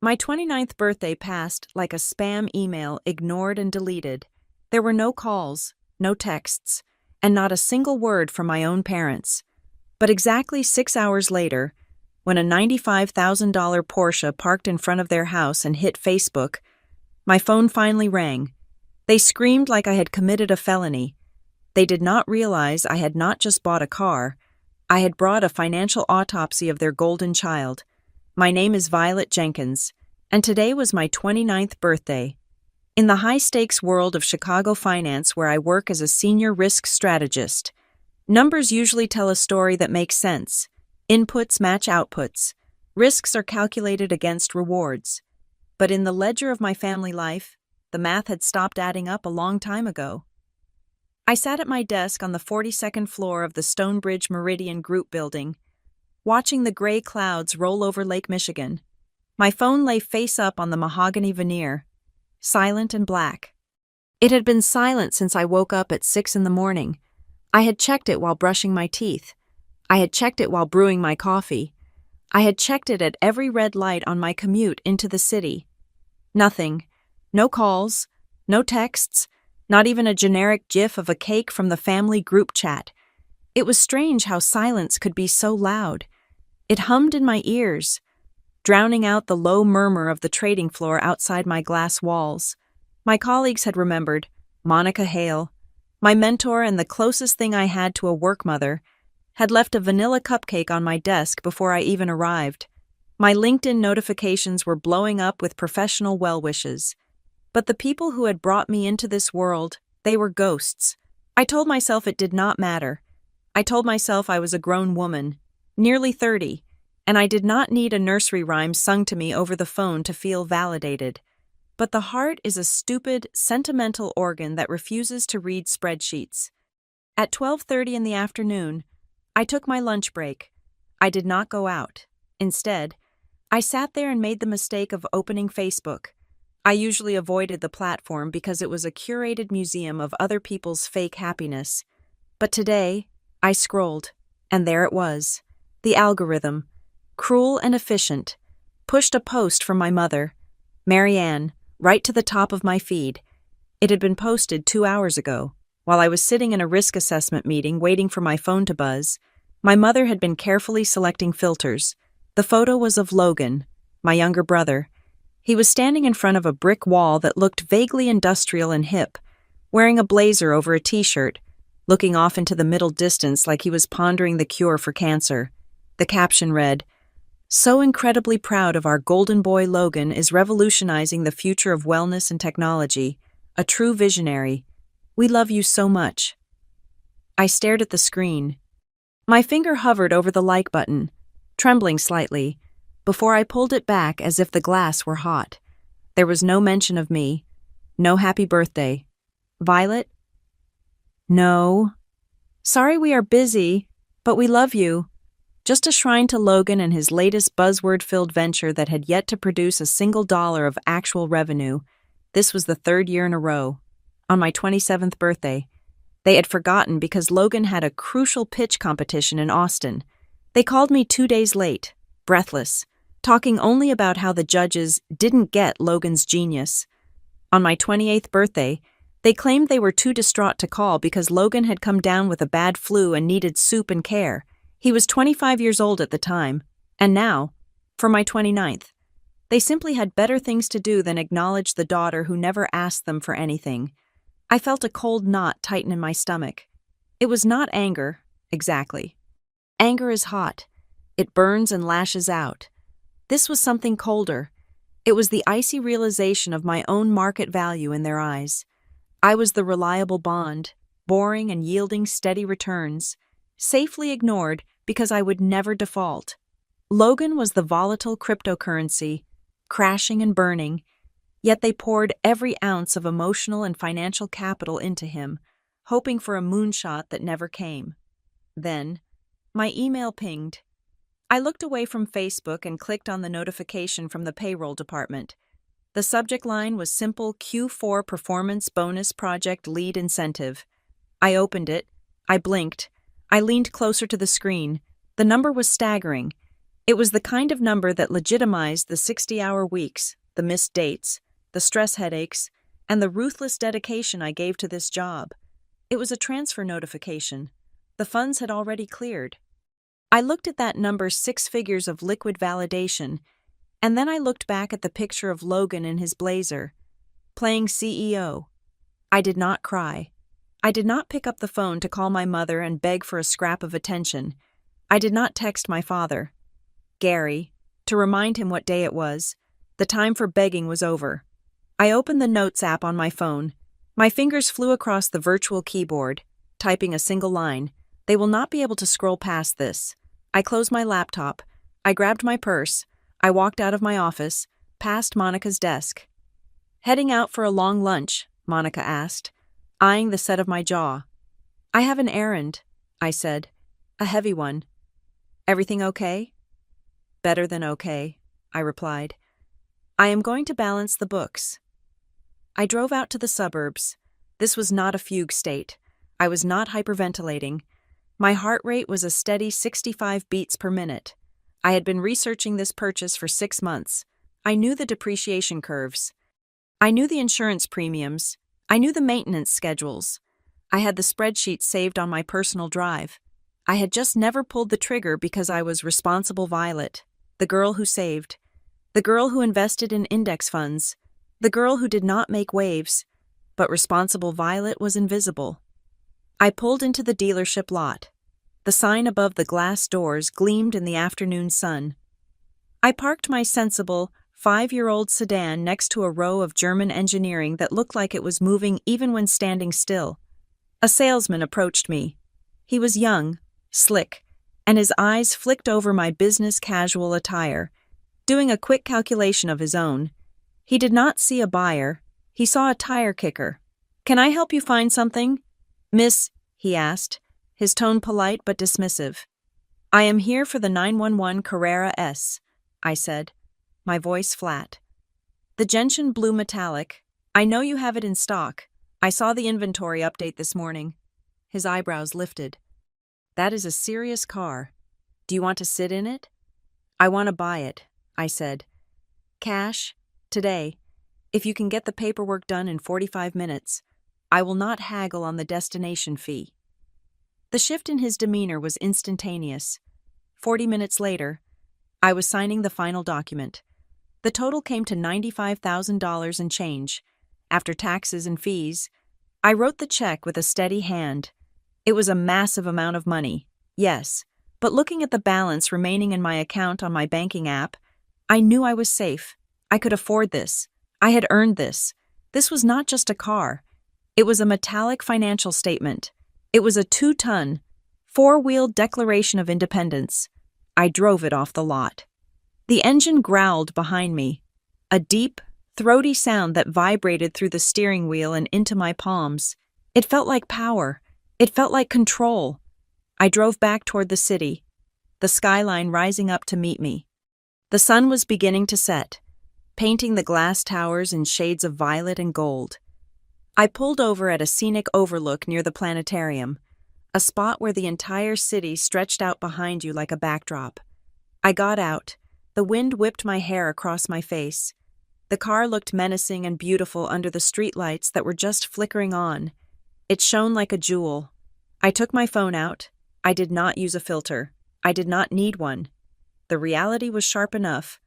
My 29th birthday passed like a spam email ignored and deleted. There were no calls, no texts, and not a single word from my own parents. But exactly 6 hours later, when a $95,000 Porsche parked in front of their house and hit Facebook, my phone finally rang. They screamed like I had committed a felony. They did not realize I had not just bought a car, I had brought a financial autopsy of their golden child. My name is Violet Jenkins, and today was my 29th birthday. In the high-stakes world of Chicago finance where I work as a senior risk strategist, numbers usually tell a story that makes sense. Inputs match outputs. Risks are calculated against rewards. But in the ledger of my family life, the math had stopped adding up a long time ago. I sat at my desk on the 42nd floor of the Stonebridge Meridian Group building, watching the gray clouds roll over Lake Michigan. My phone lay face up on the mahogany veneer, silent and black. It had been silent since I woke up at 6 in the morning. I had checked it while brushing my teeth. I had checked it while brewing my coffee. I had checked it at every red light on my commute into the city. Nothing. No calls, no texts, not even a generic gif of a cake from the family group chat. It was strange how silence could be so loud. It hummed in my ears, drowning out the low murmur of the trading floor outside my glass walls. My colleagues had remembered, Monica Hale, my mentor and the closest thing I had to a work mother, had left a vanilla cupcake on my desk before I even arrived. My LinkedIn notifications were blowing up with professional well wishes. But the people who had brought me into this world, they were ghosts. I told myself it did not matter. I told myself I was a grown woman, nearly 30, and I did not need a nursery rhyme sung to me over the phone to feel validated. But the heart is a stupid, sentimental organ that refuses to read spreadsheets. At 12:30 in the afternoon, I took my lunch break. I did not go out. Instead, I sat there and made the mistake of opening Facebook. I usually avoided the platform because it was a curated museum of other people's fake happiness. But today, I scrolled, and there it was. The algorithm, cruel and efficient, pushed a post from my mother, Marianne, right to the top of my feed. It had been posted 2 hours ago. While I was sitting in a risk assessment meeting waiting for my phone to buzz, my mother had been carefully selecting filters. The photo was of Logan, my younger brother. He was standing in front of a brick wall that looked vaguely industrial and hip, wearing a blazer over a t-shirt, looking off into the middle distance like he was pondering the cure for cancer. The caption read, "So incredibly proud of our golden boy Logan is revolutionizing the future of wellness and technology. A true visionary. We love you so much." I stared at the screen. My finger hovered over the like button, trembling slightly, before I pulled it back as if the glass were hot. There was no mention of me. No happy birthday. Violet? No. Sorry we are busy, but we love you. Just a shrine to Logan and his latest buzzword-filled venture that had yet to produce a single dollar of actual revenue. This was the 3rd year in a row. On my 27th birthday. They had forgotten because Logan had a crucial pitch competition in Austin. They called me 2 days late, breathless, talking only about how the judges didn't get Logan's genius. On my 28th birthday, they claimed they were too distraught to call because Logan had come down with a bad flu and needed soup and care. He was 25 years old at the time, and now, for my 29th, they simply had better things to do than acknowledge the daughter who never asked them for anything. I felt a cold knot tighten in my stomach. It was not anger, exactly. Anger is hot. It burns and lashes out. This was something colder. It was the icy realization of my own market value in their eyes. I was the reliable bond, boring and yielding steady returns, safely ignored because I would never default. Logan was the volatile cryptocurrency, crashing and burning, yet they poured every ounce of emotional and financial capital into him, hoping for a moonshot that never came. Then, my email pinged. I looked away from Facebook and clicked on the notification from the payroll department. The subject line was simple Q4 Performance Bonus Project Lead Incentive. I opened it. I blinked. I leaned closer to the screen. The number was staggering. It was the kind of number that legitimized the 60-hour weeks, the missed dates, the stress headaches, and the ruthless dedication I gave to this job. It was a transfer notification. The funds had already cleared. I looked at that number's 6 figures of liquid validation, and then I looked back at the picture of Logan in his blazer, playing CEO. I did not cry. I did not pick up the phone to call my mother and beg for a scrap of attention. I did not text my father, Gary, to remind him what day it was. The time for begging was over. I opened the Notes app on my phone. My fingers flew across the virtual keyboard, typing a single line. They will not be able to scroll past this. I closed my laptop. I grabbed my purse. I walked out of my office, past Monica's desk. "Heading out for a long lunch?" Monica asked, eyeing the set of my jaw. "I have an errand," I said. "A heavy one." "Everything okay?" "Better than okay," I replied. "I am going to balance the books." I drove out to the suburbs. This was not a fugue state. I was not hyperventilating. My heart rate was a steady 65 beats per minute. I had been researching this purchase for 6 months. I knew the depreciation curves. I knew the insurance premiums. I knew the maintenance schedules. I had the spreadsheets saved on my personal drive. I had just never pulled the trigger because I was responsible Violet, the girl who saved, the girl who invested in index funds, the girl who did not make waves, but responsible Violet was invisible. I pulled into the dealership lot. The sign above the glass doors gleamed in the afternoon sun. I parked my sensible, 5-year-old sedan next to a row of German engineering that looked like it was moving even when standing still. A salesman approached me. He was young, slick, and his eyes flicked over my business casual attire, doing a quick calculation of his own. He did not see a buyer. He saw a tire kicker. "Can I help you find something, Miss?" he asked, his tone polite but dismissive. "I am here for the 911 Carrera S," I said, my voice flat. "The gentian blue metallic. I know you have it in stock. I saw the inventory update this morning." His eyebrows lifted. "That is a serious car. Do you want to sit in it?" "I want to buy it," I said. "Cash, today. If you can get the paperwork done in 45 minutes, I will not haggle on the destination fee." The shift in his demeanor was instantaneous. 40 minutes later, I was signing the final document. The total came to $95,000 and change. After taxes and fees, I wrote the check with a steady hand. It was a massive amount of money, yes, but looking at the balance remaining in my account on my banking app, I knew I was safe. I could afford this. I had earned this. This was not just a car. It was a metallic financial statement. It was a 2-ton, 4-wheeled Declaration of Independence. I drove it off the lot. The engine growled behind me, a deep, throaty sound that vibrated through the steering wheel and into my palms. It felt like power. It felt like control. I drove back toward the city, the skyline rising up to meet me. The sun was beginning to set, painting the glass towers in shades of violet and gold. I pulled over at a scenic overlook near the planetarium, a spot where the entire city stretched out behind you like a backdrop. I got out. The wind whipped my hair across my face. The car looked menacing and beautiful under the streetlights that were just flickering on. It shone like a jewel. I took my phone out. I did not use a filter. I did not need one. The reality was sharp enough.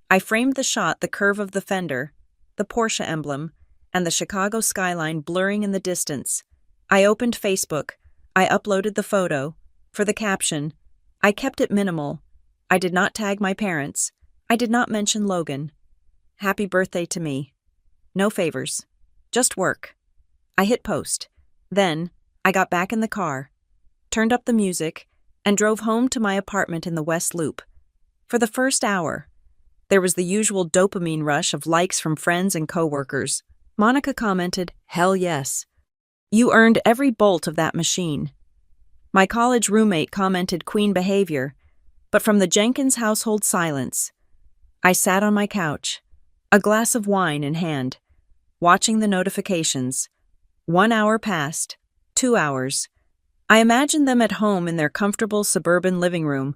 I framed the shot, the curve of the fender, the Porsche emblem, and the Chicago skyline blurring in the distance. I opened Facebook. I uploaded the photo. For the caption, I kept it minimal. I did not tag my parents. I did not mention Logan. Happy birthday to me. No favors. Just work. I hit post. Then, I got back in the car, turned up the music, and drove home to my apartment in the West Loop. For the first hour, there was the usual dopamine rush of likes from friends and coworkers. Monica commented, "Hell yes. You earned every bolt of that machine." My college roommate commented queen behavior, but from the Jenkins household silence, I sat on my couch, a glass of wine in hand, watching the notifications. 1 hour passed, 2 hours. I imagined them at home in their comfortable suburban living room,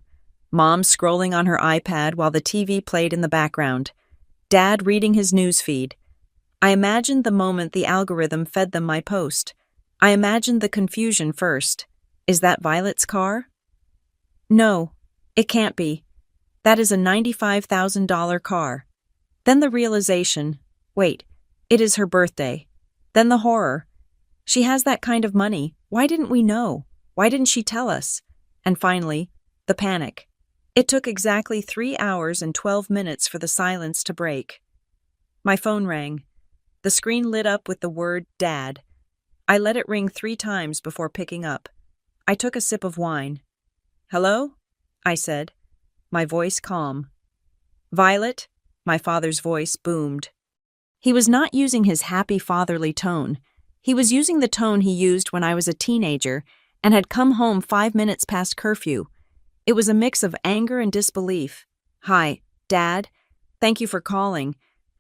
Mom scrolling on her iPad while the TV played in the background. Dad reading his news feed. I imagined the moment the algorithm fed them my post. I imagined the confusion first. Is that Violet's car? No, it can't be. That is a $95,000 car. Then the realization, wait, it is her birthday. Then the horror. She has that kind of money. Why didn't we know? Why didn't she tell us? And finally, the panic. It took exactly 3 hours and 12 minutes for the silence to break. My phone rang. The screen lit up with the word Dad. I let it ring 3 times before picking up. I took a sip of wine. Hello? I said, my voice calm. Violet? My father's voice boomed. He was not using his happy fatherly tone. He was using the tone he used when I was a teenager and had come home 5 minutes past curfew. It was a mix of anger and disbelief. Hi, Dad. Thank you for calling.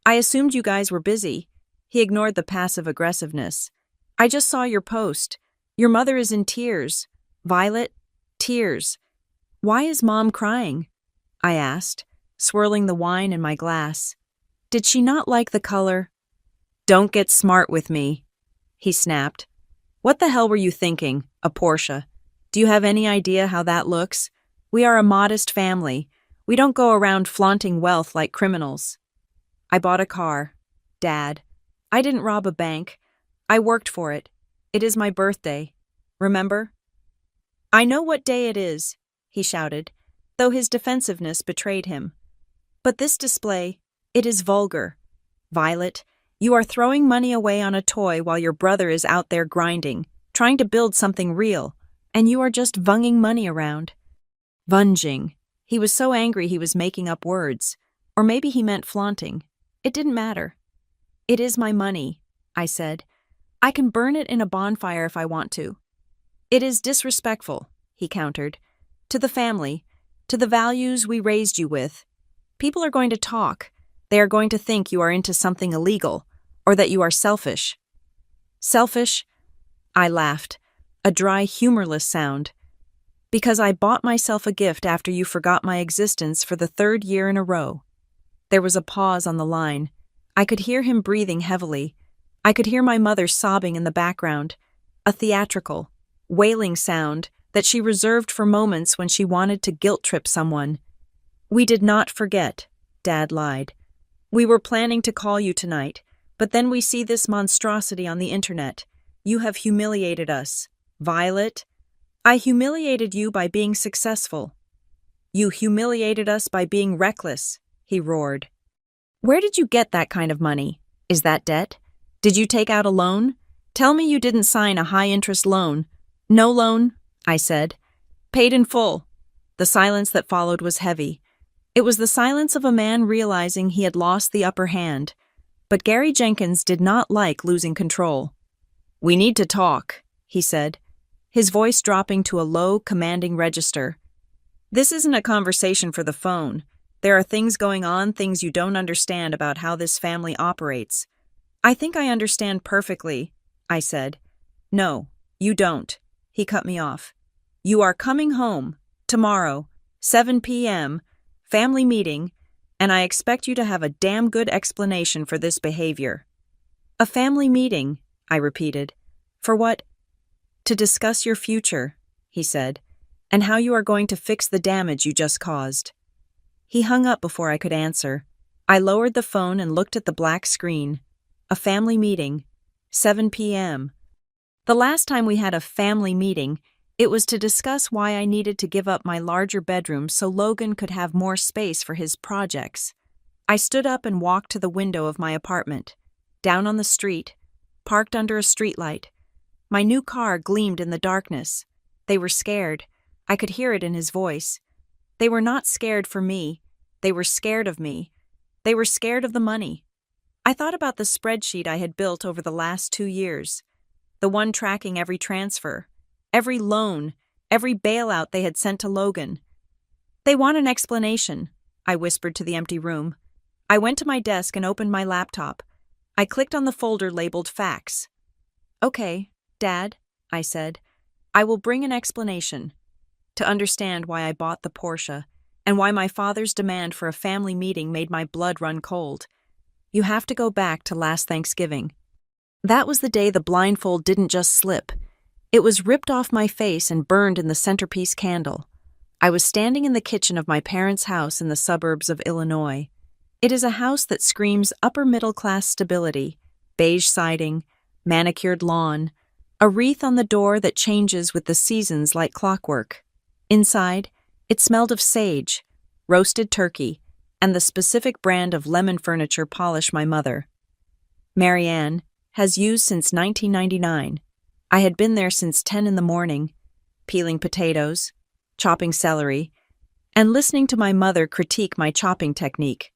I assumed you guys were busy. He ignored the passive aggressiveness. I just saw your post. Your mother is in tears. Violet, tears. Why is Mom crying? I asked, swirling the wine in my glass. Did she not like the color? Don't get smart with me, he snapped. What the hell were you thinking, a Porsche? Do you have any idea how that looks? We are a modest family. We don't go around flaunting wealth like criminals. I bought a car, Dad. I didn't rob a bank. I worked for it. It is my birthday. Remember? I know what day it is, he shouted, though his defensiveness betrayed him. But this display, it is vulgar. Violet, you are throwing money away on a toy while your brother is out there grinding, trying to build something real, and you are just vunging money around. Vunging. He was so angry he was making up words. Or maybe he meant flaunting. It didn't matter. It is my money, I said. I can burn it in a bonfire if I want to. It is disrespectful, he countered. To the family, to the values we raised you with. People are going to talk. They are going to think you are into something illegal, or that you are selfish. Selfish? I laughed, a dry, humorless sound. Because I bought myself a gift after you forgot my existence for the 3rd year in a row. There was a pause on the line. I could hear him breathing heavily. I could hear my mother sobbing in the background, a theatrical, wailing sound that she reserved for moments when she wanted to guilt-trip someone. We did not forget, Dad lied. We were planning to call you tonight, but then we see this monstrosity on the internet. You have humiliated us. Violet, I humiliated you by being successful. You humiliated us by being reckless, he roared. Where did you get that kind of money? Is that debt? Did you take out a loan? Tell me you didn't sign a high-interest loan. No loan, I said. Paid in full. The silence that followed was heavy. It was the silence of a man realizing he had lost the upper hand. But Gary Jenkins did not like losing control. We need to talk, he said, his voice dropping to a low, commanding register. This isn't a conversation for the phone. There are things going on, things you don't understand about how this family operates. I think I understand perfectly, I said. No, you don't, he cut me off. You are coming home, tomorrow, 7 p.m., family meeting, and I expect you to have a damn good explanation for this behavior. A family meeting, I repeated. For what? To discuss your future, he said, and how you are going to fix the damage you just caused. He hung up before I could answer. I lowered the phone and looked at the black screen. A family meeting, 7 p.m. The last time we had a family meeting, it was to discuss why I needed to give up my larger bedroom so Logan could have more space for his projects. I stood up and walked to the window of my apartment. Down on the street, parked under a streetlight. My new car gleamed in the darkness. They were scared. I could hear it in his voice. They were not scared for me. They were scared of me. They were scared of the money. I thought about the spreadsheet I had built over the last 2 years. The one tracking every transfer, every loan, every bailout they had sent to Logan. They want an explanation, I whispered to the empty room. I went to my desk and opened my laptop. I clicked on the folder labeled Facts. Okay, Dad, I said. I will bring an explanation. To understand why I bought the Porsche, and why my father's demand for a family meeting made my blood run cold. You have to go back to last Thanksgiving. That was the day the blindfold didn't just slip. It was ripped off my face and burned in the centerpiece candle. I was standing in the kitchen of my parents' house in the suburbs of Illinois. It is a house that screams upper-middle-class stability, beige siding, manicured lawn, a wreath on the door that changes with the seasons like clockwork. Inside, it smelled of sage, roasted turkey, and the specific brand of lemon furniture polish my mother, Marianne, has used since 1999. I had been there since 10 in the morning, peeling potatoes, chopping celery, and listening to my mother critique my chopping technique.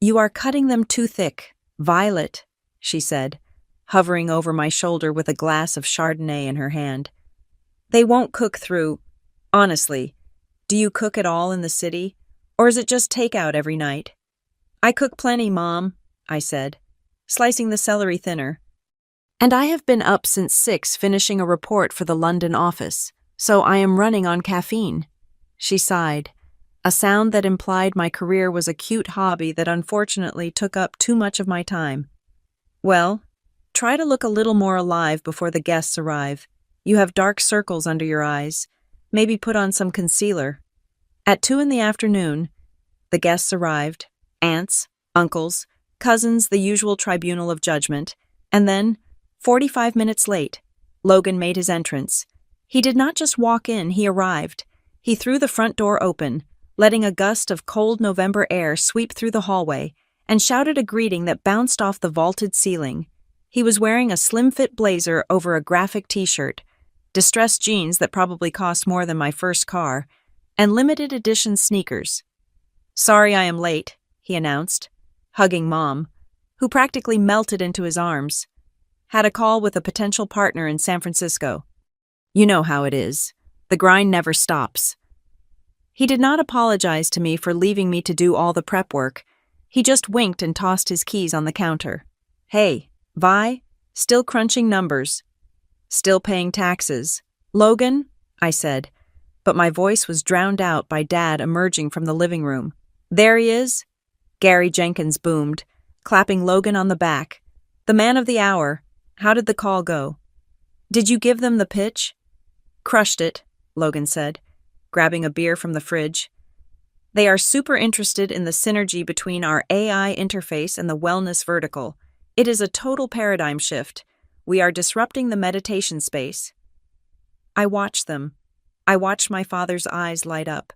"You are cutting them too thick, Violet," she said, hovering over my shoulder with a glass of Chardonnay in her hand. "They won't cook through. Honestly, do you cook at all in the city, or is it just takeout every night?" "I cook plenty, Mom," I said, slicing the celery thinner. "And I have been up since 6 finishing a report for the London office, so I am running on caffeine." She sighed, a sound that implied my career was a cute hobby that unfortunately took up too much of my time. "Well, try to look a little more alive before the guests arrive. You have dark circles under your eyes. Maybe put on some concealer." At 2 in the afternoon, the guests arrived, aunts, uncles, cousins, the usual tribunal of judgment, and then, 45 minutes late, Logan made his entrance. He did not just walk in, he arrived. He threw the front door open, letting a gust of cold November air sweep through the hallway, and shouted a greeting that bounced off the vaulted ceiling. He was wearing a slim-fit blazer over a graphic t-shirt, distressed jeans that probably cost more than my first car, and limited edition sneakers. "Sorry I am late," he announced, hugging Mom, who practically melted into his arms. "Had a call with a potential partner in San Francisco. You know how it is. The grind never stops." He did not apologize to me for leaving me to do all the prep work. He just winked and tossed his keys on the counter. "Hey, Vi, still crunching numbers. Still paying taxes. Logan," I said, but my voice was drowned out by Dad emerging from the living room. "There he is," Gary Jenkins boomed, clapping Logan on the back. "The man of the hour. How did the call go?" "Did you give them the pitch?" "Crushed it," Logan said, grabbing a beer from the fridge. "They are super interested in the synergy between our AI interface and the wellness vertical. It is a total paradigm shift. We are disrupting the meditation space." I watched them. I watched my father's eyes light up.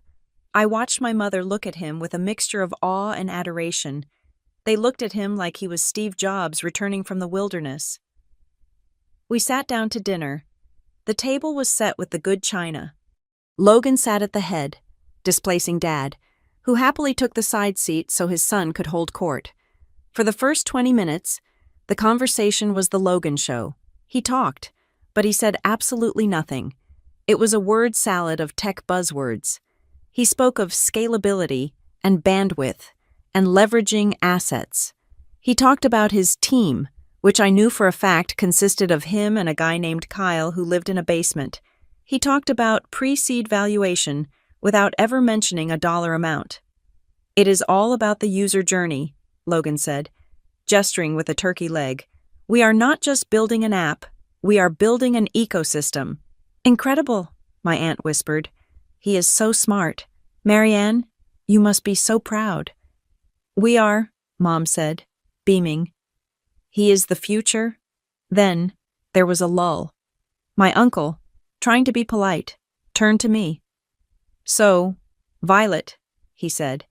I watched my mother look at him with a mixture of awe and adoration. They looked at him like he was Steve Jobs returning from the wilderness. We sat down to dinner. The table was set with the good china. Logan sat at the head, displacing Dad, who happily took the side seat so his son could hold court. For the first 20 minutes, the conversation was the Logan show. He talked, but he said absolutely nothing. It was a word salad of tech buzzwords. He spoke of scalability and bandwidth and leveraging assets. He talked about his team, which I knew for a fact consisted of him and a guy named Kyle who lived in a basement. He talked about pre-seed valuation without ever mentioning a dollar amount. "It is all about the user journey," Logan said, gesturing with a turkey leg. "We are not just building an app, we are building an ecosystem." "Incredible," my aunt whispered. "He is so smart. Marianne, you must be so proud." "We are," Mom said, beaming. "He is the future." Then there was a lull. My uncle, trying to be polite, turned to me. "So, Violet," he said,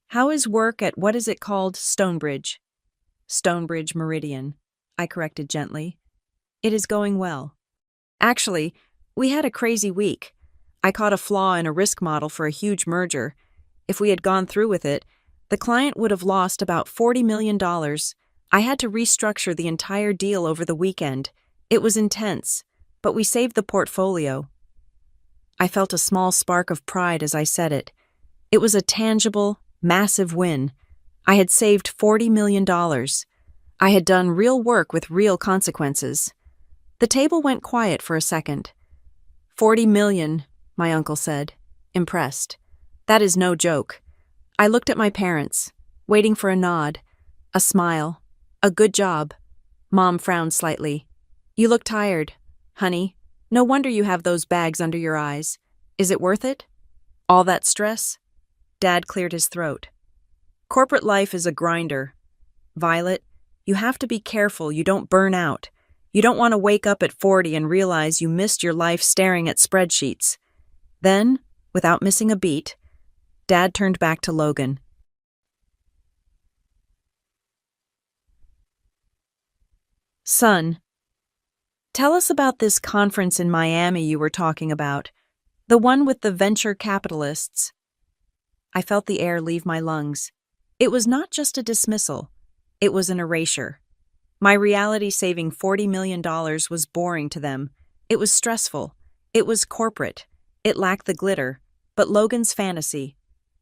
"how is work at what is it called, Stonebridge?" "Stonebridge Meridian," I corrected gently. "It is going well. Actually, we had a crazy week. I caught a flaw in a risk model for a huge merger. If we had gone through with it, the client would have lost about $40 million. I had to restructure the entire deal over the weekend. It was intense, but we saved the portfolio." I felt a small spark of pride as I said it. It was a tangible, massive win. I had saved $40 million. I had done real work with real consequences. The table went quiet for a second. "40 million, my uncle said, impressed. That is no joke. I looked at my parents, waiting for a nod, a smile, a good job. Mom frowned slightly. You look tired, honey. No wonder you have those bags under your eyes. Is it worth it? All that stress? Dad cleared his throat. Corporate life is a grinder. Violet, you have to be careful you don't burn out. You don't want to wake up at 40 and realize you missed your life staring at spreadsheets. Then, without missing a beat, Dad turned back to Logan. Son, tell us about this conference in Miami you were talking about, the one with the venture capitalists. I felt the air leave my lungs. It was not just a dismissal, it was an erasure. My reality saving $40 million was boring to them. It was stressful. It was corporate. It lacked the glitter. But Logan's fantasy,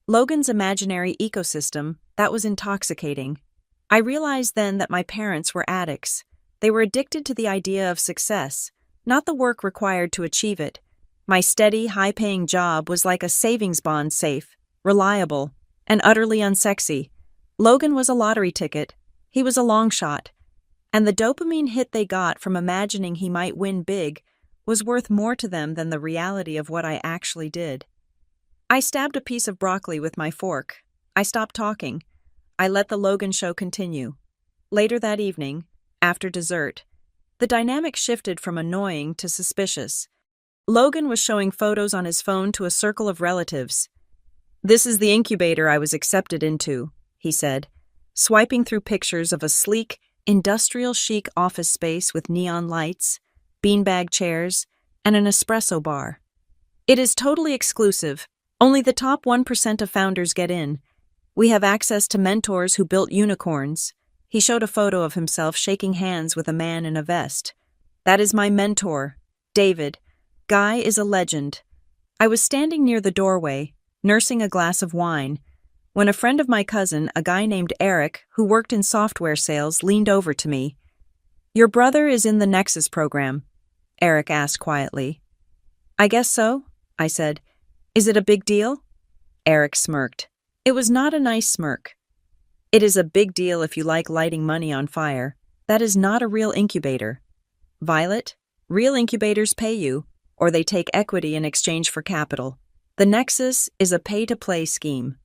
Logan's imaginary ecosystem, that was intoxicating. I realized then that my parents were addicts. They were addicted to the idea of success, not the work required to achieve it. My steady, high-paying job was like a savings bond safe, reliable, and utterly unsexy. Logan was a lottery ticket. He was a long shot. And the dopamine hit they got from imagining he might win big was worth more to them than the reality of what I actually did. I stabbed a piece of broccoli with my fork. I stopped talking. I let the Logan show continue. Later that evening, after dessert, the dynamic shifted from annoying to suspicious. Logan was showing photos on his phone to a circle of relatives. "This is the incubator I was accepted into," he said, swiping through pictures of a sleek, industrial chic office space with neon lights, beanbag chairs, and an espresso bar. "It is totally exclusive. Only the top 1% of founders get in. We have access to mentors who built unicorns." He showed a photo of himself shaking hands with a man in a vest. "That is my mentor, David. Guy is a legend." I was standing near the doorway, nursing a glass of wine, when a friend of my cousin, a guy named Eric, who worked in software sales, leaned over to me. "Your brother is in the Nexus program?" Eric asked quietly. "I guess so," I said. "Is it a big deal?" Eric smirked. It was not a nice smirk. "It is a big deal if you like lighting money on fire. That is not a real incubator. Violet, real incubators pay you, or they take equity in exchange for capital. The Nexus is a pay-to-play scheme.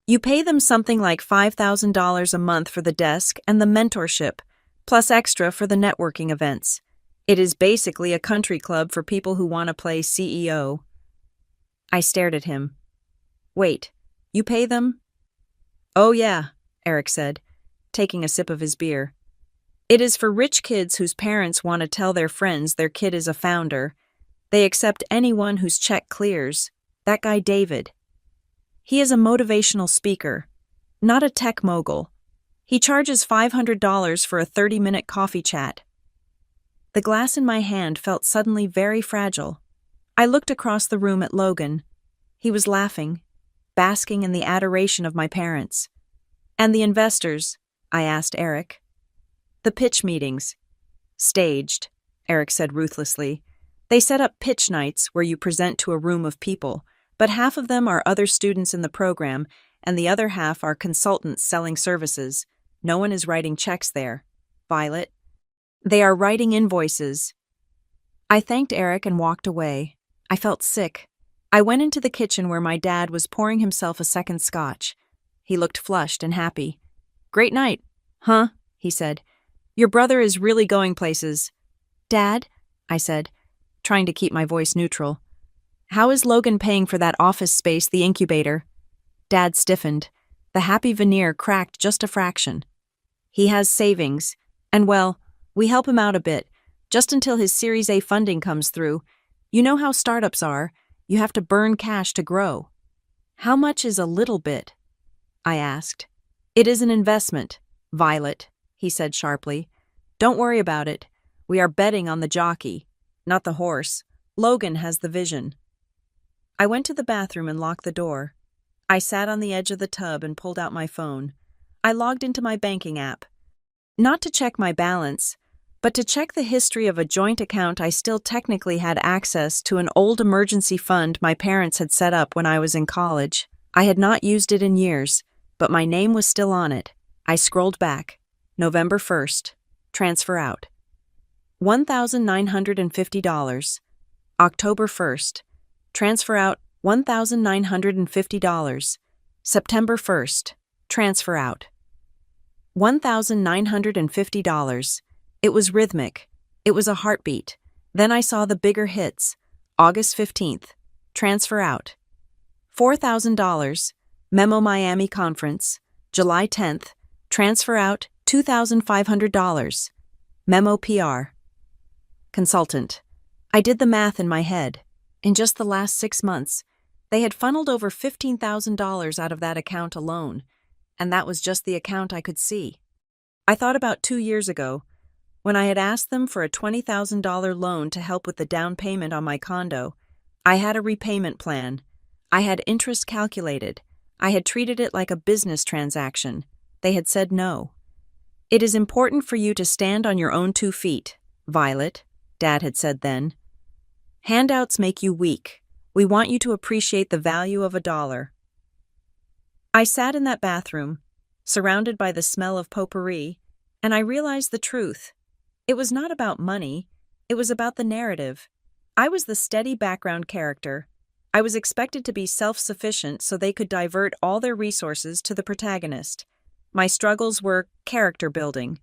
You pay them something like $5,000 a month for the desk and the mentorship, plus extra for the networking events. It is basically a country club for people who want to play CEO. I stared at him. Wait, you pay them? Oh yeah, Eric said, taking a sip of his beer. It is for rich kids whose parents want to tell their friends their kid is a founder. They accept anyone whose check clears. That guy David. He is a motivational speaker, not a tech mogul. He charges $500 for a 30-minute coffee chat. The glass in my hand felt suddenly very fragile. I looked across the room at Logan. He was laughing, basking in the adoration of my parents. And the investors? I asked Eric. The pitch meetings. Staged, Eric said ruthlessly. They set up pitch nights where you present to a room of people, but half of them are other students in the program, and the other half are consultants selling services. No one is writing checks there. Violet. They are writing invoices. I thanked Eric and walked away. I felt sick. I went into the kitchen where my dad was pouring himself a second scotch. He looked flushed and happy. Great night. Huh? He said. Your brother is really going places. Dad? I said, trying to keep my voice neutral. How is Logan paying for that office space, the incubator? Dad stiffened. The happy veneer cracked just a fraction. He has savings, and well, we help him out a bit, just until his Series A funding comes through. You know how startups are. You have to burn cash to grow. How much is a little bit? I asked. It is an investment, Violet, he said sharply. Don't worry about it. We are betting on the jockey, not the horse. Logan has the vision. I went to the bathroom and locked the door. I sat on the edge of the tub and pulled out my phone. I logged into my banking app. Not to check my balance, but to check the history of a joint account I still technically had access to, an old emergency fund my parents had set up when I was in college. I had not used it in years, but my name was still on it. I scrolled back. November 1st. Transfer out. $1,950. October 1st. Transfer out $1,950. September 1st. Transfer out. $1,950. It was rhythmic. It was a heartbeat. Then I saw the bigger hits. August 15th. Transfer out. $4,000. Memo Miami Conference. July 10th. Transfer out $2,500. Memo PR. Consultant. I did the math in my head. In just the last 6 months, they had funneled over $15,000 out of that account alone, and that was just the account I could see. I thought about 2 years ago, when I had asked them for a $20,000 loan to help with the down payment on my condo. I had a repayment plan. I had interest calculated. I had treated it like a business transaction. They had said no. It is important for you to stand on your own 2 feet, Violet, Dad had said then. Handouts make you weak. We want you to appreciate the value of $1. I sat in that bathroom, surrounded by the smell of potpourri, and I realized the truth. It was not about money. It was about the narrative. I was the steady background character. I was expected to be self-sufficient so they could divert all their resources to the protagonist. My struggles were character building.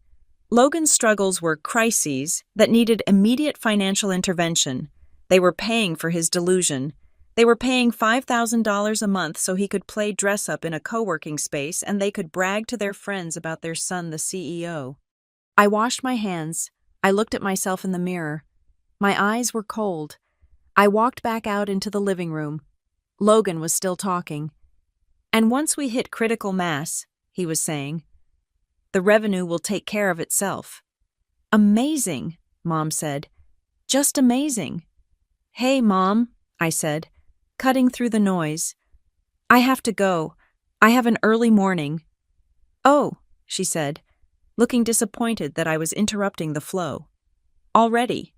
Logan's struggles were crises that needed immediate financial intervention. They were paying for his delusion. They were paying $5,000 a month so he could play dress-up in a co-working space and they could brag to their friends about their son, the CEO. I washed my hands. I looked at myself in the mirror. My eyes were cold. I walked back out into the living room. Logan was still talking. And once we hit critical mass, he was saying, the revenue will take care of itself. Amazing, Mom said. Just amazing. Hey, Mom, I said, cutting through the noise. I have to go. I have an early morning. Oh, she said, looking disappointed that I was interrupting the flow. Already.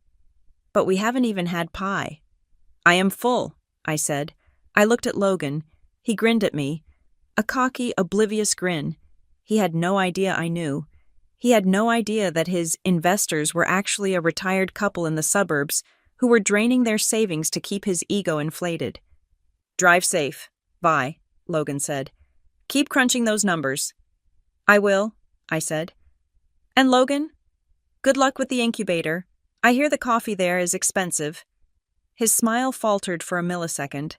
But we haven't even had pie. I am full, I said. I looked at Logan. He grinned at me. A cocky, oblivious grin. He had no idea I knew. He had no idea that his investors were actually a retired couple in the suburbs who were draining their savings to keep his ego inflated. Drive safe. Bye, Logan said. Keep crunching those numbers. I will, I said. And Logan, good luck with the incubator. I hear the coffee there is expensive. His smile faltered for a millisecond,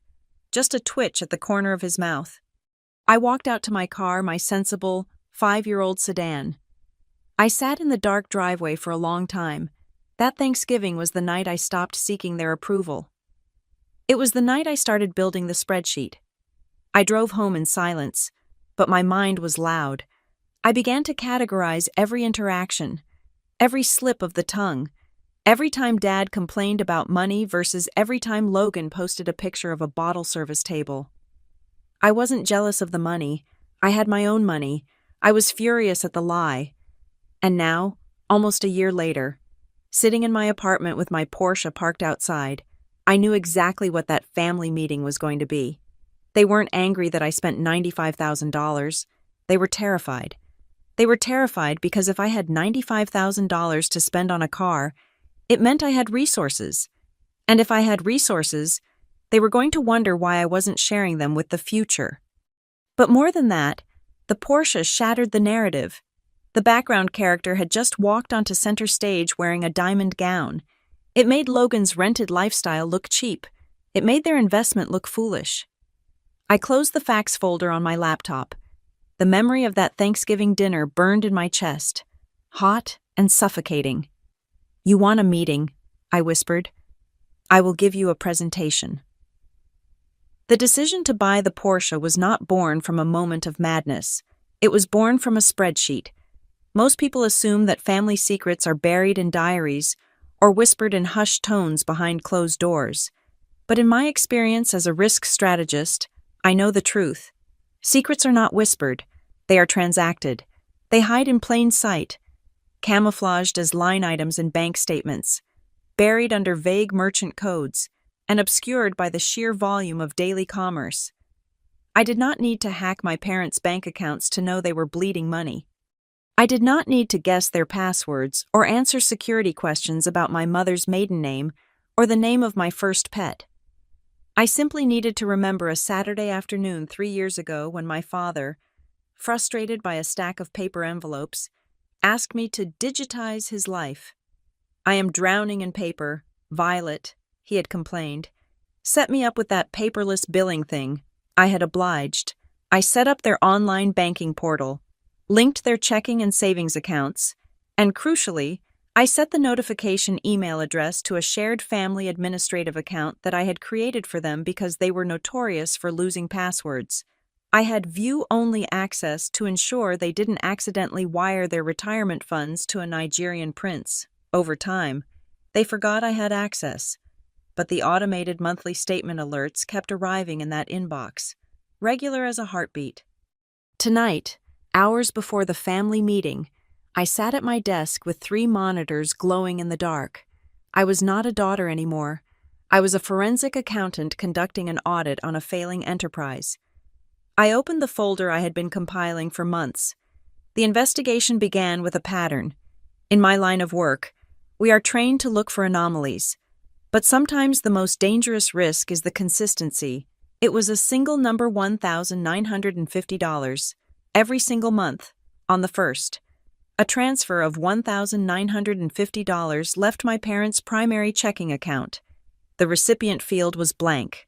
just a twitch at the corner of his mouth. I walked out to my car, my sensible, 5-year-old sedan. I sat in the dark driveway for a long time. That Thanksgiving was the night I stopped seeking their approval. It was the night I started building the spreadsheet. I drove home in silence, but my mind was loud. I began to categorize every interaction, every slip of the tongue, every time Dad complained about money versus every time Logan posted a picture of a bottle service table. I wasn't jealous of the money. I had my own money. I was furious at the lie. And now, almost a year later, sitting in my apartment with my Porsche parked outside, I knew exactly what that family meeting was going to be. They weren't angry that I spent $95,000. They were terrified. They were terrified because if I had $95,000 to spend on a car, it meant I had resources. And if I had resources, they were going to wonder why I wasn't sharing them with the future. But more than that, the Porsche shattered the narrative. The background character had just walked onto center stage wearing a diamond gown. It made Logan's rented lifestyle look cheap. It made their investment look foolish. I closed the facts folder on my laptop. The memory of that Thanksgiving dinner burned in my chest, hot and suffocating. You want a meeting, I whispered. I will give you a presentation. The decision to buy the Porsche was not born from a moment of madness. It was born from a spreadsheet. Most people assume that family secrets are buried in diaries or whispered in hushed tones behind closed doors. But in my experience as a risk strategist, I know the truth. Secrets are not whispered. They are transacted. They hide in plain sight, camouflaged as line items in bank statements, buried under vague merchant codes, and obscured by the sheer volume of daily commerce. I did not need to hack my parents' bank accounts to know they were bleeding money. I did not need to guess their passwords or answer security questions about my mother's maiden name or the name of my first pet. I simply needed to remember a Saturday afternoon 3 years ago when my father, frustrated by a stack of paper envelopes, asked me to digitize his life. "I am drowning in paper, Violet," he had complained. "Set me up with that paperless billing thing." I had obliged. I set up their online banking portal, linked their checking and savings accounts, and crucially, I set the notification email address to a shared family administrative account that I had created for them because they were notorious for losing passwords. I had view-only access to ensure they didn't accidentally wire their retirement funds to a Nigerian prince. Over time, they forgot I had access, but the automated monthly statement alerts kept arriving in that inbox, regular as a heartbeat. Tonight, hours before the family meeting, I sat at my desk with 3 monitors glowing in the dark. I was not a daughter anymore. I was a forensic accountant conducting an audit on a failing enterprise. I opened the folder I had been compiling for months. The investigation began with a pattern. In my line of work, we are trained to look for anomalies, but sometimes the most dangerous risk is the consistency. It was a single number $1,950, every single month, on the 1st. A transfer of $1,950 left my parents' primary checking account. The recipient field was blank,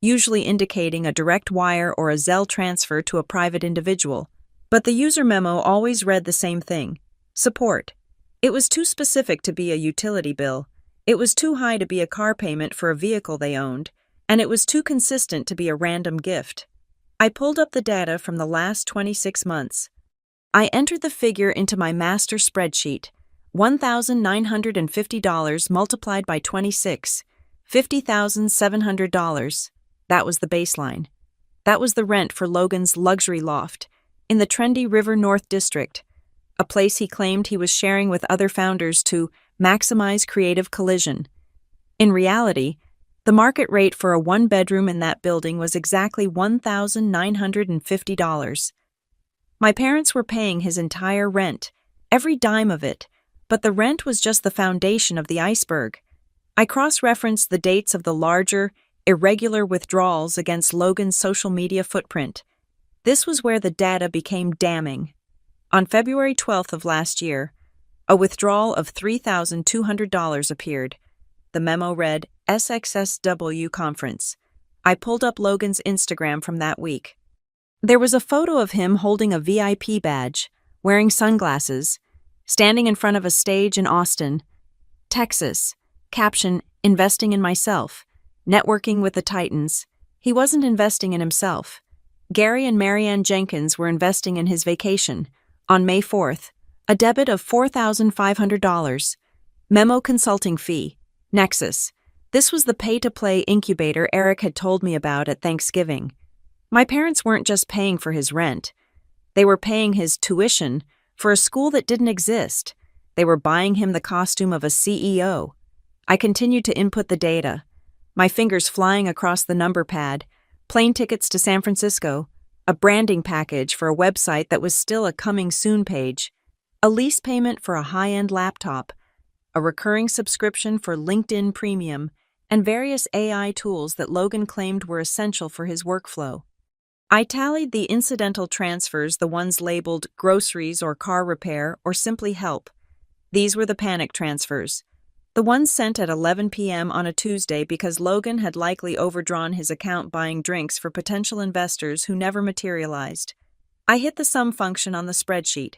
usually indicating a direct wire or a Zelle transfer to a private individual. But the user memo always read the same thing: support. It was too specific to be a utility bill, it was too high to be a car payment for a vehicle they owned, and it was too consistent to be a random gift. I pulled up the data from the last 26 months. I entered the figure into my master spreadsheet: $1,950 multiplied by 26, $50,700. That was the baseline. That was the rent for Logan's luxury loft in the trendy River North District, a place he claimed he was sharing with other founders to maximize creative collision. In reality, the market rate for a one-bedroom in that building was exactly $1,950. My parents were paying his entire rent, every dime of it, but the rent was just the foundation of the iceberg. I cross-referenced the dates of the larger, irregular withdrawals against Logan's social media footprint. This was where the data became damning. On February 12th of last year, a withdrawal of $3,200 appeared. The memo read, "SXSW Conference." I pulled up Logan's Instagram from that week. There was a photo of him holding a VIP badge, wearing sunglasses, standing in front of a stage in Austin, Texas. Caption, "Investing in myself. Networking with the Titans." He wasn't investing in himself. Gary and Marianne Jenkins were investing in his vacation. On May 4th, a debit of $4,500. Memo consulting fee. Nexus. This was the pay-to-play incubator Eric had told me about at Thanksgiving. My parents weren't just paying for his rent. They were paying his tuition for a school that didn't exist. They were buying him the costume of a CEO. I continued to input the data, my fingers flying across the number pad: plane tickets to San Francisco, a branding package for a website that was still a coming soon page, a lease payment for a high-end laptop, a recurring subscription for LinkedIn Premium, and various AI tools that Logan claimed were essential for his workflow. I tallied the incidental transfers, the ones labeled groceries or car repair or simply help. These were the panic transfers. The ones sent at 11 p.m. on a Tuesday because Logan had likely overdrawn his account buying drinks for potential investors who never materialized. I hit the sum function on the spreadsheet.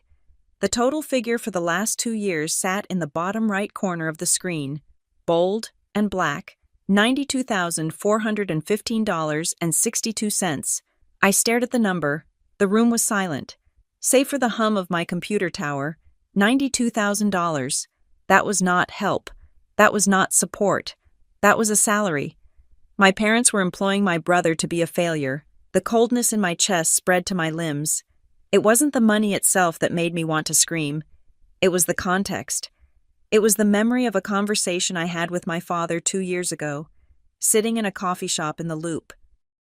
The total figure for the last 2 years sat in the bottom right corner of the screen, bold and black: $92,415.62. I stared at the number. The room was silent, save for the hum of my computer tower. $92,000. That was not help. That was not support. That was a salary. My parents were employing my brother to be a failure. The coldness in my chest spread to my limbs. It wasn't the money itself that made me want to scream. It was the context. It was the memory of a conversation I had with my father 2 years ago, sitting in a coffee shop in the Loop.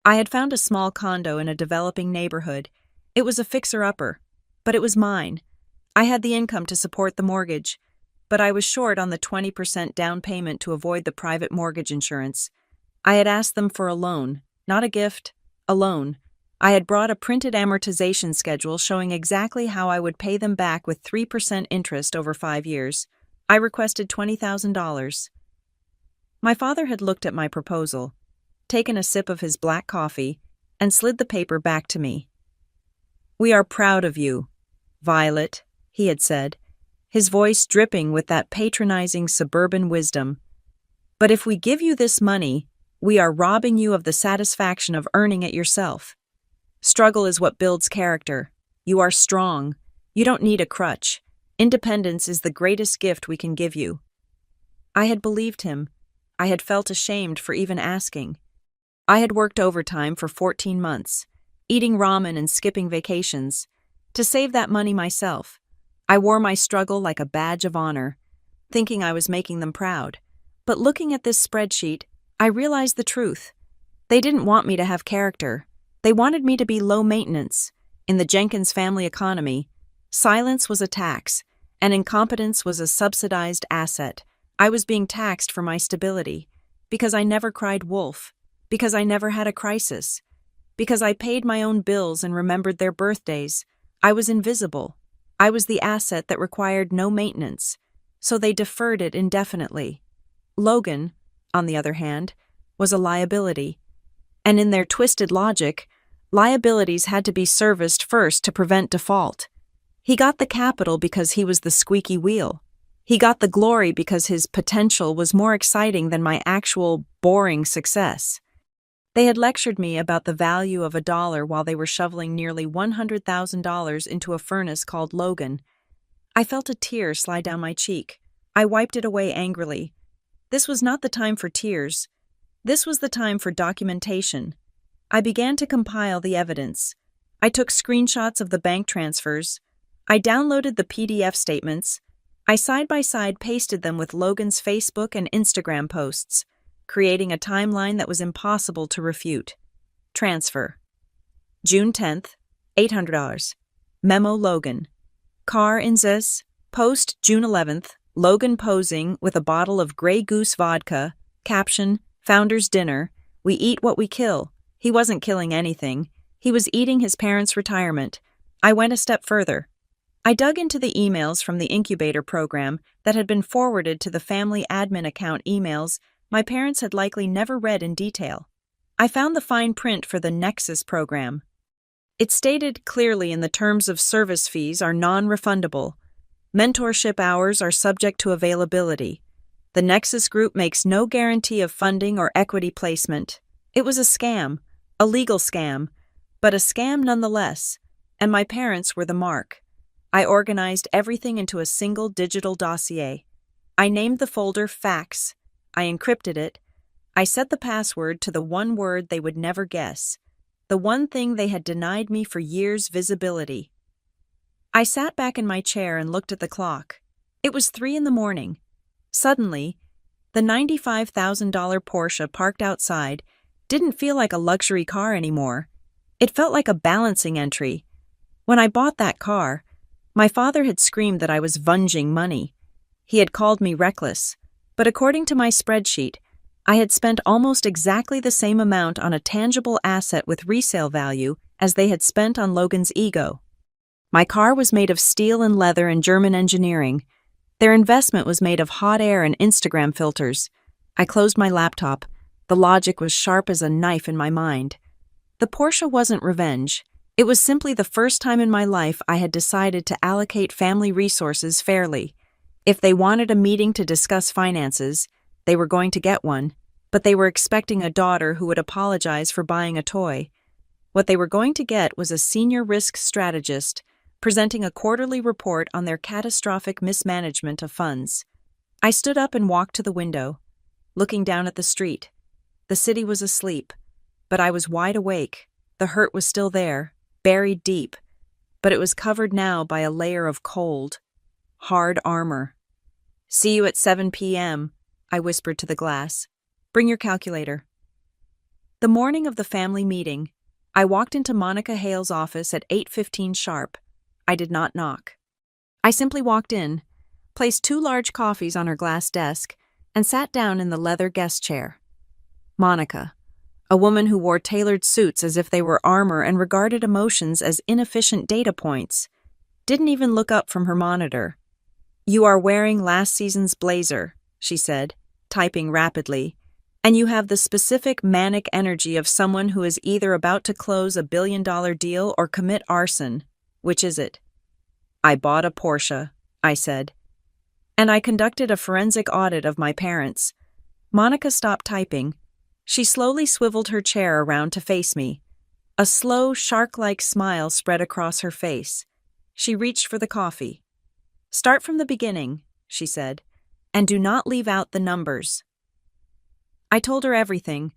I had found a small condo in a developing neighborhood. It was a fixer-upper, but it was mine. I had the income to support the mortgage, but I was short on the 20% down payment to avoid the private mortgage insurance. I had asked them for a loan, not a gift, a loan. I had brought a printed amortization schedule showing exactly how I would pay them back with 3% interest over 5 years. I requested $20,000. My father had looked at my proposal, taken a sip of his black coffee, and slid the paper back to me. "We are proud of you, Violet," he had said, his voice dripping with that patronizing suburban wisdom. "But if we give you this money, we are robbing you of the satisfaction of earning it yourself. Struggle is what builds character. You are strong. You don't need a crutch. Independence is the greatest gift we can give you." I had believed him. I had felt ashamed for even asking. I had worked overtime for 14 months, eating ramen and skipping vacations, to save that money myself. I wore my struggle like a badge of honor, thinking I was making them proud. But looking at this spreadsheet, I realized the truth. They didn't want me to have character. They wanted me to be low maintenance. In the Jenkins family economy, silence was a tax, and incompetence was a subsidized asset. I was being taxed for my stability, because I never cried wolf, because I never had a crisis, because I paid my own bills and remembered their birthdays. I was invisible. I was the asset that required no maintenance, so they deferred it indefinitely. Logan, on the other hand, was a liability. And in their twisted logic, liabilities had to be serviced first to prevent default. He got the capital because he was the squeaky wheel. He got the glory because his potential was more exciting than my actual, boring success. They had lectured me about the value of $1 while they were shoveling nearly $100,000 into a furnace called Logan. I felt a tear slide down my cheek. I wiped it away angrily. This was not the time for tears. This was the time for documentation. I began to compile the evidence. I took screenshots of the bank transfers. I downloaded the PDF statements. I side-by-side pasted them with Logan's Facebook and Instagram posts, creating a timeline that was impossible to refute. Transfer. June 10th, $800. Memo Logan. Car in Zes. Post June 11th, Logan posing with a bottle of Grey Goose vodka. Caption, Founder's Dinner. We eat what we kill. He wasn't killing anything. He was eating his parents' retirement. I went a step further. I dug into the emails from the incubator program that had been forwarded to the family admin account emails my parents had likely never read in detail. I found the fine print for the Nexus program. It stated clearly in the terms of service fees are non-refundable. Mentorship hours are subject to availability. The Nexus group makes no guarantee of funding or equity placement. It was a scam, a legal scam, but a scam nonetheless, and my parents were the mark. I organized everything into a single digital dossier. I named the folder Facts. I encrypted it. I set the password to the one word they would never guess, the one thing they had denied me for years: visibility. I sat back in my chair and looked at the clock. It was 3 a.m. Suddenly, the $95,000 Porsche parked outside didn't feel like a luxury car anymore. It felt like a balancing entry. When I bought that car, my father had screamed that I was vunging money. He had called me reckless, but according to my spreadsheet, I had spent almost exactly the same amount on a tangible asset with resale value as they had spent on Logan's ego. My car was made of steel and leather and German engineering. Their investment was made of hot air and Instagram filters. I closed my laptop. The logic was sharp as a knife in my mind. The Porsche wasn't revenge. It was simply the first time in my life I had decided to allocate family resources fairly. If they wanted a meeting to discuss finances, they were going to get one, but they were expecting a daughter who would apologize for buying a toy. What they were going to get was a senior risk strategist presenting a quarterly report on their catastrophic mismanagement of funds. I stood up and walked to the window, looking down at the street. The city was asleep, but I was wide awake. The hurt was still there, buried deep, but it was covered now by a layer of cold, hard armor. "See you at 7 p.m., I whispered to the glass. "Bring your calculator." The morning of the family meeting, I walked into Monica Hale's office at 8:15 sharp. I did not knock. I simply walked in, placed 2 large coffees on her glass desk, and sat down in the leather guest chair. Monica, a woman who wore tailored suits as if they were armor and regarded emotions as inefficient data points, didn't even look up from her monitor. "You are wearing last season's blazer," she said, typing rapidly, "and you have the specific manic energy of someone who is either about to close a billion-dollar deal or commit arson. Which is it?" "I bought a Porsche," I said. "And I conducted a forensic audit of my parents." Monica stopped typing. She slowly swiveled her chair around to face me. A slow, shark-like smile spread across her face. She reached for the coffee. "Start from the beginning," she said, "and do not leave out the numbers." I told her everything.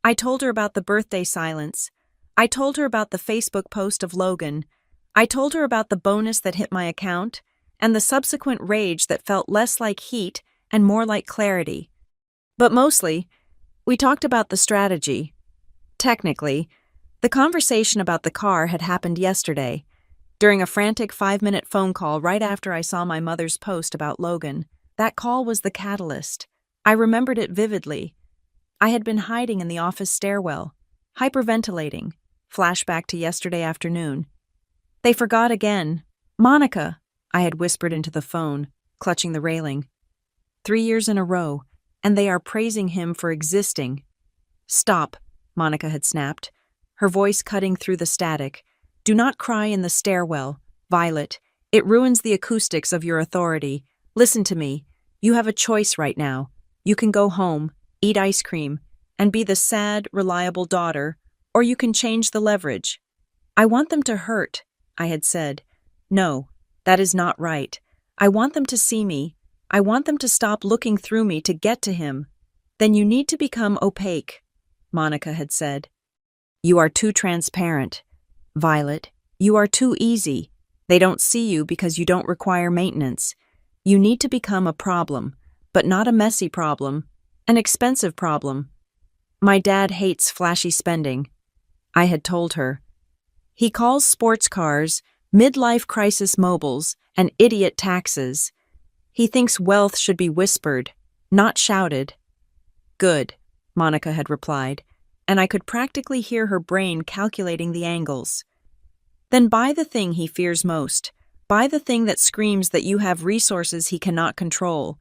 I told her about the birthday silence. I told her about the Facebook post of Logan. I told her about the bonus that hit my account, and the subsequent rage that felt less like heat and more like clarity. But mostly, we talked about the strategy. Technically, the conversation about the car had happened yesterday, during a frantic 5-minute phone call right after I saw my mother's post about Logan. That call was the catalyst. I remembered it vividly. I had been hiding in the office stairwell, hyperventilating, flashback to yesterday afternoon. "They forgot again. Monica," I had whispered into the phone, clutching the railing. 3 years in a row, and they are praising him for existing. "Stop," Monica had snapped, her voice cutting through the static. "Do not cry in the stairwell, Violet. It ruins the acoustics of your authority. Listen to me. You have a choice right now. You can go home, eat ice cream, and be the sad, reliable daughter, or you can change the leverage." "I want them to hurt," I had said. "No, that is not right. I want them to see me. I want them to stop looking through me to get to him." "Then you need to become opaque," Monica had said. "You are too transparent. Violet, you are too easy. They don't see you because you don't require maintenance. You need to become a problem, but not a messy problem, an expensive problem." "My dad hates flashy spending," I had told her. "He calls sports cars midlife crisis mobiles and idiot taxes. He thinks wealth should be whispered, not shouted." "Good," Monica had replied, and I could practically hear her brain calculating the angles. "Then buy the thing he fears most. Buy the thing that screams that you have resources he cannot control.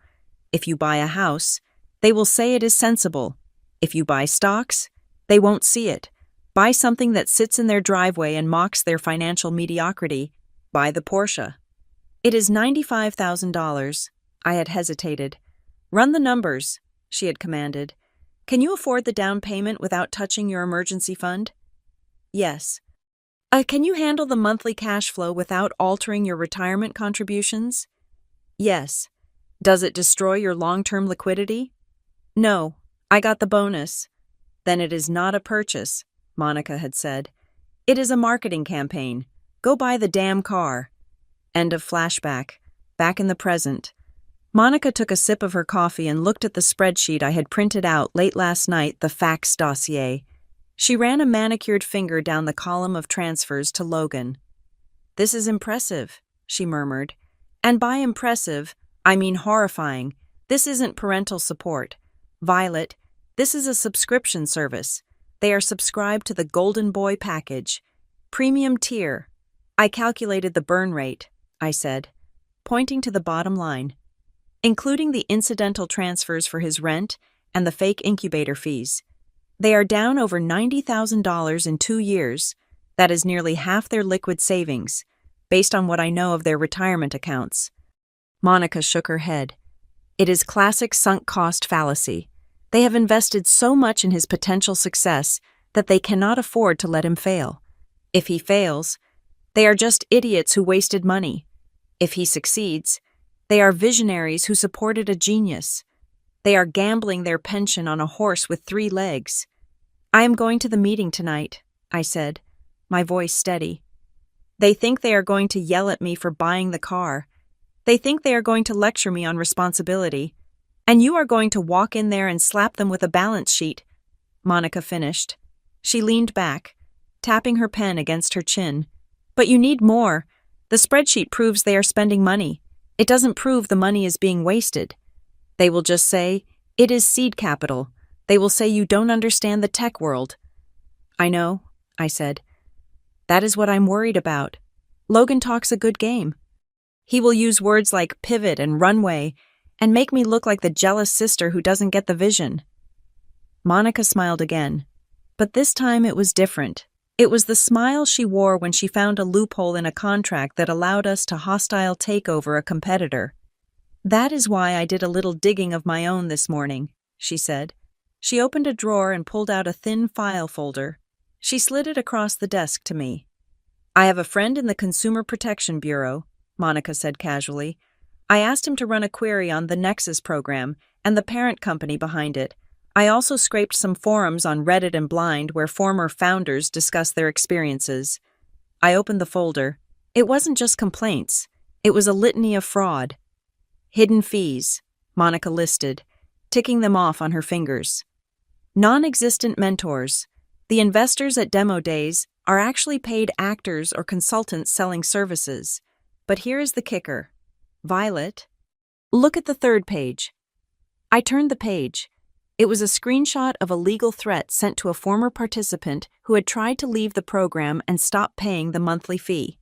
If you buy a house, they will say it is sensible. If you buy stocks, they won't see it. Buy something that sits in their driveway and mocks their financial mediocrity. Buy the Porsche." "It is $95,000. I had hesitated. "Run the numbers," she had commanded. "Can you afford the down payment without touching your emergency fund?" "Yes." Can you handle the monthly cash flow without altering your retirement contributions?" "Yes." "Does it destroy your long-term liquidity?" "No. I got the bonus." "Then it is not a purchase," Monica had said. "It is a marketing campaign. Go buy the damn car." End of flashback. Back in the present. Monica took a sip of her coffee and looked at the spreadsheet I had printed out late last night, the fax dossier. She ran a manicured finger down the column of transfers to Logan. "This is impressive," she murmured. "And by impressive, I mean horrifying. This isn't parental support. Violet, this is a subscription service. They are subscribed to the Golden Boy package. Premium tier. I calculated the burn rate," I said, pointing to the bottom line. "Including the incidental transfers for his rent and the fake incubator fees. They are down over $90,000 in 2 years. That is nearly half their liquid savings, based on what I know of their retirement accounts." Monica shook her head. "It is classic sunk cost fallacy. They have invested so much in his potential success that they cannot afford to let him fail. If he fails, they are just idiots who wasted money. If he succeeds, they are visionaries who supported a genius. They are gambling their pension on a horse with 3 legs." "I am going to the meeting tonight," I said, my voice steady. "They think they are going to yell at me for buying the car. They think they are going to lecture me on responsibility. And you are going to walk in there and slap them with a balance sheet," Monica finished, She leaned back, tapping her pen against her chin. But you need more. The spreadsheet proves they are spending money. It doesn't prove the money is being wasted. They will just say, it is seed capital. They will say you don't understand the tech world. I know, I said. That is what I'm worried about. Logan talks a good game. He will use words like pivot and runway and make me look like the jealous sister who doesn't get the vision. Monica smiled again, but this time it was different. It was the smile she wore when she found a loophole in a contract that allowed us to hostile take over a competitor. That is why I did a little digging of my own this morning, she said. She opened a drawer and pulled out a thin file folder. She slid it across the desk to me. I have a friend in the Consumer Protection Bureau, Monica said casually. I asked him to run a query on the Nexus program and the parent company behind it. I also scraped some forums on Reddit and Blind where former founders discuss their experiences. I opened the folder. It wasn't just complaints. It was a litany of fraud. Hidden fees, Monica listed, ticking them off on her fingers. Non-existent mentors. The investors at demo days are actually paid actors or consultants selling services. But here is the kicker. Violet, look at the third page. I turned the page. It was a screenshot of a legal threat sent to a former participant who had tried to leave the program and stop paying the monthly fee.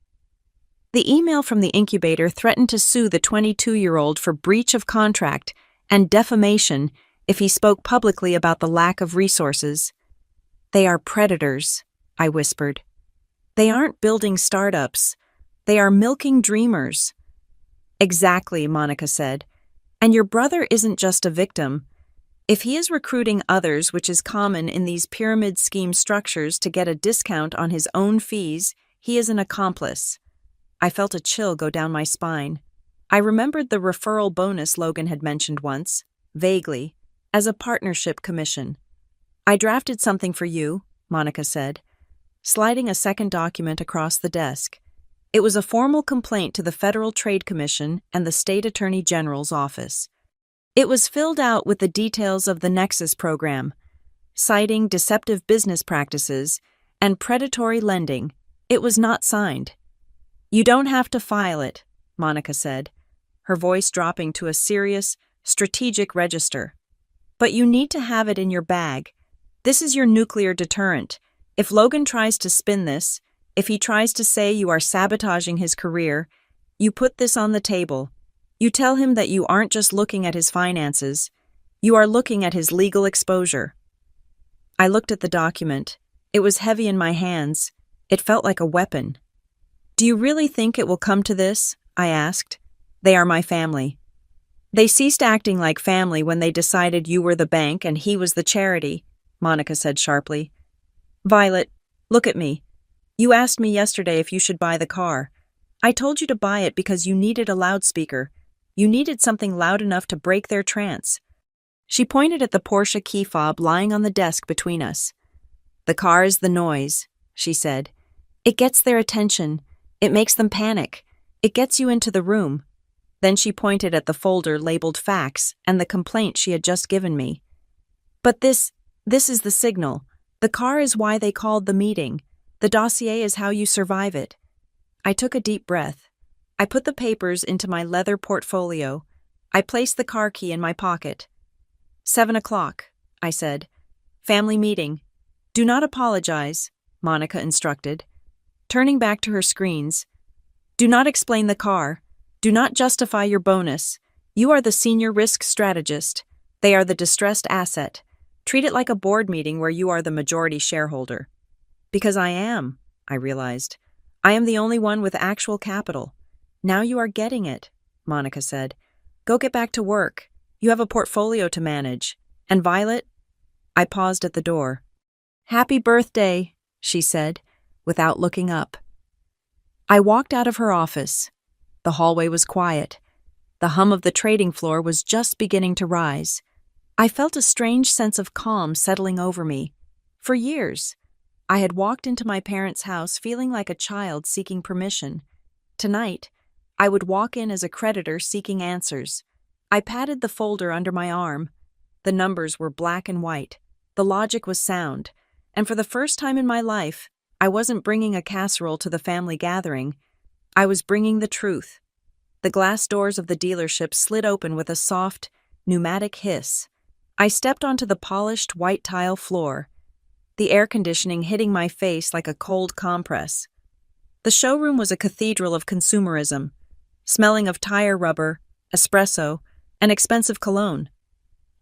The email from the incubator threatened to sue the 22-year-old for breach of contract and defamation if he spoke publicly about the lack of resources. They are predators, I whispered. They aren't building startups. They are milking dreamers. Exactly, Monica said. And your brother isn't just a victim. If he is recruiting others, which is common in these pyramid scheme structures, to get a discount on his own fees, he is an accomplice. I felt a chill go down my spine. I remembered the referral bonus Logan had mentioned once, vaguely, as a partnership commission. I drafted something for you, Monica said, sliding a second document across the desk. It was a formal complaint to the Federal Trade Commission and the State Attorney General's office. It was filled out with the details of the Nexus program, citing deceptive business practices and predatory lending. It was not signed. You don't have to file it, Monica said, her voice dropping to a serious, strategic register. But you need to have it in your bag. This is your nuclear deterrent. If Logan tries to spin this, if he tries to say you are sabotaging his career, you put this on the table. You tell him that you aren't just looking at his finances, you are looking at his legal exposure. I looked at the document. It was heavy in my hands. It felt like a weapon. Do you really think it will come to this? I asked. They are my family. They ceased acting like family when they decided you were the bank and he was the charity, Monica said sharply. Violet, look at me. You asked me yesterday if you should buy the car. I told you to buy it because you needed a loudspeaker. You needed something loud enough to break their trance. She pointed at the Porsche key fob lying on the desk between us. The car is the noise, she said. It gets their attention. It makes them panic. It gets you into the room. Then she pointed at the folder labeled facts and the complaint she had just given me. But this is the signal. The car is why they called the meeting. The dossier is how you survive it. I took a deep breath. I put the papers into my leather portfolio. I placed the car key in my pocket. 7 o'clock, I said. Family meeting. Do not apologize, Monica instructed. Turning back to her screens. Do not explain the car. Do not justify your bonus. You are the senior risk strategist. They are the distressed asset. Treat it like a board meeting where you are the majority shareholder. Because I am, I realized. I am the only one with actual capital. Now you are getting it, Monica said. Go get back to work. You have a portfolio to manage. And Violet? I paused at the door. Happy birthday, she said, without looking up. I walked out of her office. The hallway was quiet. The hum of the trading floor was just beginning to rise. I felt a strange sense of calm settling over me. For years, I had walked into my parents' house feeling like a child seeking permission. Tonight, I would walk in as a creditor seeking answers. I patted the folder under my arm. The numbers were black and white. The logic was sound. And for the first time in my life, I wasn't bringing a casserole to the family gathering. I was bringing the truth. The glass doors of the dealership slid open with a soft, pneumatic hiss. I stepped onto the polished white tile floor, the air conditioning hitting my face like a cold compress. The showroom was a cathedral of consumerism, smelling of tire rubber, espresso, and expensive cologne.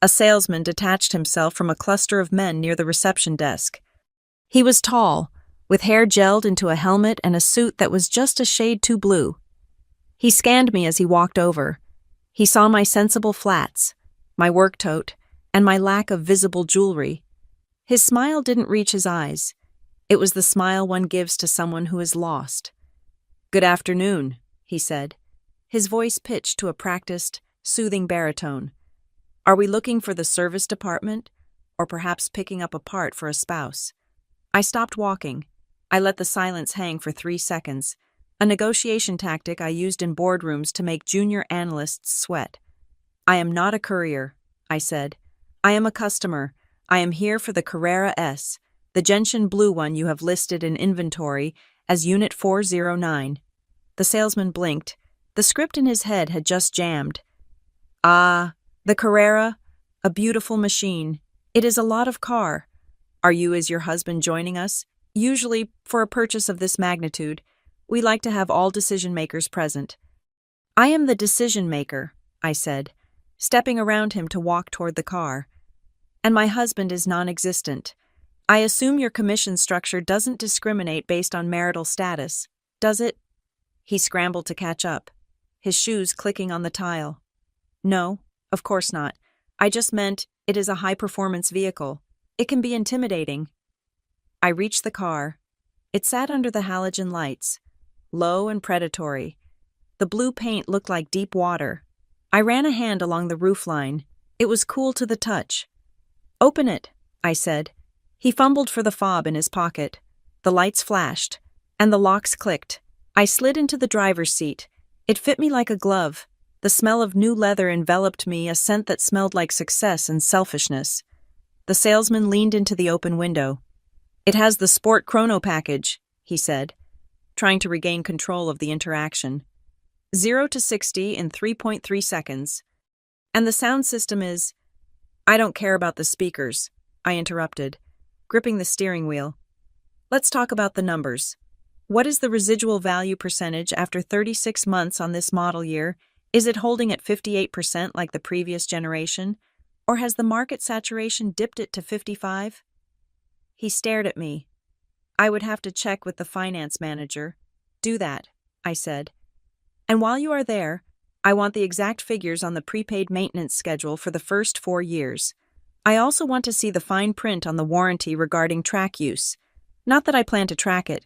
A salesman detached himself from a cluster of men near the reception desk. He was tall, with hair gelled into a helmet and a suit that was just a shade too blue. He scanned me as he walked over. He saw my sensible flats, my work tote, and my lack of visible jewelry. His smile didn't reach his eyes. It was the smile one gives to someone who is lost. "Good afternoon," he said, his voice pitched to a practiced, soothing baritone. "Are we looking for the service department, or perhaps picking up a part for a spouse?" I stopped walking. I let the silence hang for 3 seconds, a negotiation tactic I used in boardrooms to make junior analysts sweat. "I am not a courier," I said. "I am a customer. I am here for the Carrera S, the gentian blue one you have listed in inventory as Unit 409. The salesman blinked. The script in his head had just jammed. "Ah, the Carrera, a beautiful machine. It is a lot of car. Are you as your husband joining us? Usually, for a purchase of this magnitude, we like to have all decision-makers present." "I am the decision-maker," I said, stepping around him to walk toward the car. "And my husband is non-existent. I assume your commission structure doesn't discriminate based on marital status, does it?" He scrambled to catch up, his shoes clicking on the tile. "No, of course not. I just meant it is a high-performance vehicle. It can be intimidating." I reached the car. It sat under the halogen lights, low and predatory. The blue paint looked like deep water. I ran a hand along the roofline. It was cool to the touch. "Open it," I said. He fumbled for the fob in his pocket. The lights flashed, and the locks clicked. I slid into the driver's seat. It fit me like a glove. The smell of new leather enveloped me, a scent that smelled like success and selfishness. The salesman leaned into the open window. "It has the Sport Chrono package," he said, trying to regain control of the interaction. 0 to 60 in 3.3 seconds. "And the sound system is—" "I don't care about the speakers," I interrupted, gripping the steering wheel. "Let's talk about the numbers. What is the residual value percentage after 36 months on this model year? Is it holding at 58% like the previous generation? Or has the market saturation dipped it to 55? He stared at me. "I would have to check with the finance manager." "Do that," I said. "And while you are there, I want the exact figures on the prepaid maintenance schedule for the first 4 years. I also want to see the fine print on the warranty regarding track use. Not that I plan to track it,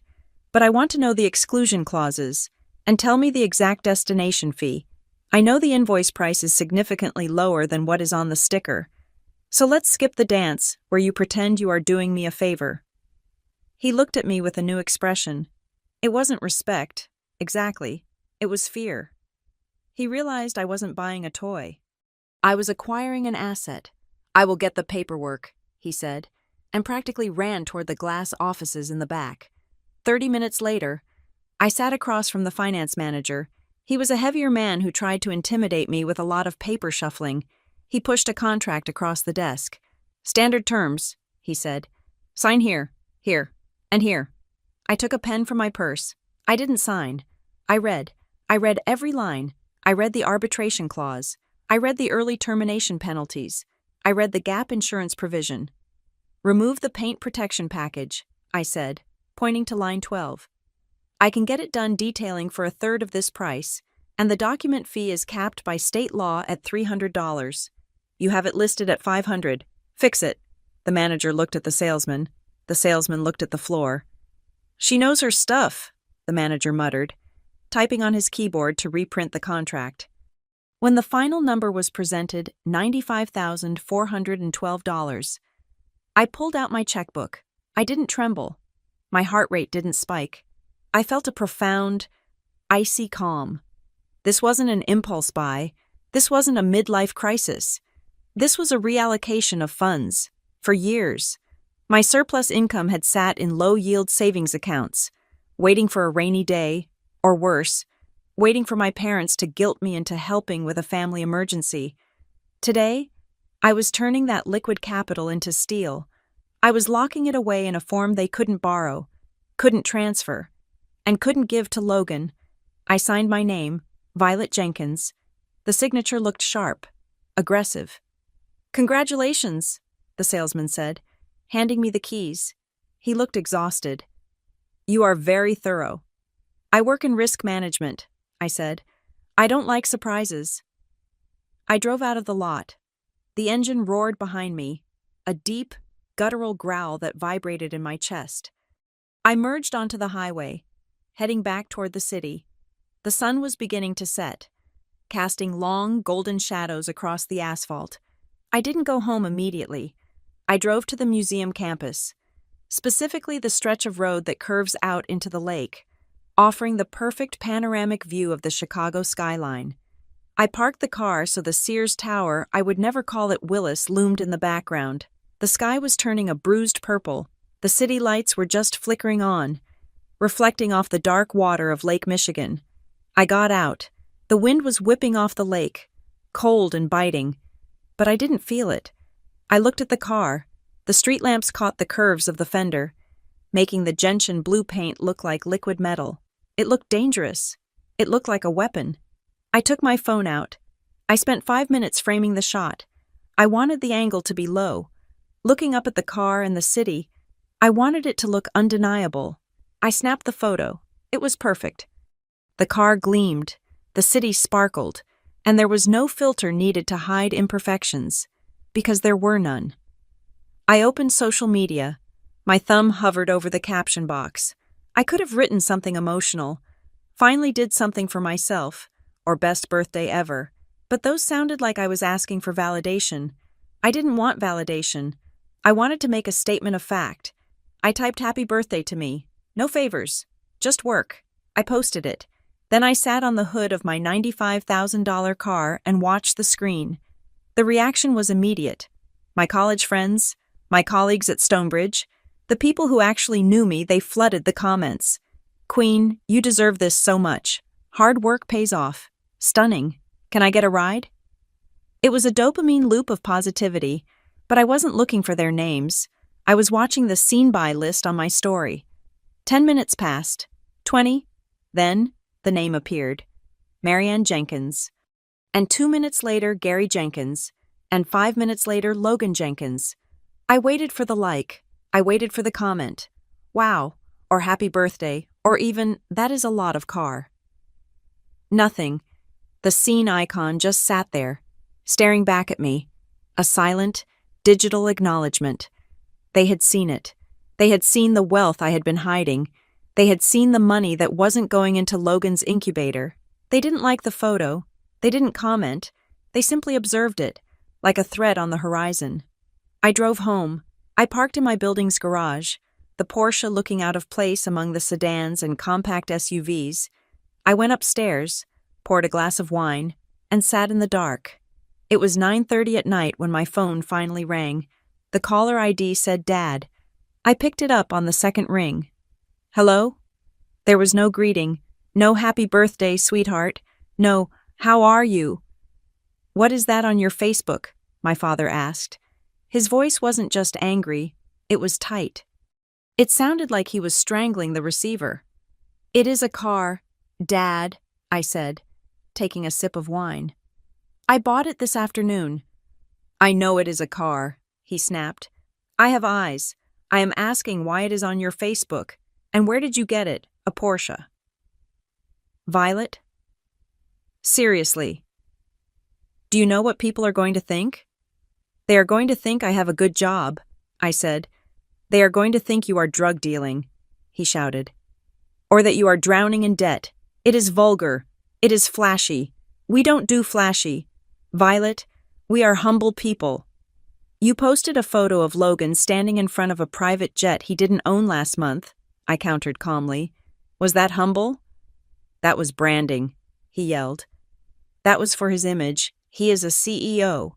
but I want to know the exclusion clauses, and tell me the exact destination fee. I know the invoice price is significantly lower than what is on the sticker. So let's skip the dance where you pretend you are doing me a favor." He looked at me with a new expression. It wasn't respect, exactly. It was fear. He realized I wasn't buying a toy. I was acquiring an asset. "I will get the paperwork," he said, and practically ran toward the glass offices in the back. 30 minutes later, I sat across from the finance manager. He was a heavier man who tried to intimidate me with a lot of paper shuffling. He pushed a contract across the desk. "Standard terms," he said. "Sign here, here, and here." I took a pen from my purse. I didn't sign. I read every line. I read the arbitration clause. I read the early termination penalties. I read the gap insurance provision. "Remove the paint protection package," I said, pointing to line 12. "I can get it done detailing for a third of this price, and the document fee is capped by state law at $300. You have it listed at $500. Fix it." The manager looked at the salesman. The salesman looked at the floor. "She knows her stuff," the manager muttered, typing on his keyboard to reprint the contract. When the final number was presented, $95,412. I pulled out my checkbook. I didn't tremble. My heart rate didn't spike. I felt a profound, icy calm. This wasn't an impulse buy. This wasn't a midlife crisis. This was a reallocation of funds. For years, My surplus income had sat in low-yield savings accounts, waiting for a rainy day, or worse, waiting for my parents to guilt me into helping with a family emergency. Today, I was turning that liquid capital into steel. I was locking it away in a form they couldn't borrow, couldn't transfer, and couldn't give to Logan. I signed my name, Violet Jenkins. The signature looked sharp, aggressive. "Congratulations," the salesman said, handing me the keys. He looked exhausted. "You are very thorough." "I work in risk management," I said. "I don't like surprises." I drove out of the lot. The engine roared behind me, a deep, guttural growl that vibrated in my chest. I merged onto the highway, heading back toward the city. The sun was beginning to set, casting long, golden shadows across the asphalt. I didn't go home immediately. I drove to the museum campus, specifically the stretch of road that curves out into the lake, offering the perfect panoramic view of the Chicago skyline. I parked the car so the Sears Tower, I would never call it Willis, loomed in the background. The sky was turning a bruised purple. The city lights were just flickering on, reflecting off the dark water of Lake Michigan. I got out. The wind was whipping off the lake, cold and biting, but I didn't feel it. I looked at the car. The street lamps caught the curves of the fender, making the gentian blue paint look like liquid metal. It looked dangerous. It looked like a weapon. I took my phone out. I spent 5 minutes framing the shot. I wanted the angle to be low. Looking up at the car and the city, I wanted it to look undeniable. I snapped the photo. It was perfect. The car gleamed, the city sparkled, and there was no filter needed to hide imperfections, because there were none. I opened social media. My thumb hovered over the caption box. I could have written something emotional. "Finally did something for myself," or "best birthday ever," but those sounded like I was asking for validation. I didn't want validation. I wanted to make a statement of fact. I typed "happy birthday" to me. No favors. Just work. I posted it. Then I sat on the hood of my $95,000 car and watched the screen. The reaction was immediate. My college friends, my colleagues at Stonebridge, the people who actually knew me, they flooded the comments. "Queen, you deserve this so much. Hard work pays off. Stunning. Can I get a ride?" It was a dopamine loop of positivity, but I wasn't looking for their names. I was watching the seen by list on my story. 10 minutes passed. 20. Then, the name appeared. Marianne Jenkins. And 2 minutes later, Gary Jenkins. And 5 minutes later, Logan Jenkins. I waited for the like. I waited for the comment. "Wow," or "happy birthday," or even "that is a lot of car." Nothing. The scene icon just sat there, staring back at me. A silent, digital acknowledgement. They had seen it. They had seen the wealth I had been hiding. They had seen the money that wasn't going into Logan's incubator. They didn't like the photo. They didn't comment. They simply observed it, like a thread on the horizon. I drove home. I parked in my building's garage, the Porsche looking out of place among the sedans and compact SUVs. I went upstairs, poured a glass of wine, and sat in the dark. It was 9:30 at night when my phone finally rang. The caller ID said Dad. I picked it up on the second ring. "Hello?" There was no greeting, no "happy birthday, sweetheart," no "how are you?" "What is that on your Facebook?" my father asked. His voice wasn't just angry, it was tight. It sounded like he was strangling the receiver. "It is a car, Dad," I said, taking a sip of wine. "I bought it this afternoon." "I know it is a car," he snapped. "I have eyes. I am asking why it is on your Facebook. And where did you get it? A Porsche." "Violet? Seriously. Do you know what people are going to think?" "They are going to think I have a good job," I said. "They are going to think you are drug dealing," he shouted. "Or that you are drowning in debt. It is vulgar. It is flashy. We don't do flashy. Violet, we are humble people." "You posted a photo of Logan standing in front of a private jet he didn't own last month," I countered calmly. "Was that humble?" "That was branding," he yelled. "That was for his image. He is a CEO.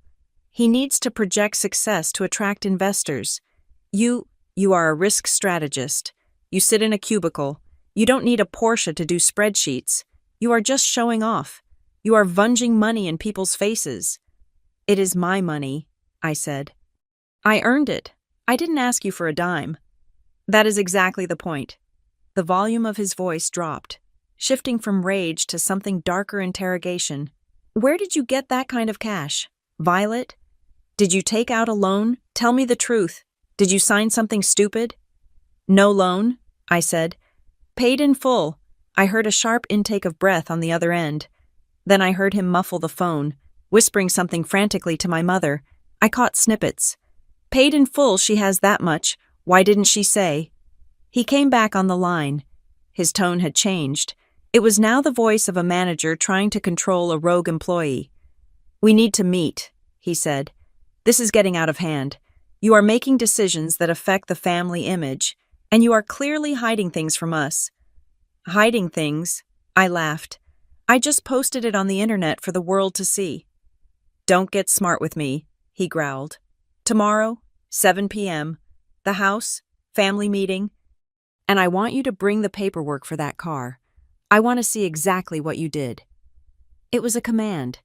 He needs to project success to attract investors. You You are a risk strategist. You sit in a cubicle. You don't need a Porsche to do spreadsheets. You are just showing off. You are vunging money in people's faces. It is my money, I said. I earned it. I didn't ask you for a dime. That is exactly the point. The volume of his voice dropped, shifting from rage to something darker interrogation. Where did you get that kind of cash? Violet? Did you take out a loan? Tell me the truth. Did you sign something stupid? No loan, I said. Paid in full. I heard a sharp intake of breath on the other end. Then I heard him muffle the phone, whispering something frantically to my mother. I caught snippets. Paid in full, she has that much. Why didn't she say? He came back on the line. His tone had changed. It was now the voice of a manager trying to control a rogue employee. We need to meet, he said. This is getting out of hand. You are making decisions that affect the family image, and you are clearly hiding things from us. Hiding things? I laughed. I just posted it on the internet for the world to see. Don't get smart with me, he growled. Tomorrow, 7 p.m., the house, family meeting, and I want you to bring the paperwork for that car. I want to see exactly what you did. It was a command.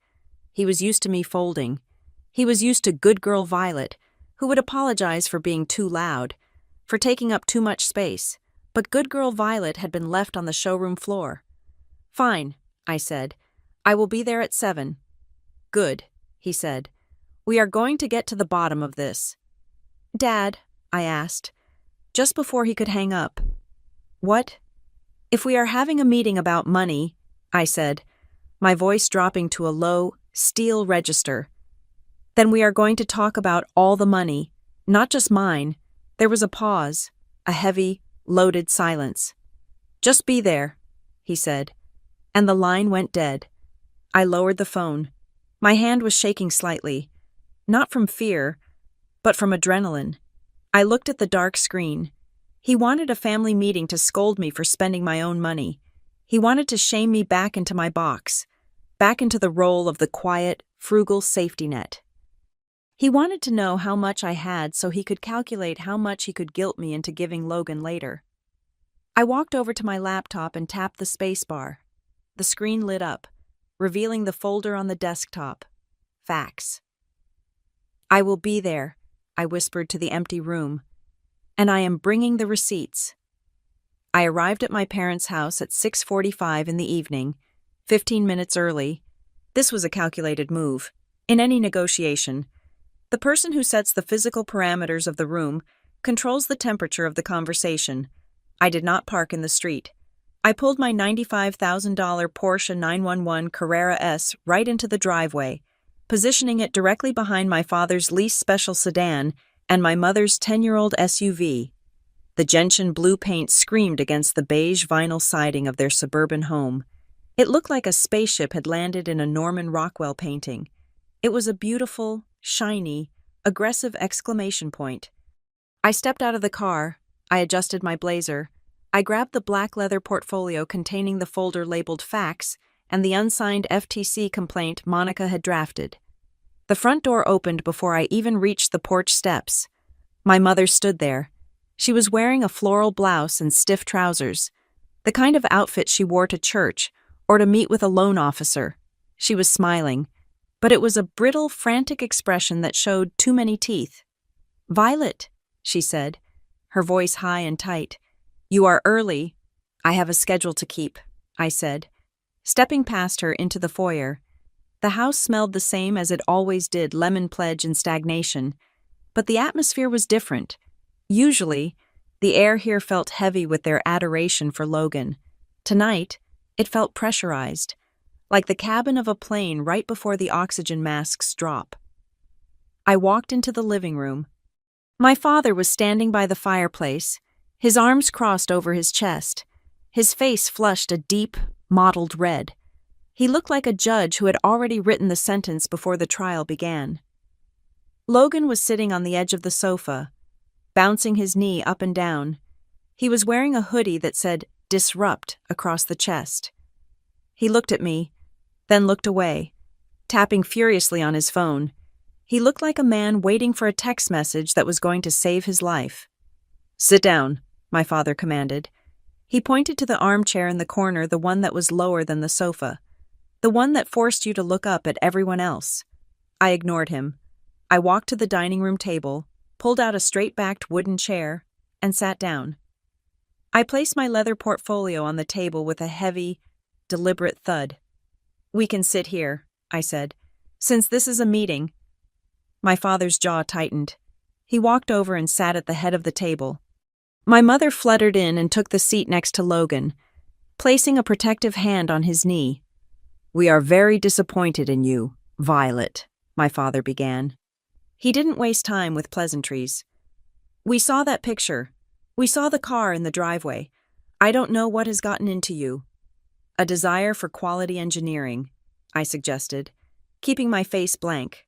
He was used to me folding. He was used to good girl Violet, who would apologize for being too loud, for taking up too much space, but good girl Violet had been left on the showroom floor. Fine, I said. I will be there at 7. Good, he said. We are going to get to the bottom of this. Dad, I asked, just before he could hang up. What? If we are having a meeting about money, I said, my voice dropping to a low, steel register, then we are going to talk about all the money, not just mine. There was a pause, a heavy, loaded silence. Just be there, he said, and the line went dead. I lowered the phone. My hand was shaking slightly, not from fear, but from adrenaline. I looked at the dark screen. He wanted a family meeting to scold me for spending my own money. He wanted to shame me back into my box, back into the role of the quiet, frugal safety net. He wanted to know how much I had so he could calculate how much he could guilt me into giving Logan later. I walked over to my laptop and tapped the spacebar. The screen lit up, revealing the folder on the desktop. Fax. I will be there, I whispered to the empty room, and I am bringing the receipts. I arrived at my parents' house at 6:45 in the evening, 15 minutes early. This was a calculated move. In any negotiation, the person who sets the physical parameters of the room controls the temperature of the conversation. I did not park in the street. I pulled my $95,000 Porsche 911 Carrera S right into the driveway, positioning it directly behind my father's least special sedan and my mother's 10-year-old SUV. The gentian blue paint screamed against the beige vinyl siding of their suburban home. It looked like a spaceship had landed in a Norman Rockwell painting. It was a beautiful, shiny, aggressive exclamation point. I stepped out of the car. I adjusted my blazer. I grabbed the black leather portfolio containing the folder labeled fax and the unsigned FTC complaint Monica had drafted. The front door opened before I even reached the porch steps. My mother stood there. She was wearing a floral blouse and stiff trousers, the kind of outfit she wore to church or to meet with a loan officer. She was smiling, but it was a brittle, frantic expression that showed too many teeth. "Violet," she said, her voice high and tight. "You are early." "I have a schedule to keep," I said, stepping past her into the foyer. The house smelled the same as it always did, lemon pledge and stagnation, but the atmosphere was different. Usually, the air here felt heavy with their adoration for Logan. Tonight, it felt pressurized, like the cabin of a plane right before the oxygen masks drop. I walked into the living room. My father was standing by the fireplace, his arms crossed over his chest, his face flushed a deep, mottled red. He looked like a judge who had already written the sentence before the trial began. Logan was sitting on the edge of the sofa, bouncing his knee up and down. He was wearing a hoodie that said "Disrupt" across the chest. He looked at me, then looked away, tapping furiously on his phone. He looked like a man waiting for a text message that was going to save his life. Sit down, my father commanded. He pointed to the armchair in the corner, the one that was lower than the sofa, the one that forced you to look up at everyone else. I ignored him. I walked to the dining room table, pulled out a straight-backed wooden chair, and sat down. I placed my leather portfolio on the table with a heavy, deliberate thud. "We can sit here," I said. "Since this is a meeting." My father's jaw tightened. He walked over and sat at the head of the table. My mother fluttered in and took the seat next to Logan, placing a protective hand on his knee. "We are very disappointed in you, Violet," my father began. He didn't waste time with pleasantries. "We saw that picture. We saw the car in the driveway. I don't know what has gotten into you." "A desire for quality engineering," I suggested, keeping my face blank.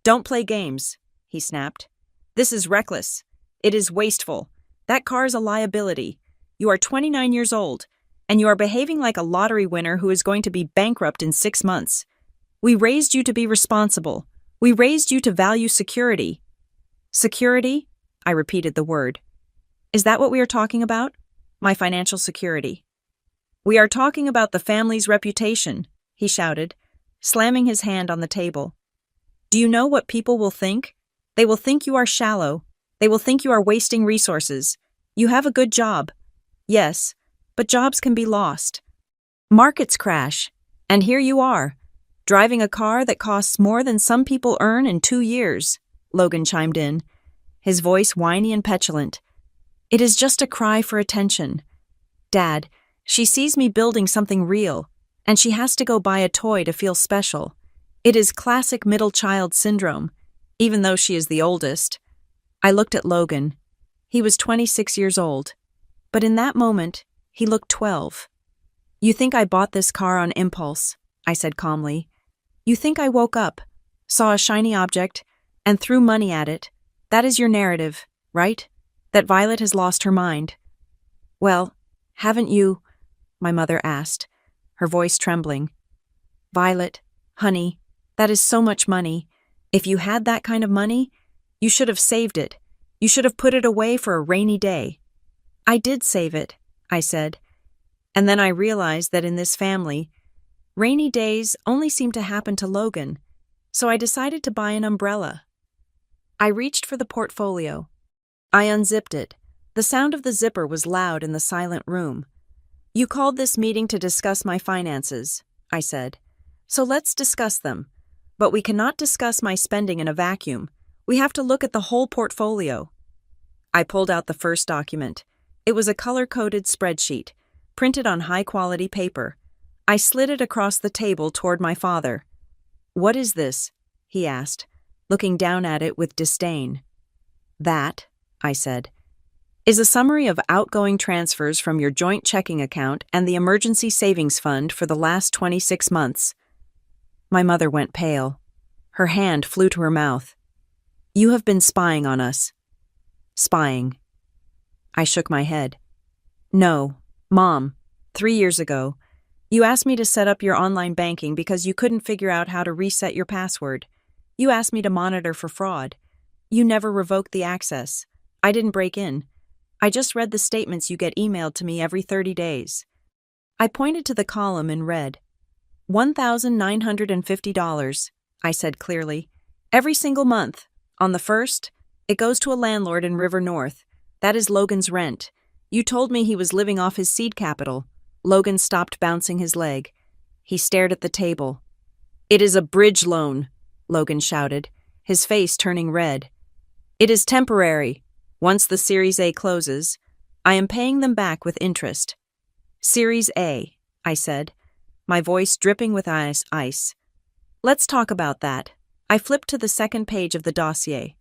"Don't play games," he snapped. "This is reckless. It is wasteful. That car's a liability. You are 29 years old, and you are behaving like a lottery winner who is going to be bankrupt in 6 months. We raised you to be responsible. We raised you to value security." "Security?" I repeated the word. "Is that what we are talking about? My financial security?" "We are talking about the family's reputation," he shouted, slamming his hand on the table. "Do you know what people will think? They will think you are shallow. They will think you are wasting resources. You have a good job. Yes, but jobs can be lost. Markets crash, and here you are, driving a car that costs more than some people earn in 2 years, Logan chimed in, his voice whiny and petulant. "It is just a cry for attention. Dad, she sees me building something real, and she has to go buy a toy to feel special. It is classic middle child syndrome, even though she is the oldest." I looked at Logan. He was 26 years old, but in that moment, he looked 12. "You think I bought this car on impulse," I said calmly. "You think I woke up, saw a shiny object, and threw money at it. That is your narrative, right? That Violet has lost her mind." "Well, haven't you?" my mother asked, her voice trembling. "Violet, honey, that is so much money. If you had that kind of money, you should have saved it. You should have put it away for a rainy day." "I did save it," I said. And then I realized that in this family, rainy days only seem to happen to Logan, so I decided to buy an umbrella. I reached for the portfolio. I unzipped it. The sound of the zipper was loud in the silent room. "You called this meeting to discuss my finances," I said. "So let's discuss them. But we cannot discuss my spending in a vacuum. We have to look at the whole portfolio." I pulled out the first document. It was a color-coded spreadsheet, printed on high-quality paper. I slid it across the table toward my father. "What is this?" he asked, looking down at it with disdain. "That," I said, "is a summary of outgoing transfers from your joint checking account and the emergency savings fund for the last 26 months. My mother went pale. Her hand flew to her mouth. "You have been spying on us." "Spying." I shook my head. "No, Mom, 3 years ago, you asked me to set up your online banking because you couldn't figure out how to reset your password. You asked me to monitor for fraud. You never revoked the access. I didn't break in. I just read the statements you get emailed to me every 30 days. I pointed to the column and read, $1,950, I said clearly. "Every single month. On the 1st, it goes to a landlord in River North. That is Logan's rent. You told me he was living off his seed capital." Logan stopped bouncing his leg. He stared at the table. "It is a bridge loan," Logan shouted, his face turning red. "It is temporary. Once the Series A closes, I am paying them back with interest." "Series A," I said, my voice dripping with ice. "Let's talk about that." I flipped to the second page of the dossier.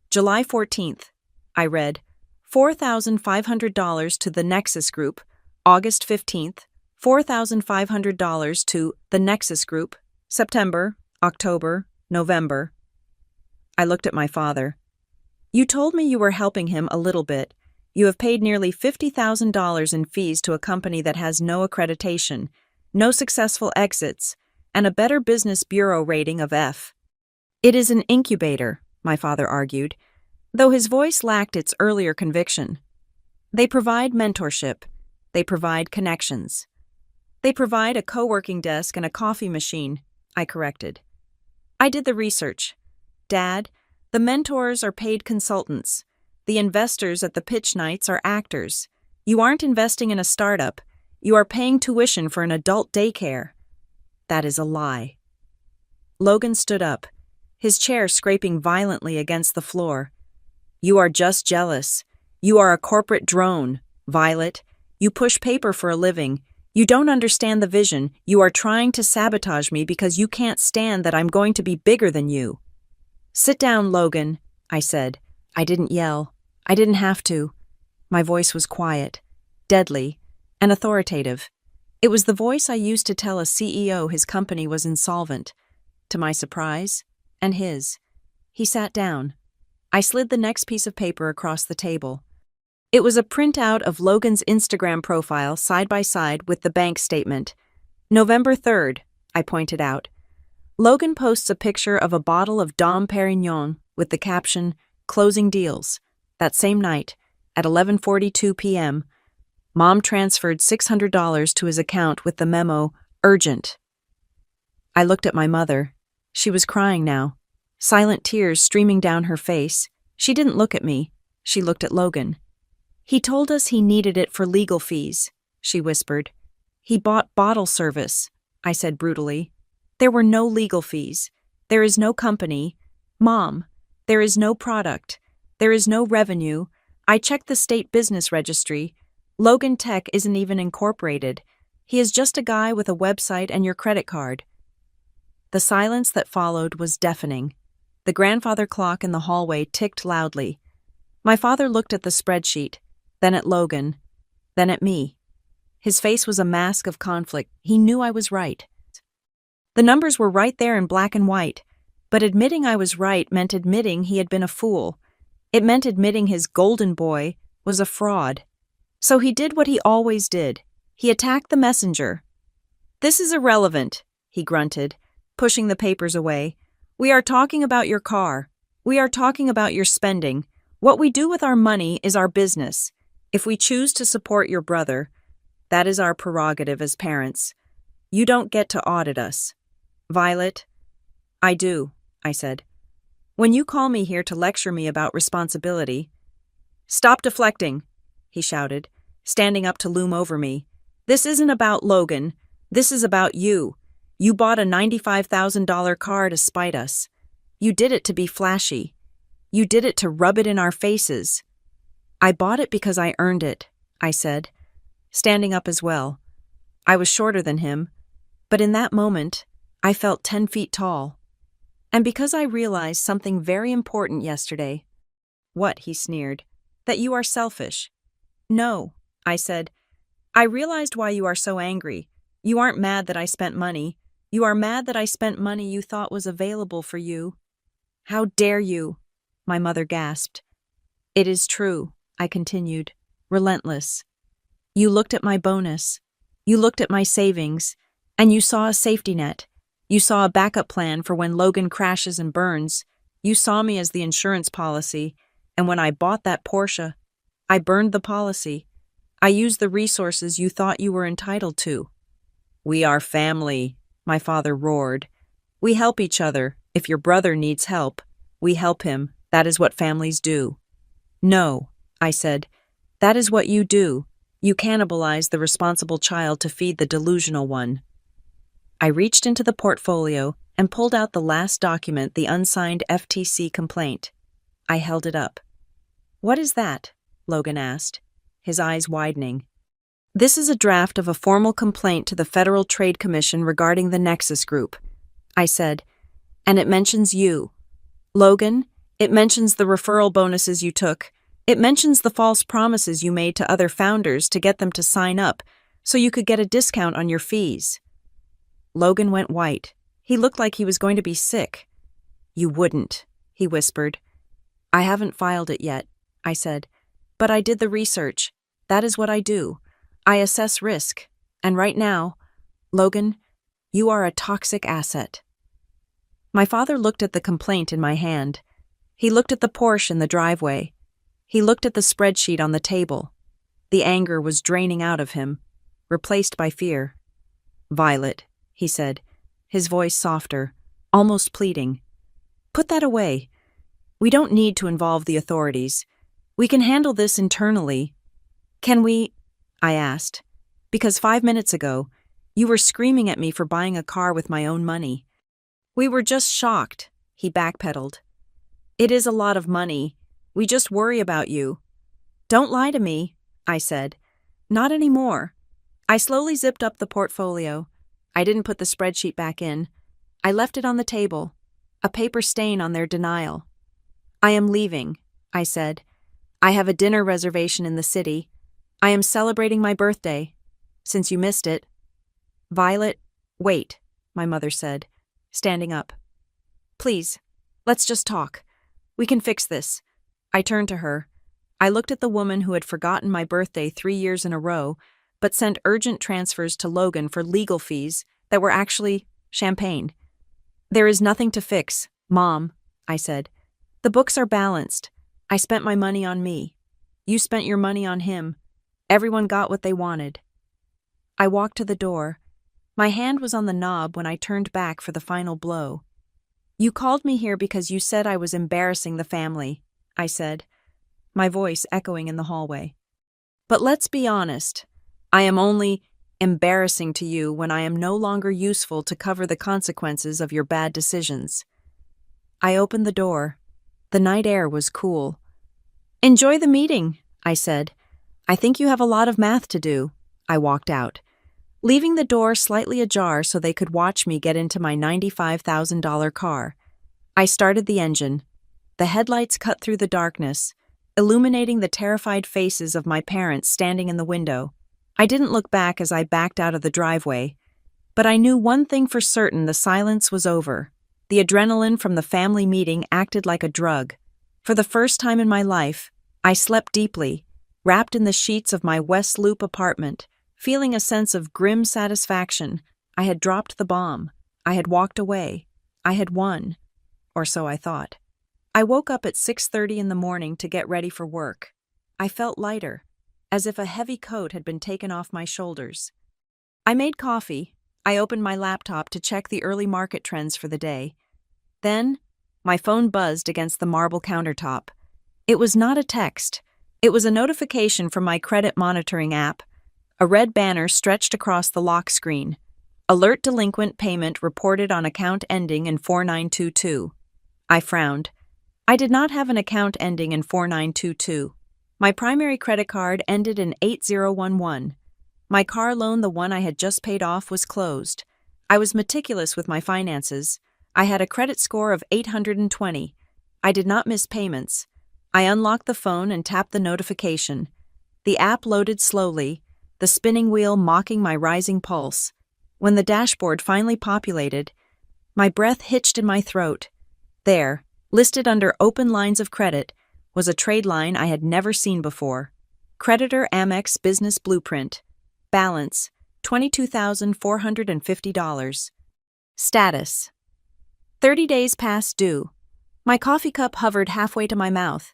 July 14th, I read, $4,500 to the Nexus Group. August 15th, $4,500 to the Nexus Group. September, October, November. I looked at my father. "You told me you were helping him a little bit. You have paid nearly $50,000 in fees to a company that has no accreditation, no successful exits, and a Better Business Bureau rating of F. It is an incubator," my father argued. though his voice lacked its earlier conviction. They provide mentorship. They provide connections. They provide a co-working desk and a coffee machine, I corrected. I did the research. Dad, the mentors are paid consultants. The investors at the pitch nights are actors. You aren't investing in a startup. You are paying tuition for an adult daycare. That is a lie. Logan stood up, his chair scraping violently against the floor. You are just jealous. You are a corporate drone, Violet. You push paper for a living. You don't understand the vision. You are trying to sabotage me because you can't stand that I'm going to be bigger than you. Sit down, Logan, I said. I didn't yell. I didn't have to. My voice was quiet, deadly, and authoritative. It was the voice I used to tell a CEO his company was insolvent. To my surprise, and his, he sat down. I slid the next piece of paper across the table. It was a printout of Logan's Instagram profile side by side with the bank statement. November 3rd, I pointed out. Logan posts a picture of a bottle of Dom Perignon with the caption, Closing Deals. That same night, at 11:42 p.m., Mom transferred $600 to his account with the memo, Urgent. I looked at my mother. She was crying now, silent tears streaming down her face. She didn't look at me. She looked at Logan. He told us he needed it for legal fees, she whispered. He bought bottle service, I said brutally. There were no legal fees. There is no company. Mom, there is no product. There is no revenue. I checked the state business registry. Logan Tech isn't even incorporated. He is just a guy with a website and your credit card. The silence that followed was deafening. The grandfather clock in the hallway ticked loudly. My father looked at the spreadsheet, then at Logan, then at me. His face was a mask of conflict. He knew I was right. The numbers were right there in black and white, but admitting I was right meant admitting he had been a fool. It meant admitting his golden boy was a fraud. So he did what he always did. He attacked the messenger. This is irrelevant, he grunted, pushing the papers away. We are talking about your car. We are talking about your spending. What we do with our money is our business. If we choose to support your brother, that is our prerogative as parents. You don't get to audit us. Violet, I do, I said. When you call me here to lecture me about responsibility, stop deflecting, he shouted, standing up to loom over me. This isn't about Logan. This is about you. You bought a $95,000 car to spite us. You did it to be flashy. You did it to rub it in our faces. I bought it because I earned it, I said, standing up as well. I was shorter than him, but in that moment, I felt 10 feet tall. And because I realized something very important yesterday. What, he sneered, that you are selfish. No, I said. I realized why you are so angry. You aren't mad that I spent money. You are mad that I spent money you thought was available for you. How dare you? My mother gasped. It is true, I continued, relentless. You looked at my bonus. You looked at my savings, and you saw a safety net. You saw a backup plan for when Logan crashes and burns. You saw me as the insurance policy, and when I bought that Porsche, I burned the policy. I used the resources you thought you were entitled to. We are family, my father roared. We help each other. If your brother needs help, we help him. That is what families do. No, I said. That is what you do. You cannibalize the responsible child to feed the delusional one. I reached into the portfolio and pulled out the last document, the unsigned FTC complaint. I held it up. What is that? Logan asked, his eyes widening. This is a draft of a formal complaint to the Federal Trade Commission regarding the Nexus Group, I said, and it mentions you. Logan, it mentions the referral bonuses you took. It mentions the false promises you made to other founders to get them to sign up so you could get a discount on your fees. Logan went white. He looked like he was going to be sick. You wouldn't, he whispered. I haven't filed it yet, I said, but I did the research. That is what I do. I assess risk. And right now, Logan, you are a toxic asset. My father looked at the complaint in my hand. He looked at the Porsche in the driveway. He looked at the spreadsheet on the table. The anger was draining out of him, replaced by fear. "Violet," he said, his voice softer, almost pleading. "Put that away. We don't need to involve the authorities. We can handle this internally." "Can we?" I asked. "Because 5 minutes ago, you were screaming at me for buying a car with my own money." "We were just shocked," he backpedaled. "It is a lot of money. We just worry about you." "Don't lie to me," I said. "Not anymore." I slowly zipped up the portfolio. I didn't put the spreadsheet back in. I left it on the table, a paper stain on their denial. "I am leaving," I said. "I have a dinner reservation in the city. I am celebrating my birthday, since you missed it." "Violet, wait," my mother said, standing up. "Please, let's just talk. We can fix this." I turned to her. I looked at the woman who had forgotten my birthday 3 years in a row, but sent urgent transfers to Logan for legal fees that were actually champagne. "There is nothing to fix, Mom," I said. "The books are balanced. I spent my money on me. You spent your money on him. Everyone got what they wanted." I walked to the door. My hand was on the knob when I turned back for the final blow. "You called me here because you said I was embarrassing the family," I said, my voice echoing in the hallway. "But let's be honest. I am only embarrassing to you when I am no longer useful to cover the consequences of your bad decisions." I opened the door. The night air was cool. "Enjoy the meeting," I said. "I think you have a lot of math to do." I walked out, leaving the door slightly ajar so they could watch me get into my $95,000 car. I started the engine. The headlights cut through the darkness, illuminating the terrified faces of my parents standing in the window. I didn't look back as I backed out of the driveway, but I knew one thing for certain: the silence was over. The adrenaline from the family meeting acted like a drug. For the first time in my life, I slept deeply, wrapped in the sheets of my West Loop apartment, feeling a sense of grim satisfaction. I had dropped the bomb. I had walked away. I had won. Or so I thought. I woke up at 6:30 in the morning to get ready for work. I felt lighter, as if a heavy coat had been taken off my shoulders. I made coffee. I opened my laptop to check the early market trends for the day. Then, my phone buzzed against the marble countertop. It was not a text. It was a notification from my credit monitoring app. A red banner stretched across the lock screen. "Alert delinquent payment reported on account ending in 4922. I frowned. I did not have an account ending in 4922. My primary credit card ended in 8011. My car loan, the one I had just paid off, was closed. I was meticulous with my finances. I had a credit score of 820. I did not miss payments. I unlocked the phone and tapped the notification. The app loaded slowly, the spinning wheel mocking my rising pulse. When the dashboard finally populated, my breath hitched in my throat. There, listed under open lines of credit, was a trade line I had never seen before. Creditor Amex Business Blueprint. Balance, $22,450. Status: 30 days past due. My coffee cup hovered halfway to my mouth.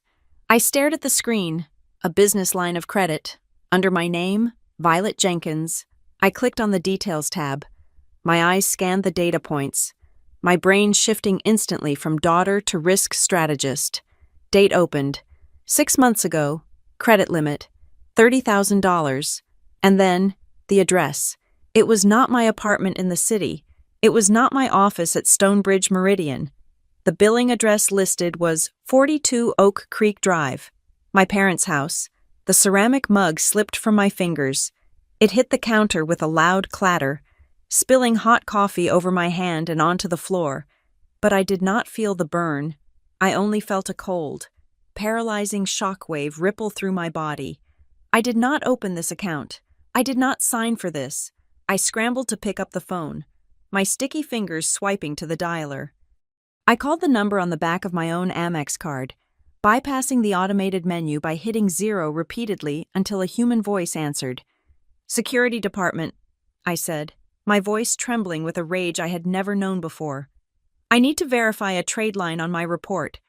I stared at the screen, a business line of credit. Under my name, Violet Jenkins. I clicked on the Details tab. My eyes scanned the data points, my brain shifting instantly from daughter to risk strategist. Date opened. 6 months ago. Credit limit, $30,000. And then, the address. It was not my apartment in the city. It was not my office at Stonebridge Meridian. The billing address listed was 42 Oak Creek Drive, my parents' house. The ceramic mug slipped from my fingers. It hit the counter with a loud clatter, spilling hot coffee over my hand and onto the floor. But I did not feel the burn. I only felt a cold, paralyzing shockwave ripple through my body. I did not open this account. I did not sign for this. I scrambled to pick up the phone, my sticky fingers swiping to the dialer. I called the number on the back of my own Amex card, bypassing the automated menu by hitting 0 repeatedly until a human voice answered. "Security Department," I said, my voice trembling with a rage I had never known before. "I need to verify a trade line on my report."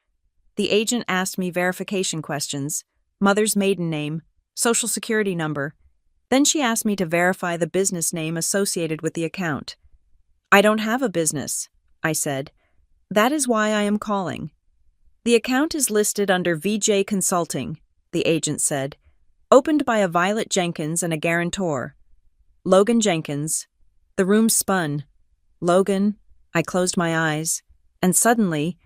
The agent asked me verification questions, mother's maiden name, social security number. Then she asked me to verify the business name associated with the account. I don't have a business, I said. That is why I am calling. The account is listed under VJ Consulting, the agent said, opened by a Violet Jenkins and a guarantor. Logan Jenkins. The room spun. Logan, I closed my eyes, and suddenly,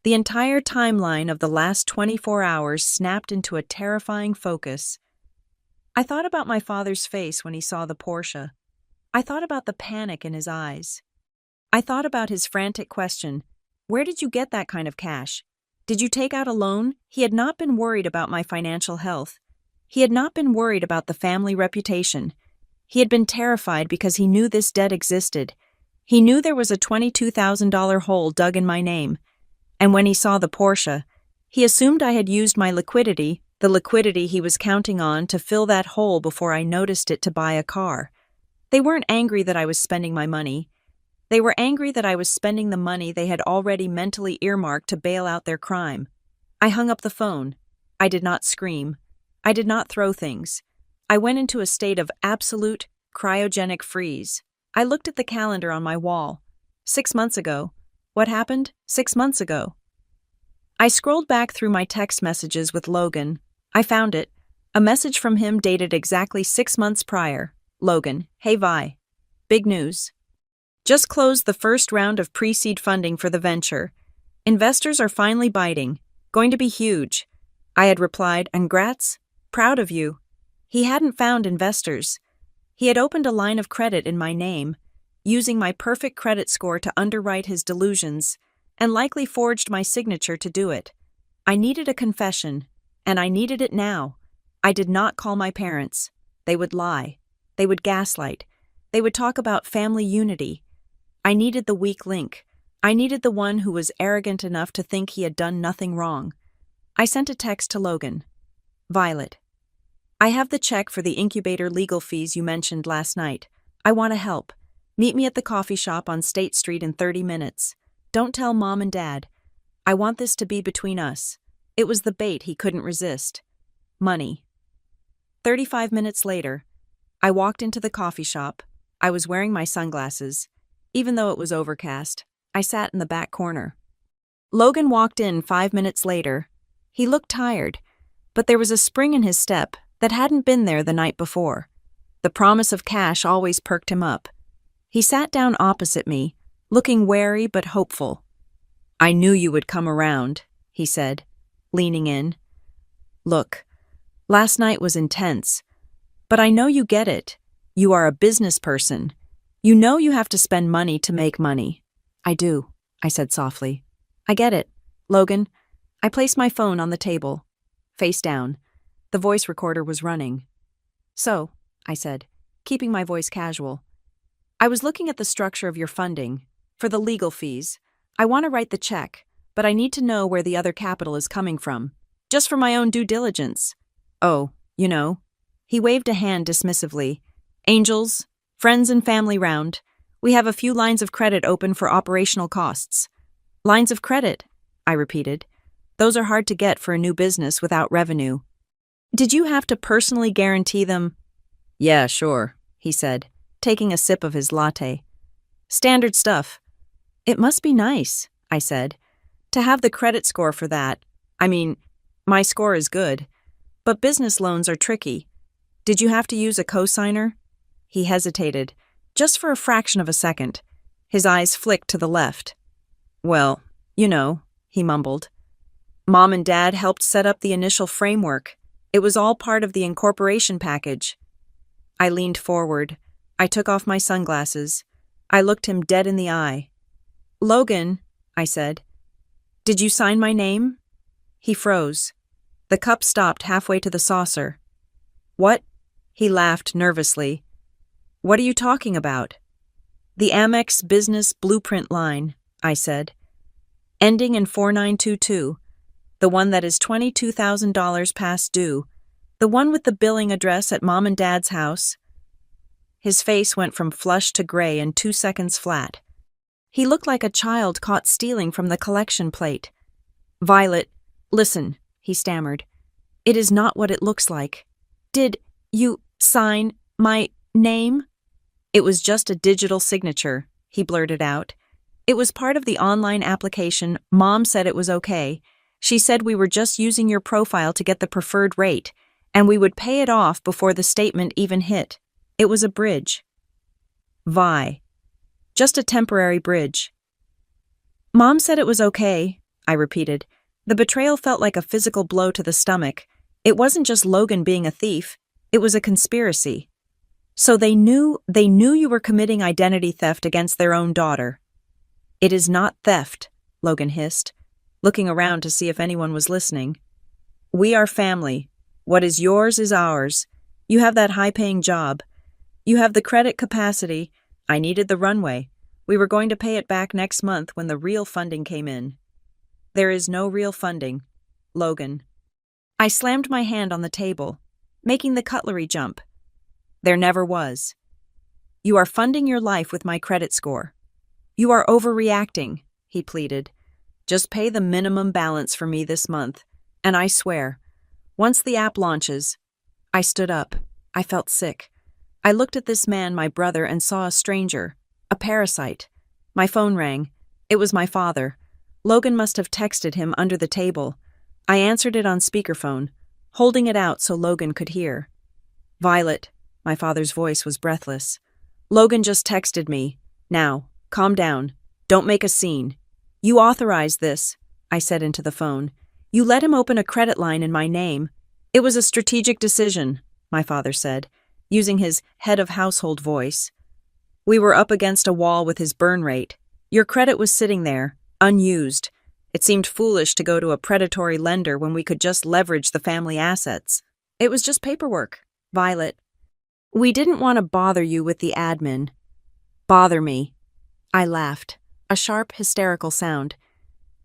the entire timeline of the last 24 hours snapped into a terrifying focus. I thought about my father's face when he saw the Porsche. I thought about the panic in his eyes. I thought about his frantic question, "Where did you get that kind of cash? Did you take out a loan?" He had not been worried about my financial health. He had not been worried about the family reputation. He had been terrified because he knew this debt existed. He knew there was a $22,000 hole dug in my name. And when he saw the Porsche, he assumed I had used my liquidity, the liquidity he was counting on, to fill that hole before I noticed it to buy a car. They weren't angry that I was spending my money. They were angry that I was spending the money they had already mentally earmarked to bail out their crime. I hung up the phone. I did not scream. I did not throw things. I went into a state of absolute, cryogenic freeze. I looked at the calendar on my wall. 6 months ago. What happened 6 months ago? I scrolled back through my text messages with Logan. I found it. A message from him dated exactly 6 months prior. Logan, hey Vi. Big news. Just closed the first round of pre-seed funding for the venture. Investors are finally biting. Going to be huge. I had replied, "Congrats. Proud of you." He hadn't found investors. He had opened a line of credit in my name, using my perfect credit score to underwrite his delusions, and likely forged my signature to do it. I needed a confession, and I needed it now. I did not call my parents. They would lie. They would gaslight. They would talk about family unity. I needed the weak link. I needed the one who was arrogant enough to think he had done nothing wrong. I sent a text to Logan. Violet, I have the check for the incubator legal fees you mentioned last night. I want to help. Meet me at the coffee shop on State Street in 30 minutes. Don't tell Mom and Dad. I want this to be between us. It was the bait he couldn't resist. Money. 35 minutes later, I walked into the coffee shop. I was wearing my sunglasses. Even though it was overcast, I sat in the back corner. Logan walked in 5 minutes later. He looked tired, but there was a spring in his step that hadn't been there the night before. The promise of cash always perked him up. He sat down opposite me, looking wary but hopeful. "I knew you would come around," he said, leaning in. "Look, last night was intense, but I know you get it. You are a business person. You know you have to spend money to make money." "I do," I said softly. "I get it, Logan." I placed my phone on the table, face down. The voice recorder was running. "So," I said, keeping my voice casual, "I was looking at the structure of your funding. For the legal fees, I want to write the check, but I need to know where the other capital is coming from, just for my own due diligence." "Oh, you know." He waved a hand dismissively. "Angels, friends and family round. We have a few lines of credit open for operational costs." "Lines of credit," I repeated. "Those are hard to get for a new business without revenue." "Did you have to personally guarantee them?" "Yeah, sure," he said, taking a sip of his latte. "Standard stuff." "It must be nice," I said, "to have the credit score for that. I mean, my score is good, but business loans are tricky. Did you have to use a cosigner?" He hesitated, just for a fraction of a second. His eyes flicked to the left. "Well, you know," he mumbled. "Mom and Dad helped set up the initial framework. It was all part of the incorporation package." I leaned forward. I took off my sunglasses. I looked him dead in the eye. "Logan," I said, "did you sign my name?" He froze. The cup stopped halfway to the saucer. "What?" He laughed nervously. "What are you talking about?" "The Amex business blueprint line," I said. "Ending in 4922. The one that is $22,000 past due. The one with the billing address at Mom and Dad's house." His face went from flush to gray in 2 seconds flat. He looked like a child caught stealing from the collection plate. "Violet, Listen, he stammered. It is not what it looks like. Did you sign my name? It was just a digital signature, he blurted out. It was part of the online application. Mom said it was okay. She said we were just using your profile to get the preferred rate, and we would pay it off before the statement even hit. It was a bridge. Vi. Just a temporary bridge. Mom said it was okay, I repeated. The betrayal felt like a physical blow to the stomach. It wasn't just Logan being a thief. It was a conspiracy. So they knew you were committing identity theft against their own daughter. It is not theft, Logan hissed, looking around to see if anyone was listening. We are family. What is yours is ours. You have that high-paying job. You have the credit capacity. I needed the runway. We were going to pay it back next month when the real funding came in. There is no real funding, Logan. I slammed my hand on the table, making the cutlery jump. There never was. You are funding your life with my credit score. You are overreacting, he pleaded. Just pay the minimum balance for me this month, and I swear, once the app launches. I stood up. I felt sick. I looked at this man, my brother, and saw a stranger, a parasite. My phone rang. It was my father. Logan must have texted him under the table. I answered it on speakerphone, holding it out so Logan could hear. Violet, my father's voice was breathless. Logan just texted me. Now, calm down. Don't make a scene. You authorized this, I said into the phone. You let him open a credit line in my name. It was a strategic decision, my father said, using his head of household voice. We were up against a wall with his burn rate. Your credit was sitting there, unused. It seemed foolish to go to a predatory lender when we could just leverage the family assets. It was just paperwork, Violet. We didn't want to bother you with the admin. Bother me. I laughed, a sharp, hysterical sound.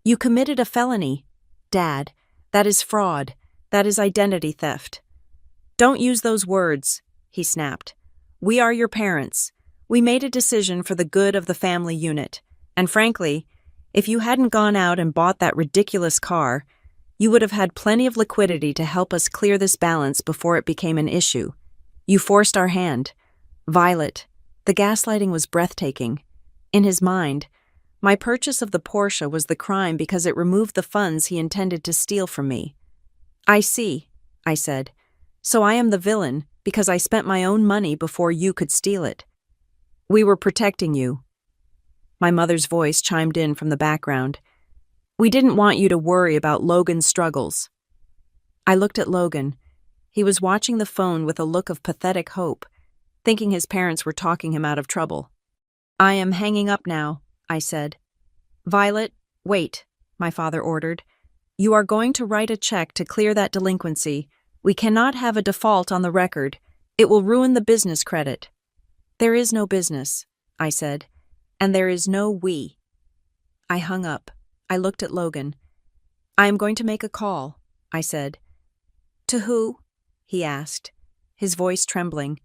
You committed a felony, Dad. That is fraud. That is identity theft. Don't use those words, he snapped. We are your parents. We made a decision for the good of the family unit. And frankly, if you hadn't gone out and bought that ridiculous car, you would have had plenty of liquidity to help us clear this balance before it became an issue. You forced our hand. Violet, the gaslighting was breathtaking. In his mind, my purchase of the Porsche was the crime because it removed the funds he intended to steal from me. I see, I said. So I am the villain because I spent my own money before you could steal it. We were protecting you. My mother's voice chimed in from the background. We didn't want you to worry about Logan's struggles. I looked at Logan. He was watching the phone with a look of pathetic hope, thinking his parents were talking him out of trouble. I am hanging up now, I said. Violet, wait, my father ordered. You are going to write a check to clear that delinquency. We cannot have a default on the record. It will ruin the business credit. There is no business, I said, and there is no we. I hung up. I looked at Logan. I am going to make a call, I said. To who? He asked, his voice trembling.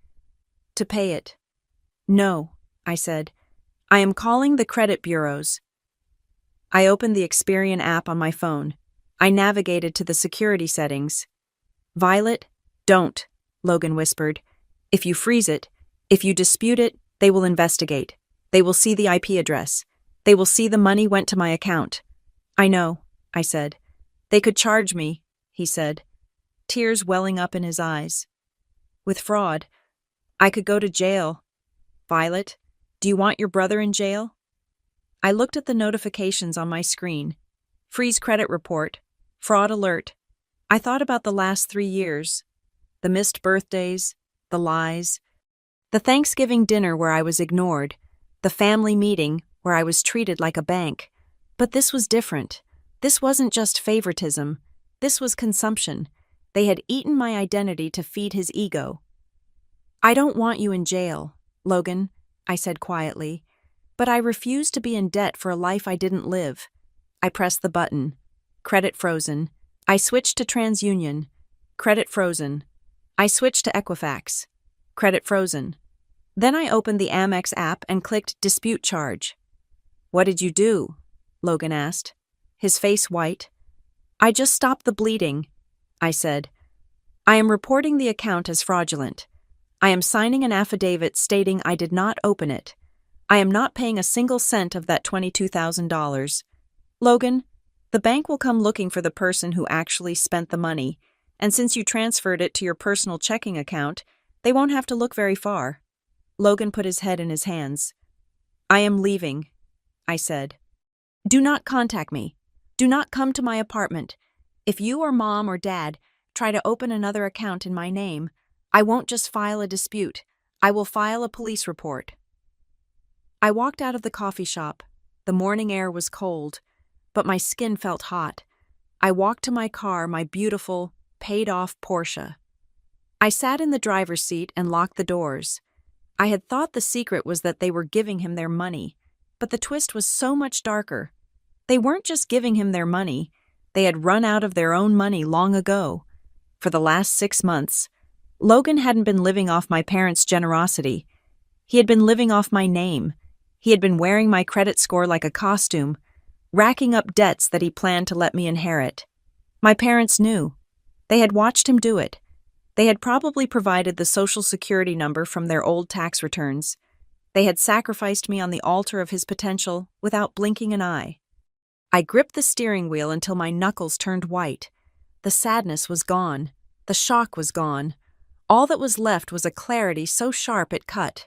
To pay it. No, I said. I am calling the credit bureaus. I opened the Experian app on my phone. I navigated to the security settings. Violet, don't, Logan whispered. If you freeze it, if you dispute it, they will investigate. They will see the IP address. They will see the money went to my account. I know, I said. They could charge me, he said, tears welling up in his eyes. With fraud, I could go to jail. Violet, do you want your brother in jail? I looked at the notifications on my screen. Freeze credit report. Fraud alert. I thought about the last 3 years. The missed birthdays. The lies. The Thanksgiving dinner where I was ignored. The family meeting where I was treated like a bank. But this was different. This wasn't just favoritism. This was consumption. They had eaten my identity to feed his ego. I don't want you in jail, Logan, I said quietly, but I refuse to be in debt for a life I didn't live. I pressed the button. Credit frozen. I switched to TransUnion. Credit frozen. I switched to Equifax. Credit frozen. Then I opened the Amex app and clicked Dispute Charge. What did you do? Logan asked, his face white. I just stopped the bleeding, I said. I am reporting the account as fraudulent. I am signing an affidavit stating I did not open it. I am not paying a single cent of that $22,000. Logan, the bank will come looking for the person who actually spent the money, and since you transferred it to your personal checking account, they won't have to look very far. Logan put his head in his hands. I am leaving, I said. Do not contact me. Do not come to my apartment. If you or Mom or Dad try to open another account in my name, I won't just file a dispute. I will file a police report. I walked out of the coffee shop. The morning air was cold, but my skin felt hot. I walked to my car, my beautiful, paid-off Porsche. I sat in the driver's seat and locked the doors. I had thought the secret was that they were giving him their money, but the twist was so much darker. They weren't just giving him their money. They had run out of their own money long ago. For the last 6 months, Logan hadn't been living off my parents' generosity. He had been living off my name. He had been wearing my credit score like a costume, racking up debts that he planned to let me inherit. My parents knew. They had watched him do it. They had probably provided the Social Security number from their old tax returns. They had sacrificed me on the altar of his potential without blinking an eye. I gripped the steering wheel until my knuckles turned white. The sadness was gone. The shock was gone. All that was left was a clarity so sharp it cut.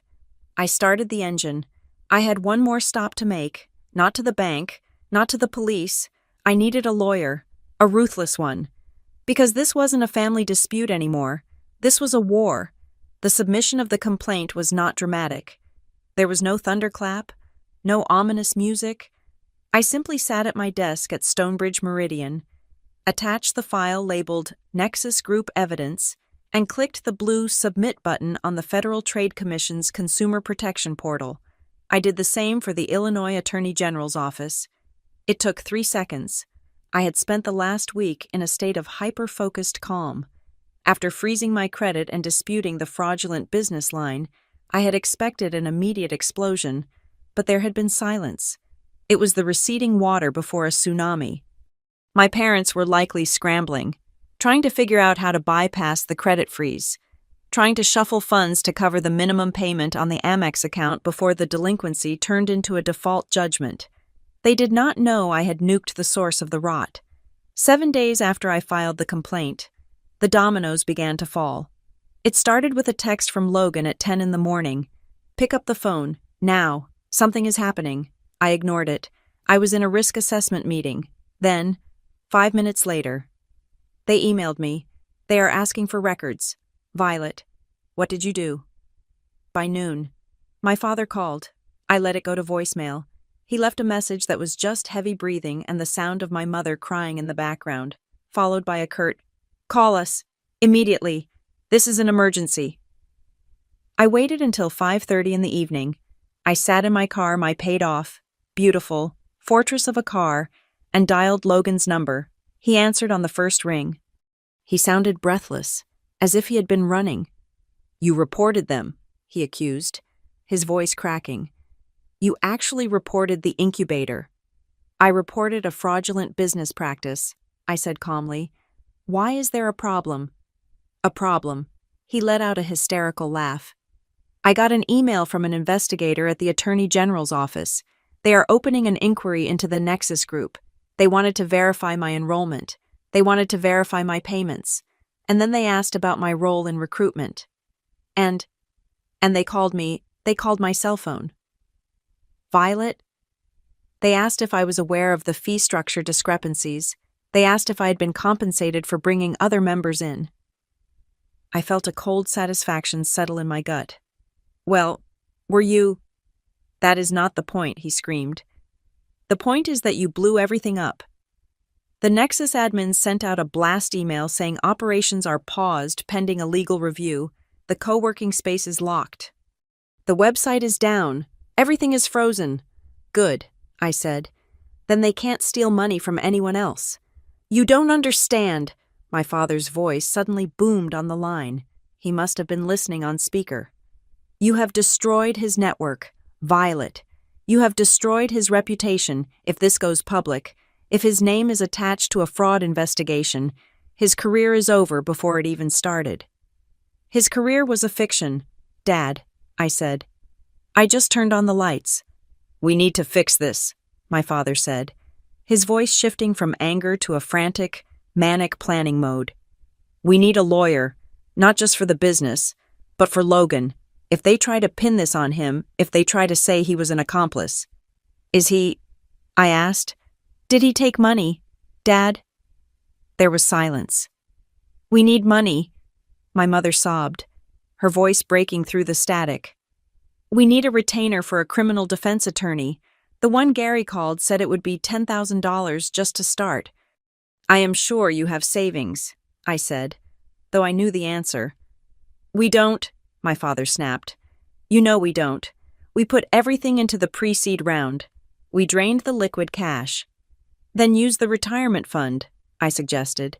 I started the engine. I had one more stop to make, not to the bank, not to the police. I needed a lawyer, a ruthless one. Because this wasn't a family dispute anymore. This was a war. The submission of the complaint was not dramatic. There was no thunderclap, no ominous music. I simply sat at my desk at Stonebridge Meridian, attached the file labeled Nexus Group Evidence, and clicked the blue Submit button on the Federal Trade Commission's Consumer Protection Portal. I did the same for the Illinois Attorney General's office. It took 3 seconds. I had spent the last week in a state of hyper-focused calm. After freezing my credit and disputing the fraudulent business line, I had expected an immediate explosion, but there had been silence. It was the receding water before a tsunami. My parents were likely scrambling, trying to figure out how to bypass the credit freeze, trying to shuffle funds to cover the minimum payment on the Amex account before the delinquency turned into a default judgment. They did not know I had nuked the source of the rot. 7 days after I filed the complaint, the dominoes began to fall. It started with a text from Logan at 10 in the morning. Pick up the phone, now, something is happening. I ignored it. I was in a risk assessment meeting. Then, 5 minutes later, they emailed me. They are asking for records. Violet, what did you do? By noon, my father called. I let it go to voicemail. He left a message that was just heavy breathing and the sound of my mother crying in the background, followed by a curt, "Call us. Immediately. This is an emergency." I waited until 5:30 in the evening. I sat in my car, my paid-off, beautiful, fortress of a car, and dialed Logan's number. He answered on the first ring. He sounded breathless, as if he had been running. "You reported them," he accused, his voice cracking. "You actually reported the incubator." "I reported a fraudulent business practice," I said calmly. "Why is there a problem?" "A problem." He let out a hysterical laugh. "I got an email from an investigator at the Attorney General's office. They are opening an inquiry into the Nexus Group. They wanted to verify my enrollment. They wanted to verify my payments. And then they asked about my role in recruitment. And they called my cell phone." "Violet?" "They asked if I was aware of the fee structure discrepancies. They asked if I had been compensated for bringing other members in." I felt a cold satisfaction settle in my gut. "Well, were you—" "That is not the point," he screamed. "The point is that you blew everything up. The Nexus admins sent out a blast email saying operations are paused pending a legal review. The co-working space is locked. The website is down. Everything is frozen." "Good," I said. "Then they can't steal money from anyone else." "You don't understand." My father's voice suddenly boomed on the line. He must have been listening on speaker. "You have destroyed his network, Violet. You have destroyed his reputation if this goes public. If his name is attached to a fraud investigation, his career is over before it even started. His career was a fiction, Dad, I said. I just turned on the lights. We need to fix this, my father said, his voice shifting from anger to a frantic, manic planning mode. We need a lawyer, not just for the business, but for Logan. If they try to pin this on him, if they try to say he was an accomplice. Is he? I asked. Did he take money, Dad? There was silence. We need money, my mother sobbed, her voice breaking through the static. We need a retainer for a criminal defense attorney. The one Gary called said it would be $10,000 just to start. I am sure you have savings, I said, though I knew the answer. We don't, my father snapped. You know we don't. We put everything into the pre-seed round. We drained the liquid cash. Then use the retirement fund, I suggested,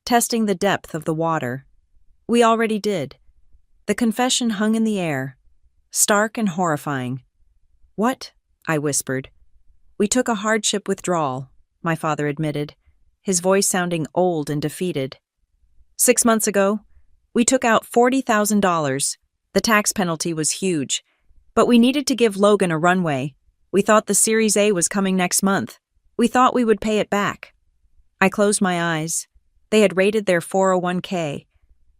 testing the depth of the water. We already did. The confession hung in the air, stark and horrifying. What? I whispered. We took a hardship withdrawal, my father admitted, his voice sounding old and defeated. 6 months ago, we took out $40,000. The tax penalty was huge, but we needed to give Logan a runway. We thought the Series A was coming next month. We thought we would pay it back. I closed my eyes. They had raided their 401k.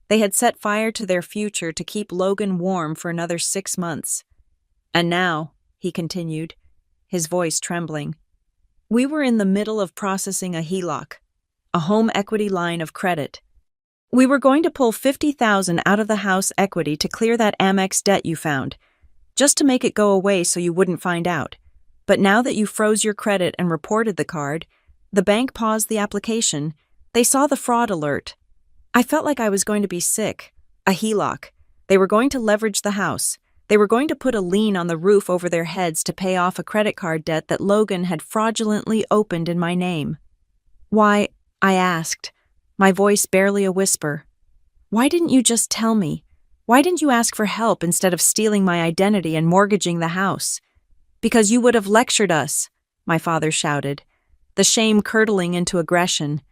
They had set fire to their future to keep Logan warm for another 6 months. And now, he continued, his voice trembling, we were in the middle of processing a HELOC, a home equity line of credit. We were going to pull $50,000 out of the house equity to clear that Amex debt you found, just to make it go away so you wouldn't find out. But now that you froze your credit and reported the card, the bank paused the application. They saw the fraud alert. I felt like I was going to be sick. A HELOC. They were going to leverage the house. They were going to put a lien on the roof over their heads to pay off a credit card debt that Logan had fraudulently opened in my name. Why, I asked, my voice barely a whisper. Why didn't you just tell me? Why didn't you ask for help instead of stealing my identity and mortgaging the house? Because you would have lectured us, my father shouted, the shame curdling into aggression.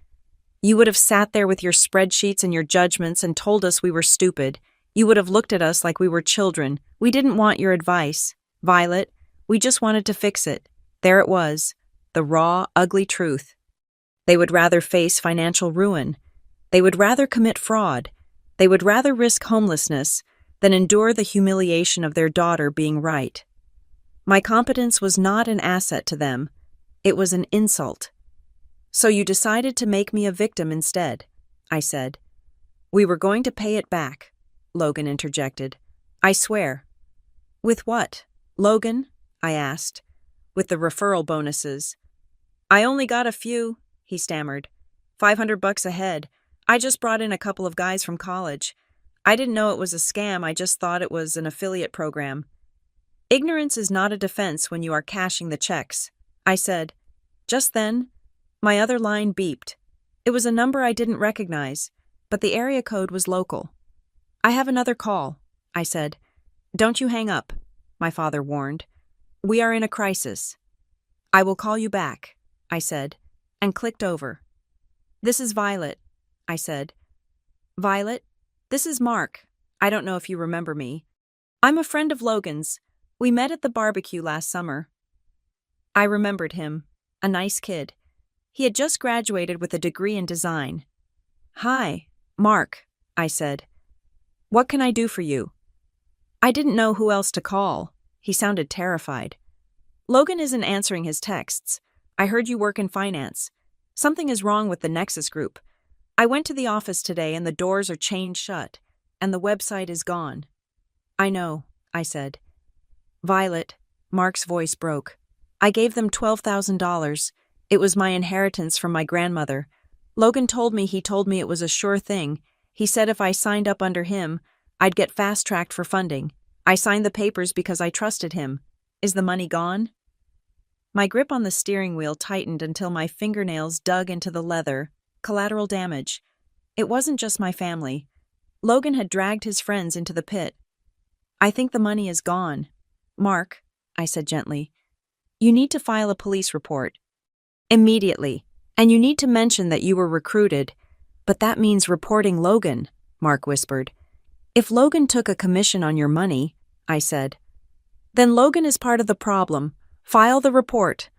You would have sat there with your spreadsheets and your judgments and told us we were stupid. You would have looked at us like we were children. We didn't want your advice, Violet. We just wanted to fix it. There it was, the raw, ugly truth. They would rather face financial ruin. They would rather commit fraud. They would rather risk homelessness than endure the humiliation of their daughter being right. My competence was not an asset to them. It was an insult. So you decided to make me a victim instead, I said. We were going to pay it back, Logan interjected. I swear. With what, Logan? I asked. With the referral bonuses. I only got a few, he stammered. $500 a head. I just brought in a couple of guys from college. I didn't know it was a scam, I just thought it was an affiliate program. Ignorance is not a defense when you are cashing the checks, I said. Just then, my other line beeped. It was a number I didn't recognize, but the area code was local. I have another call, I said. Don't you hang up, my father warned. We are in a crisis. I will call you back, I said, and clicked over. This is Violet, I said. Violet, this is Mark. I don't know if you remember me. I'm a friend of Logan's. We met at the barbecue last summer. I remembered him, a nice kid. He had just graduated with a degree in design. Hi, Mark, I said. What can I do for you? I didn't know who else to call. He sounded terrified. Logan isn't answering his texts. I heard you work in finance. Something is wrong with the Nexus Group. I went to the office today and the doors are chained shut, and the website is gone. I know, I said. Violet, Mark's voice broke. I gave them $12,000. It was my inheritance from my grandmother. Logan told me it was a sure thing. He said if I signed up under him, I'd get fast-tracked for funding. I signed the papers because I trusted him. Is the money gone? My grip on the steering wheel tightened until my fingernails dug into the leather. Collateral damage. It wasn't just my family. Logan had dragged his friends into the pit. I think the money is gone. Mark, I said gently, you need to file a police report. Immediately. And you need to mention that you were recruited. But that means reporting Logan, Mark whispered. If Logan took a commission on your money, I said. Then Logan is part of the problem. File the report.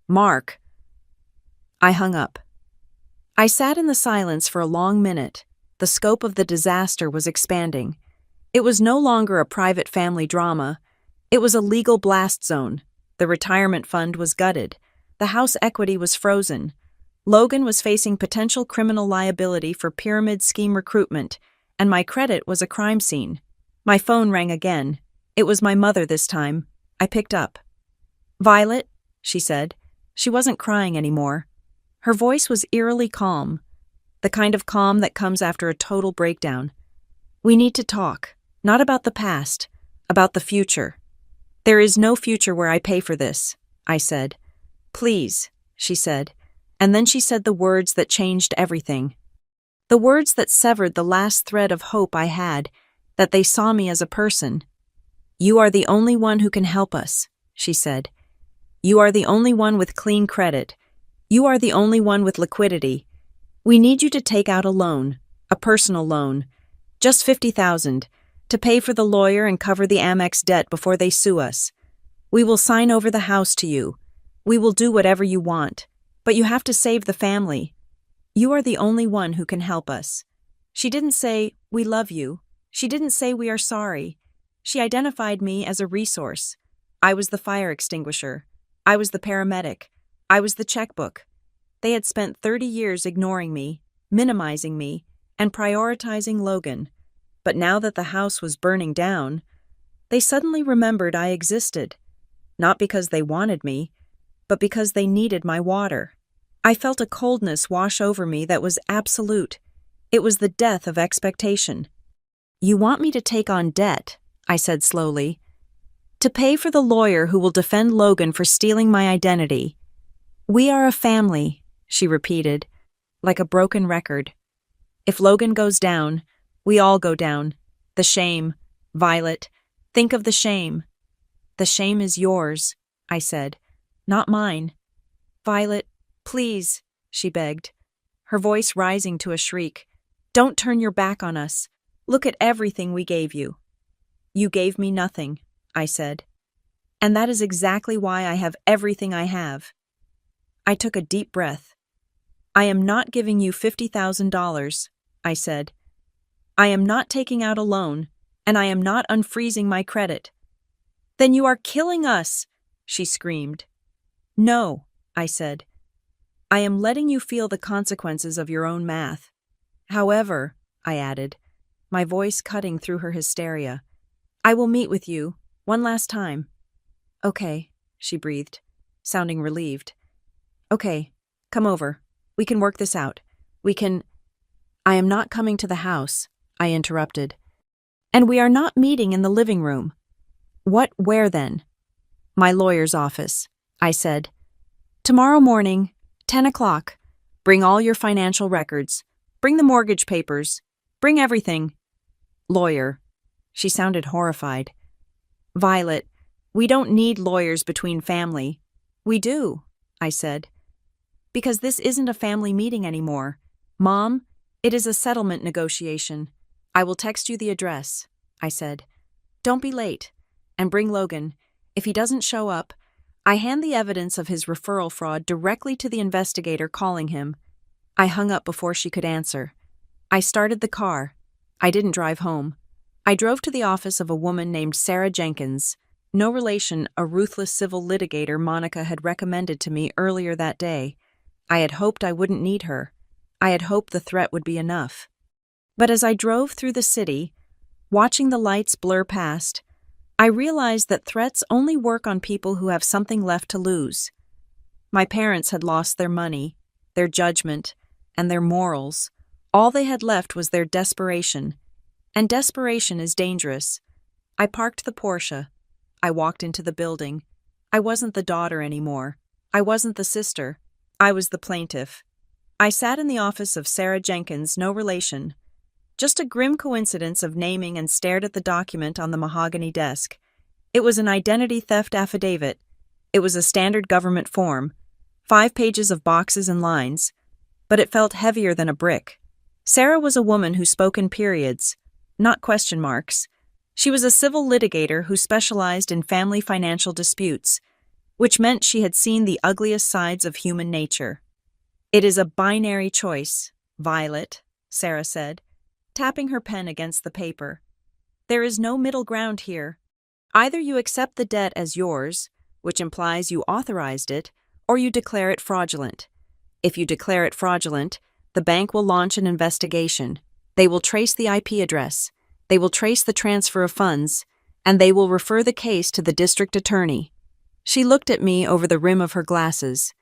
Mark. I hung up. I sat in the silence for a long minute. The scope of the disaster was expanding. It was no longer a private family drama. It was a legal blast zone. The retirement fund was gutted. The house equity was frozen. Logan was facing potential criminal liability for pyramid scheme recruitment, and my credit was a crime scene. My phone rang again. It was my mother this time. I picked up. "Violet," she said. She wasn't crying anymore. Her voice was eerily calm, the kind of calm that comes after a total breakdown. "We need to talk, not about the past, about the future." "There is no future where I pay for this," I said. "Please," she said, and then she said the words that changed everything. The words that severed the last thread of hope I had, that they saw me as a person. "You are the only one who can help us," she said. "You are the only one with clean credit. You are the only one with liquidity. We need you to take out a loan, a personal loan, just $50,000, to pay for the lawyer and cover the Amex debt before they sue us. We will sign over the house to you. We will do whatever you want, but you have to save the family. You are the only one who can help us." She didn't say, "We love you." She didn't say, "We are sorry." She identified me as a resource. I was the fire extinguisher. I was the paramedic. I was the checkbook. They had spent 30 years ignoring me, minimizing me, and prioritizing Logan. But now that the house was burning down, they suddenly remembered I existed. Not because they wanted me, but because they needed my water. I felt a coldness wash over me that was absolute. It was the death of expectation. "You want me to take on debt," I said slowly, "to pay for the lawyer who will defend Logan for stealing my identity. We are a family," she repeated, like a broken record. "If Logan goes down, we all go down. The shame, Violet, think of the shame." "The shame is yours," I said, "not mine." "Violet, please," she begged, her voice rising to a shriek. "Don't turn your back on us. Look at everything we gave you." "You gave me nothing," I said. "And that is exactly why I have everything I have." I took a deep breath. "I am not giving you $50,000, I said. "I am not taking out a loan, and I am not unfreezing my credit." "Then you are killing us," she screamed. "No," I said. "I am letting you feel the consequences of your own math. However," I added, my voice cutting through her hysteria, "I will meet with you, one last time." "Okay," she breathed, sounding relieved. "Okay, come over. We can work this out. We can—" "I am not coming to the house," I interrupted. "And we are not meeting in the living room." Where then?" "My lawyer's office," I said. "Tomorrow morning, 10 o'clock. Bring all your financial records. Bring the mortgage papers. Bring everything." "Lawyer." She sounded horrified. "Violet, we don't need lawyers between family." "We do," I said. "Because this isn't a family meeting anymore. Mom, it is a settlement negotiation. I will text you the address," I said. "Don't be late. And bring Logan. If he doesn't show up, I hand the evidence of his referral fraud directly to the investigator calling him." I hung up before she could answer. I started the car. I didn't drive home. I drove to the office of a woman named Sarah Jenkins, no relation a ruthless civil litigator Monica had recommended to me earlier that day. I had hoped I wouldn't need her. I had hoped the threat would be enough. But as I drove through the city, watching the lights blur past, I realized that threats only work on people who have something left to lose. My parents had lost their money, their judgment, and their morals. All they had left was their desperation. And desperation is dangerous. I parked the Porsche. I walked into the building. I wasn't the daughter anymore. I wasn't the sister. I was the plaintiff. I sat in the office of Sarah Jenkins, no relation. Just a grim coincidence of naming, and stared at the document on the mahogany desk. It was an identity theft affidavit. It was a standard government form. 5 pages of boxes and lines, but it felt heavier than a brick. Sarah was a woman who spoke in periods, not question marks. She was a civil litigator who specialized in family financial disputes, which meant she had seen the ugliest sides of human nature. "It is a binary choice, Violet," Sarah said, tapping her pen against the paper. "There is no middle ground here. Either you accept the debt as yours, which implies you authorized it, or you declare it fraudulent. If you declare it fraudulent, the bank will launch an investigation. They will trace the IP address. They will trace the transfer of funds, and they will refer the case to the district attorney." She looked at me over the rim of her glasses.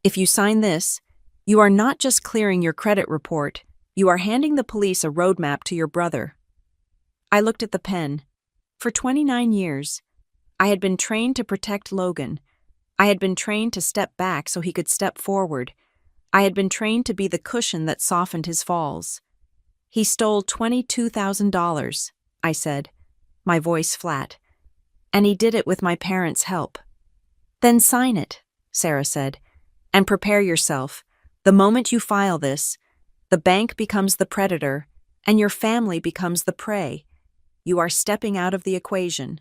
"If you sign this, you are not just clearing your credit report, you are handing the police a roadmap to your brother." I looked at the pen. For 29 years, I had been trained to protect Logan. I had been trained to step back so he could step forward. I had been trained to be the cushion that softened his falls. "He stole $22,000, I said, my voice flat. "And he did it with my parents' help." "Then sign it," Sarah said, "and prepare yourself. The moment you file this, the bank becomes the predator, and your family becomes the prey. You are stepping out of the equation."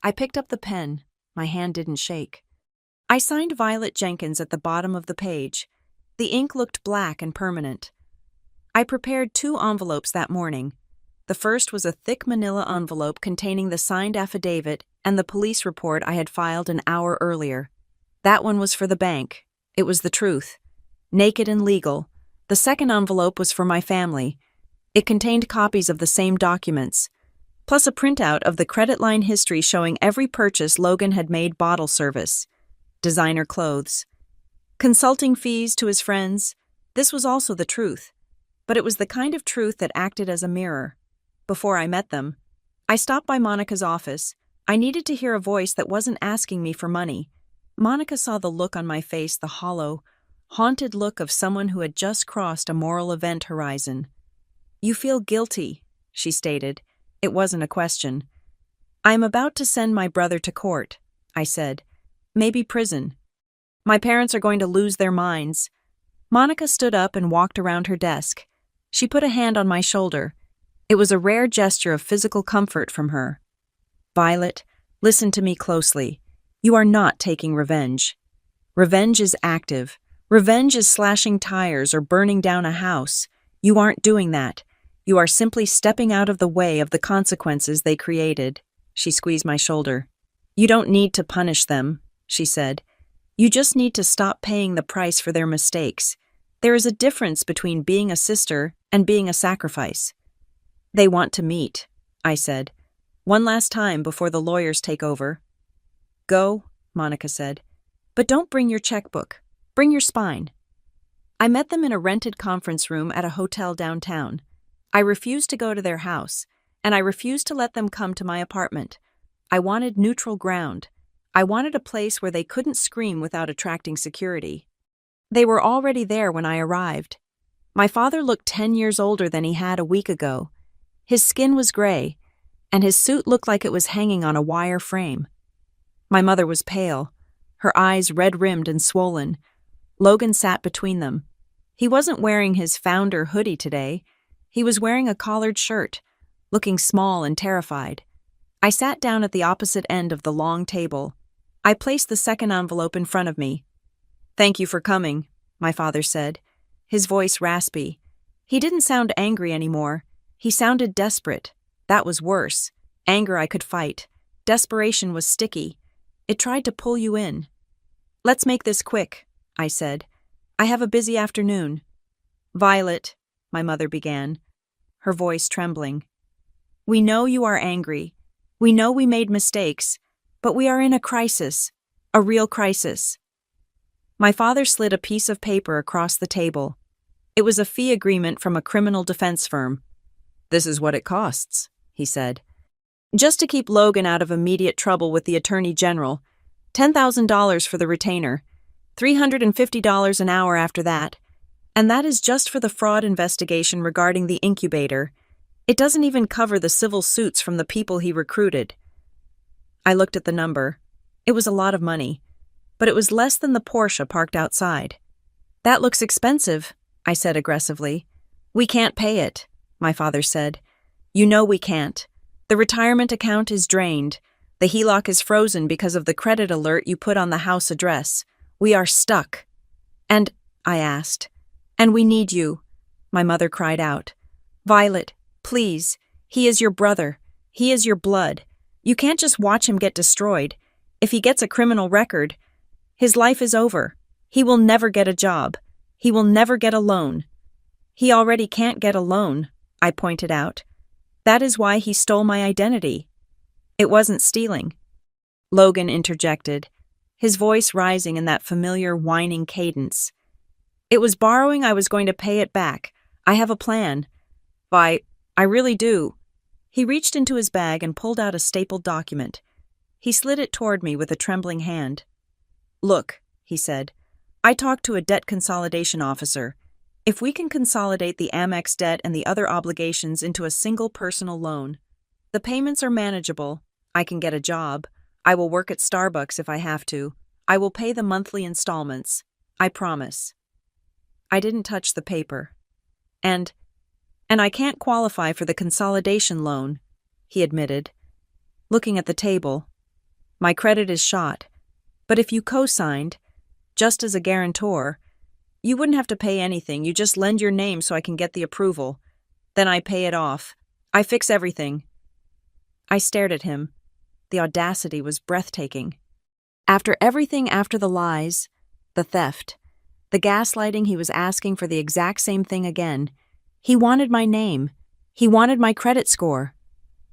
I picked up the pen. My hand didn't shake. I signed Violet Jenkins at the bottom of the page. The ink looked black and permanent. I prepared 2 envelopes that morning. The first was a thick manila envelope containing the signed affidavit and the police report I had filed an hour earlier. That one was for the bank. It was the truth. Naked and legal. The second envelope was for my family. It contained copies of the same documents, plus a printout of the credit line history showing every purchase Logan had made: bottle service, designer clothes, consulting fees to his friends. This was also the truth, but it was the kind of truth that acted as a mirror. Before I met them, I stopped by Monica's office. I needed to hear a voice that wasn't asking me for money. Monica saw the look on my face, the hollow, haunted look of someone who had just crossed a moral event horizon. "You feel guilty," she stated. It wasn't a question. "I am about to send my brother to court," I said. "Maybe prison. My parents are going to lose their minds." Monica stood up and walked around her desk. She put a hand on my shoulder. It was a rare gesture of physical comfort from her. "Violet, listen to me closely. You are not taking revenge. Revenge is active. Revenge is slashing tires or burning down a house. You aren't doing that. You are simply stepping out of the way of the consequences they created." She squeezed my shoulder. "You don't need to punish them," she said. "You just need to stop paying the price for their mistakes. There is a difference between being a sister and being a sacrifice." "They want to meet," I said. "One last time before the lawyers take over." "Go," Monica said. "But don't bring your checkbook. Bring your spine." I met them in a rented conference room at a hotel downtown. I refused to go to their house, and I refused to let them come to my apartment. I wanted neutral ground. I wanted a place where they couldn't scream without attracting security. They were already there when I arrived. My father looked 10 years older than he had a week ago. His skin was gray, and his suit looked like it was hanging on a wire frame. My mother was pale, her eyes red-rimmed and swollen. Logan sat between them. He wasn't wearing his founder hoodie today. He was wearing a collared shirt, looking small and terrified. I sat down at the opposite end of the long table. I placed the second envelope in front of me. "Thank you for coming," my father said, his voice raspy. He didn't sound angry anymore. He sounded desperate. That was worse. Anger I could fight. Desperation was sticky. It tried to pull you in. "Let's make this quick," I said. "I have a busy afternoon." "Violet," my mother began, her voice trembling. "We know you are angry. We know we made mistakes, but we are in a crisis, a real crisis." My father slid a piece of paper across the table. It was a fee agreement from a criminal defense firm. "This is what it costs," he said. "Just to keep Logan out of immediate trouble with the Attorney General, $10,000 for the retainer, $350 an hour after that, and that is just for the fraud investigation regarding the incubator. It doesn't even cover the civil suits from the people he recruited." I looked at the number. It was a lot of money. but it was less than the Porsche parked outside. "That looks expensive," I said aggressively. "We can't pay it," my father said. "You know we can't. The retirement account is drained. The HELOC is frozen because of the credit alert you put on the house address. We are stuck." "And," I asked. "And we need you," my mother cried out. "Violet, please. He is your brother. He is your blood. You can't just watch him get destroyed. If he gets a criminal record, his life is over. He will never get a job. He will never get a loan." "He already can't get a loan," I pointed out. "That is why he stole my identity." "It wasn't stealing," Logan interjected, his voice rising in that familiar whining cadence. "It was borrowing. I was going to pay it back. I have a plan. I really do." He reached into his bag and pulled out a stapled document. He slid it toward me with a trembling hand. "Look," he said, "I talked to a debt consolidation officer. If we can consolidate the Amex debt and the other obligations into a single personal loan, the payments are manageable. I can get a job. I will work at Starbucks if I have to. I will pay the monthly installments. I promise." I didn't touch the paper. And I can't qualify for the consolidation loan," he admitted, looking at the table. "My credit is shot, but if you co-signed, just as a guarantor, you wouldn't have to pay anything. You just lend your name so I can get the approval. Then I pay it off. I fix everything." I stared at him. The audacity was breathtaking. After everything, after the lies, the theft, the gaslighting, he was asking for the exact same thing again. He wanted my name. He wanted my credit score.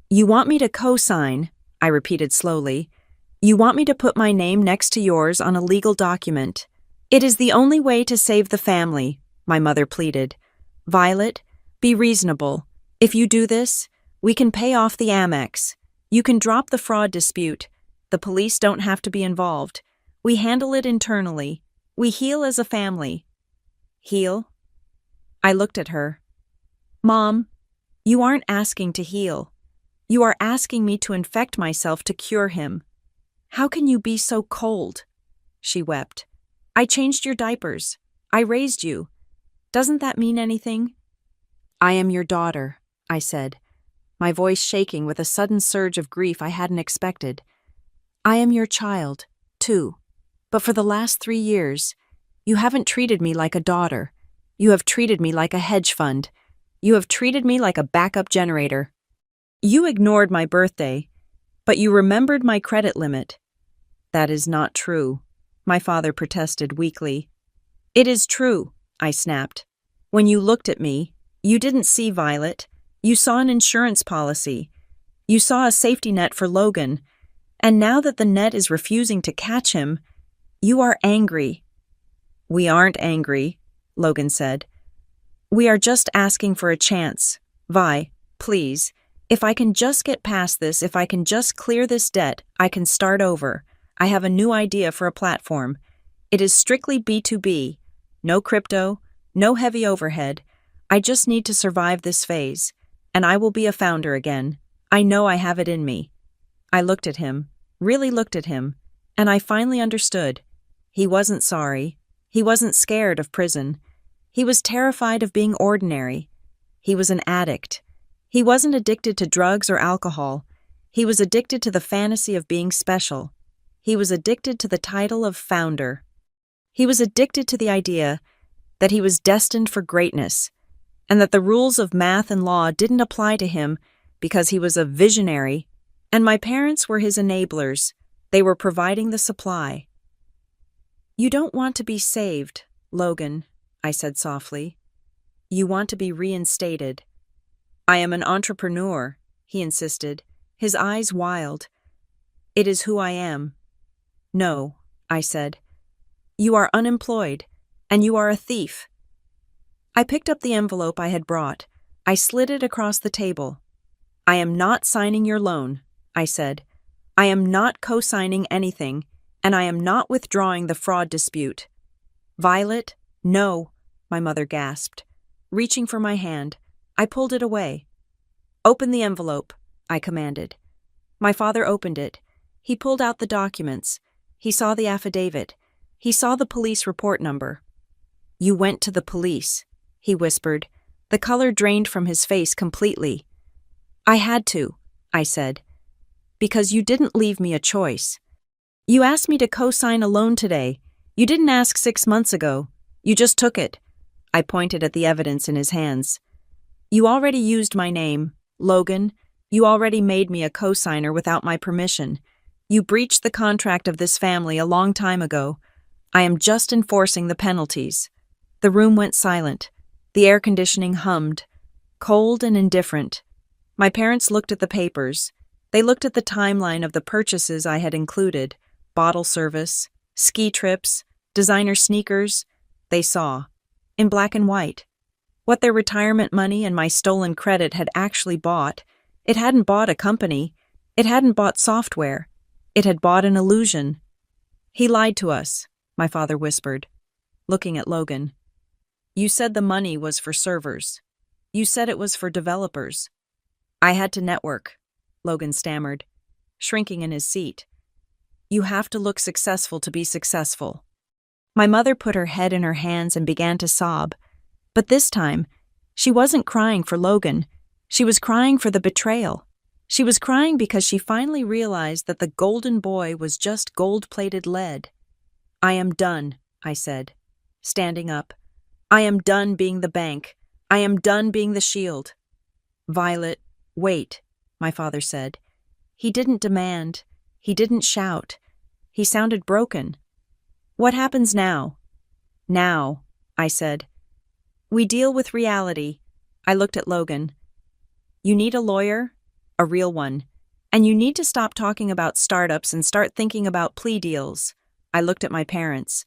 "You want me to co-sign," I repeated slowly. "You want me to put my name next to yours on a legal document. It is the only way to save the family," my mother pleaded. "Violet, be reasonable. If you do this, we can pay off the Amex. You can drop the fraud dispute. The police don't have to be involved. We handle it internally. We heal as a family." "Heal?" I looked at her. "Mom, you aren't asking to heal. You are asking me to infect myself to cure him. How can you be so cold?" She wept. "I changed your diapers. I raised you. Doesn't that mean anything?" "I am your daughter," I said, my voice shaking with a sudden surge of grief I hadn't expected. "I am your child, too. But for the last 3 years, you haven't treated me like a daughter. You have treated me like a hedge fund. You have treated me like a backup generator. You ignored my birthday, but you remembered my credit limit." "That is not true," my father protested weakly. "It is true," I snapped. "When you looked at me, you didn't see Violet. You saw an insurance policy. You saw a safety net for Logan. And now that the net is refusing to catch him, you are angry." "We aren't angry," Logan said. "We are just asking for a chance. Vi, please. If I can just get past this, if I can just clear this debt, I can start over. I have a new idea for a platform. It is strictly B2B. No crypto, no heavy overhead. I just need to survive this phase, and I will be a founder again. I know I have it in me." I looked at him, really looked at him, and I finally understood. He wasn't sorry. He wasn't scared of prison. He was terrified of being ordinary. He was an addict. He wasn't addicted to drugs or alcohol. He was addicted to the fantasy of being special. He was addicted to the title of founder. He was addicted to the idea that he was destined for greatness, and that the rules of math and law didn't apply to him because he was a visionary, and my parents were his enablers. They were providing the supply. "You don't want to be saved, Logan," I said softly. "You want to be reinstated." "I am an entrepreneur," he insisted, his eyes wild. "It is who I am." "No," I said. "You are unemployed, and you are a thief." I picked up the envelope I had brought. I slid it across the table. "I am not signing your loan," I said. "I am not co-signing anything, and I am not withdrawing the fraud dispute." "Violet, no," my mother gasped. Reaching for my hand, I pulled it away. "Open the envelope," I commanded. My father opened it. He pulled out the documents. He saw the affidavit. He saw the police report number. "You went to the police," he whispered. The color drained from his face completely. "I had to," I said, "because you didn't leave me a choice. You asked me to co-sign a loan today. You didn't ask 6 months ago. You just took it." I pointed at the evidence in his hands. "You already used my name, Logan. You already made me a co-signer without my permission. You breached the contract of this family a long time ago. I am just enforcing the penalties." The room went silent. The air conditioning hummed, cold and indifferent. My parents looked at the papers. They looked at the timeline of the purchases I had included: bottle service, ski trips, designer sneakers. They saw, in black and white, what their retirement money and my stolen credit had actually bought. It hadn't bought a company. It hadn't bought software. It had bought an illusion. "He lied to us," my father whispered, looking at Logan. "You said the money was for servers. You said it was for developers." "I had to network," Logan stammered, shrinking in his seat. "You have to look successful to be successful." My mother put her head in her hands and began to sob. But this time, she wasn't crying for Logan. She was crying for the betrayal. She was crying because she finally realized that the golden boy was just gold-plated lead. "I am done," I said, standing up. "I am done being the bank. I am done being the shield." "Violet, wait," my father said. He didn't demand. He didn't shout. He sounded broken. "What happens now?" "Now," I said. "We deal with reality." I looked at Logan. "You need a lawyer, a real one. And you need to stop talking about startups and start thinking about plea deals." I looked at my parents.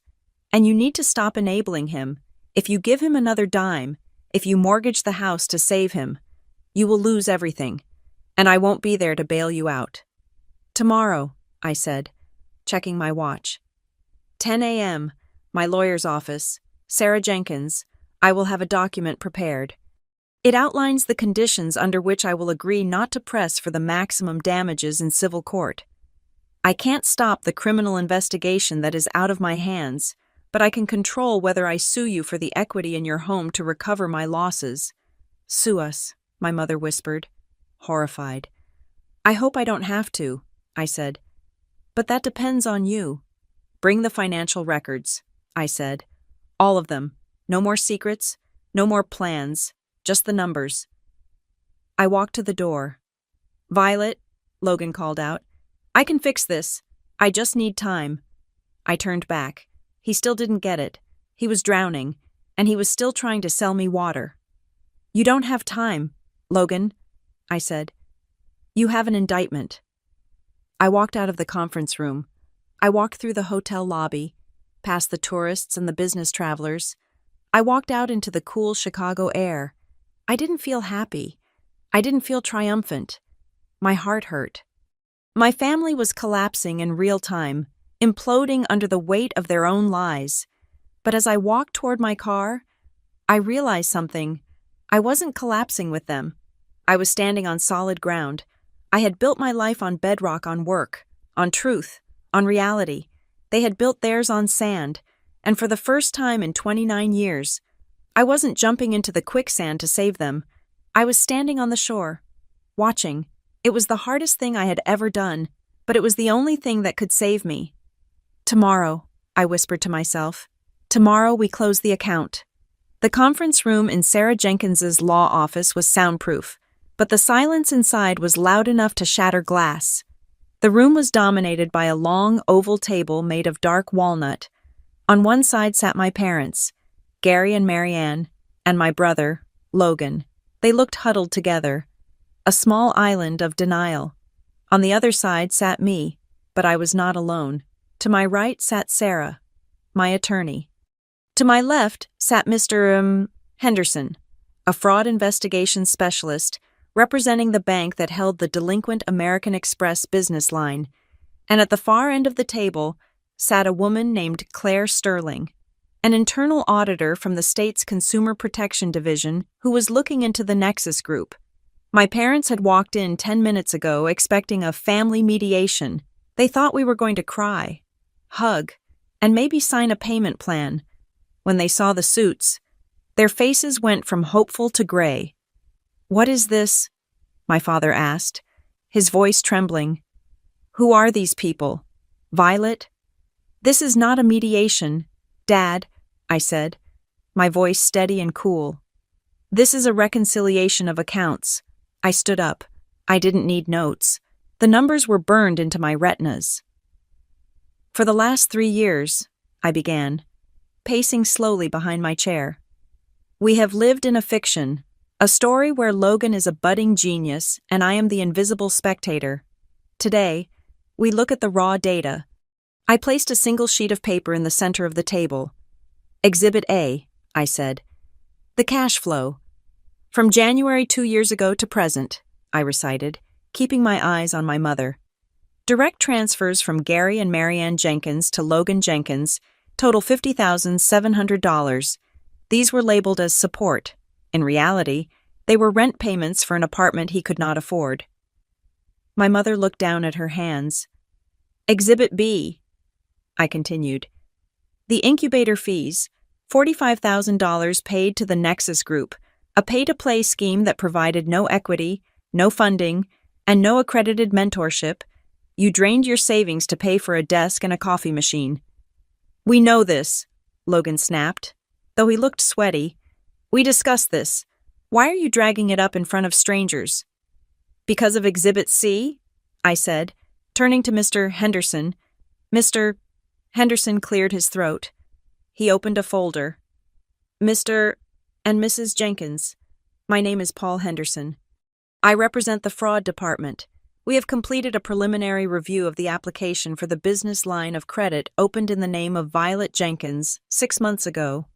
"And you need to stop enabling him. If you give him another dime, if you mortgage the house to save him, you will lose everything. And I won't be there to bail you out." "Tomorrow," I said, checking my watch. 10 a.m., my lawyer's office, Sarah Jenkins. I will have a document prepared. It outlines the conditions under which I will agree not to press for the maximum damages in civil court. I can't stop the criminal investigation that is out of my hands, but I can control whether I sue you for the equity in your home to recover my losses. "Sue us," my mother whispered, horrified. "I hope I don't have to," I said. "But that depends on you." "Bring the financial records," I said. "All of them. No more secrets, no more plans, just the numbers." I walked to the door. "Violet," Logan called out, "I can fix this. I just need time." I turned back. He still didn't get it. He was drowning, and he was still trying to sell me water. "You don't have time, Logan," I said. "You have an indictment." I walked out of the conference room. I walked through the hotel lobby, past the tourists and the business travelers. I walked out into the cool Chicago air. I didn't feel happy. I didn't feel triumphant. My heart hurt. My family was collapsing in real time, imploding under the weight of their own lies. But as I walked toward my car, I realized something. I wasn't collapsing with them. I was standing on solid ground. I had built my life on bedrock, on work, on truth, on reality. They had built theirs on sand, and for the first time in 29 years, I wasn't jumping into the quicksand to save them. I was standing on the shore, watching. It was the hardest thing I had ever done, but it was the only thing that could save me. "Tomorrow," I whispered to myself. "Tomorrow we close the account." The conference room in Sarah Jenkins's law office was soundproof, but the silence inside was loud enough to shatter glass. The room was dominated by a long, oval table made of dark walnut. On one side sat my parents, Gary and Marianne, and my brother, Logan. They looked huddled together, a small island of denial. On the other side sat me, but I was not alone. To my right sat Sarah, my attorney. To my left sat Mr. Henderson, a fraud investigation specialist representing the bank that held the delinquent American Express business line. And at the far end of the table sat a woman named Claire Sterling, an internal auditor from the state's Consumer Protection Division who was looking into the Nexus Group. My parents had walked in 10 minutes ago expecting a family mediation. They thought we were going to cry. hug, and maybe sign a payment plan. When they saw the suits, their faces went from hopeful to gray. "What is this?" my father asked, his voice trembling. "Who are these people? Violet?" "This is not a mediation, Dad," I said, my voice steady and cool. "This is a reconciliation of accounts." I stood up. I didn't need notes. The numbers were burned into my retinas. "For the last 3 years," I began, pacing slowly behind my chair, "we have lived in a fiction, a story where Logan is a budding genius and I am the invisible spectator. Today, we look at the raw data." I placed a single sheet of paper in the center of the table. "Exhibit A," I said. "The cash flow. From January 2 years ago to present," I recited, keeping my eyes on my mother. "Direct transfers from Gary and Marianne Jenkins to Logan Jenkins total $50,700. These were labeled as support. In reality, they were rent payments for an apartment he could not afford." My mother looked down at her hands. "Exhibit B," I continued. "The incubator fees, $45,000 paid to the Nexus Group, a pay-to-play scheme that provided no equity, no funding, and no accredited mentorship. You drained your savings to pay for a desk and a coffee machine." "We know this," Logan snapped, though he looked sweaty. "We discussed this. Why are you dragging it up in front of strangers?" "Because of Exhibit C," I said, turning to Mr. Henderson. Mr. Henderson cleared his throat. He opened a folder. "Mr. and Mrs. Jenkins, my name is Paul Henderson. I represent the fraud department. We have completed a preliminary review of the application for the business line of credit opened in the name of Violet Jenkins 6 months ago."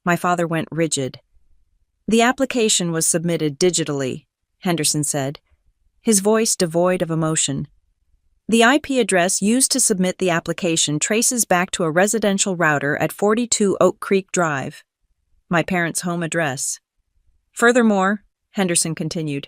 My father went rigid. "The application was submitted digitally," Henderson said, his voice devoid of emotion. "The IP address used to submit the application traces back to a residential router at 42 Oak Creek Drive, my parents' home address. Furthermore," Henderson continued,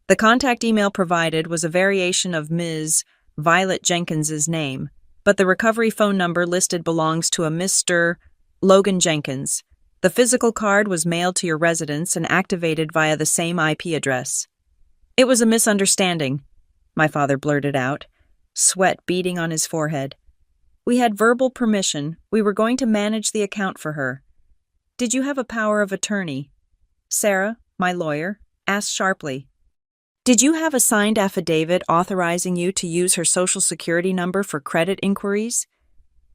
"the contact email provided was a variation of Ms. Violet Jenkins's name, but the recovery phone number listed belongs to a Mr. Logan Jenkins. The physical card was mailed to your residence and activated via the same IP address." "It was a misunderstanding," my father blurted out, sweat beading on his forehead. "We had verbal permission. We were going to manage the account for her." "Did you have a power of attorney?" Sarah, my lawyer, asked sharply. "Did you have a signed affidavit authorizing you to use her Social Security number for credit inquiries?"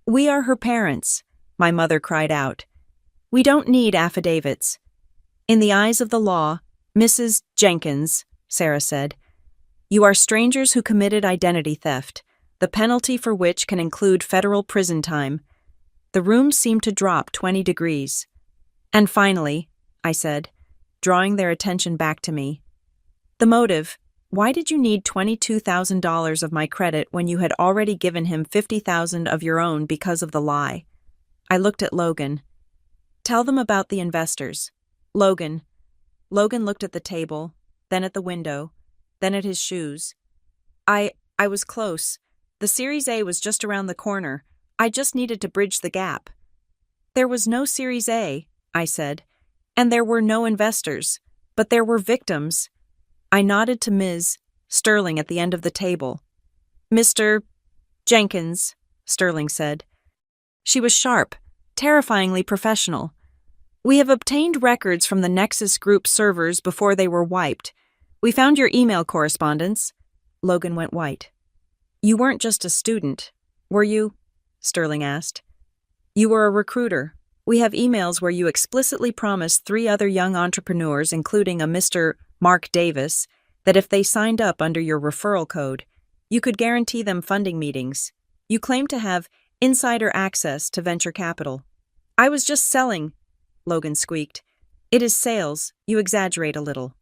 "We are her parents," my mother cried out. "We don't need affidavits." "In the eyes of the law, Mrs. Jenkins," Sarah said, "you are strangers who committed identity theft, the penalty for which can include federal prison time." The room seemed to drop 20 degrees. "And finally," I said, drawing their attention back to me, "the motive. Why did you need $22,000 of my credit when you had already given him $50,000 of your own because of the lie?" I looked at Logan. "Tell them about the investors." Logan looked at the table, then at the window, then at his shoes. I was close. The Series A was just around the corner. I just needed to bridge the gap." "There was no Series A," I said, "and there were no investors, but there were victims." I nodded to Ms. Sterling at the end of the table. "Mr. Jenkins," Sterling said. She was sharp, terrifyingly professional. "We have obtained records from the Nexus Group servers before they were wiped. We found your email correspondence." Logan went white. "You weren't just a student, were you?" Sterling asked. "You were a recruiter. We have emails where you explicitly promised 3 other young entrepreneurs, including a Mr. Mark Davis, that if they signed up under your referral code, you could guarantee them funding meetings. You claimed to have insider access to venture capital." "I was just selling," Logan squeaked. "It is sales. You exaggerate a little."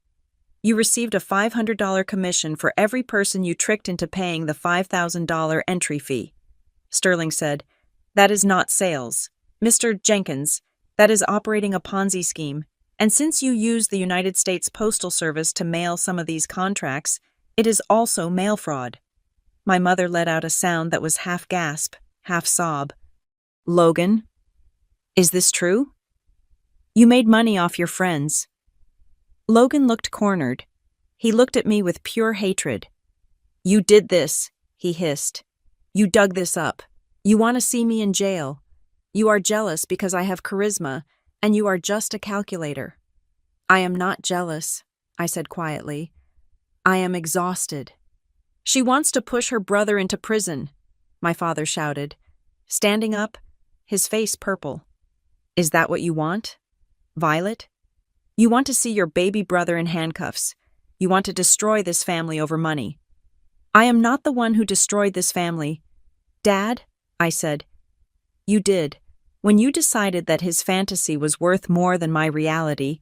"You received a $500 commission for every person you tricked into paying the $5,000 entry fee," Sterling said. "That is not sales. Mr. Jenkins, that is operating a Ponzi scheme. And since you used the United States Postal Service to mail some of these contracts, it is also mail fraud." My mother let out a sound that was half gasp, half sob. Logan, is this true? You made money off your friends. Logan looked cornered. He looked at me with pure hatred. You did this, he hissed. You dug this up. You want to see me in jail. You are jealous because I have charisma, and you are just a calculator. I am not jealous, I said quietly. I am exhausted. She wants to push her brother into prison, my father shouted, standing up, his face purple. Is that what you want? Violet? You want to see your baby brother in handcuffs. You want to destroy this family over money. I am not the one who destroyed this family. Dad, I said. You did. When you decided that his fantasy was worth more than my reality,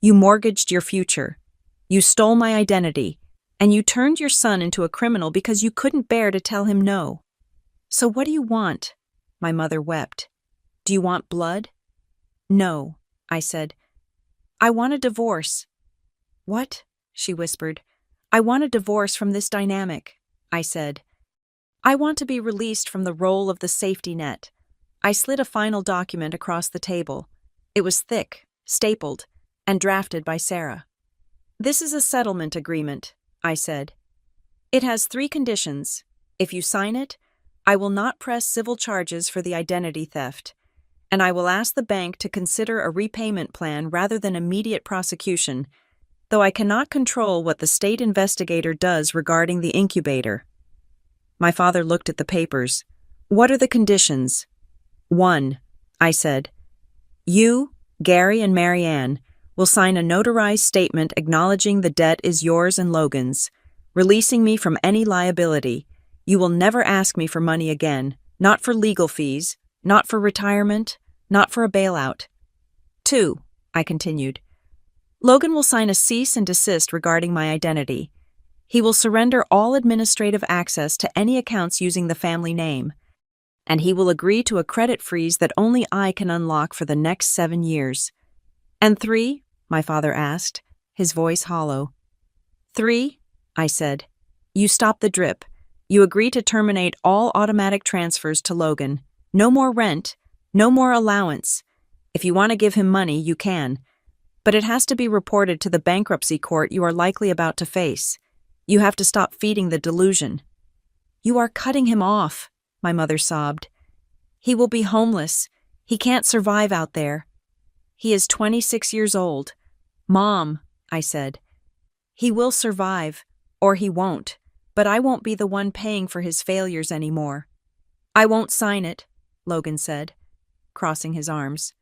you mortgaged your future. You stole my identity, and you turned your son into a criminal because you couldn't bear to tell him no. So what do you want? My mother wept. Do you want blood? No, I said. I want a divorce. What? She whispered. I want a divorce from this dynamic, I said. I want to be released from the role of the safety net. I slid a final document across the table. It was thick, stapled, and drafted by Sarah. This is a settlement agreement, I said. It has 3 conditions. If you sign it, I will not press civil charges for the identity theft, and I will ask the bank to consider a repayment plan rather than immediate prosecution, though I cannot control what the state investigator does regarding the incubator. My father looked at the papers. What are the conditions? 1, I said. You, Gary, and Marianne will sign a notarized statement acknowledging the debt is yours and Logan's, releasing me from any liability. You will never ask me for money again, not for legal fees, not for retirement, not for a bailout. 2, I continued. Logan will sign a cease and desist regarding my identity. He will surrender all administrative access to any accounts using the family name, and he will agree to a credit freeze that only I can unlock for the next 7 years. And 3, my father asked, his voice hollow. 3, I said. You stop the drip. You agree to terminate all automatic transfers to Logan. No more rent, no more allowance. If you want to give him money, you can. But it has to be reported to the bankruptcy court you are likely about to face. You have to stop feeding the delusion. You are cutting him off, my mother sobbed. He will be homeless. He can't survive out there. He is 26 years old. Mom, I said. He will survive, or he won't, but I won't be the one paying for his failures anymore. I won't sign it, Logan said, crossing his arms.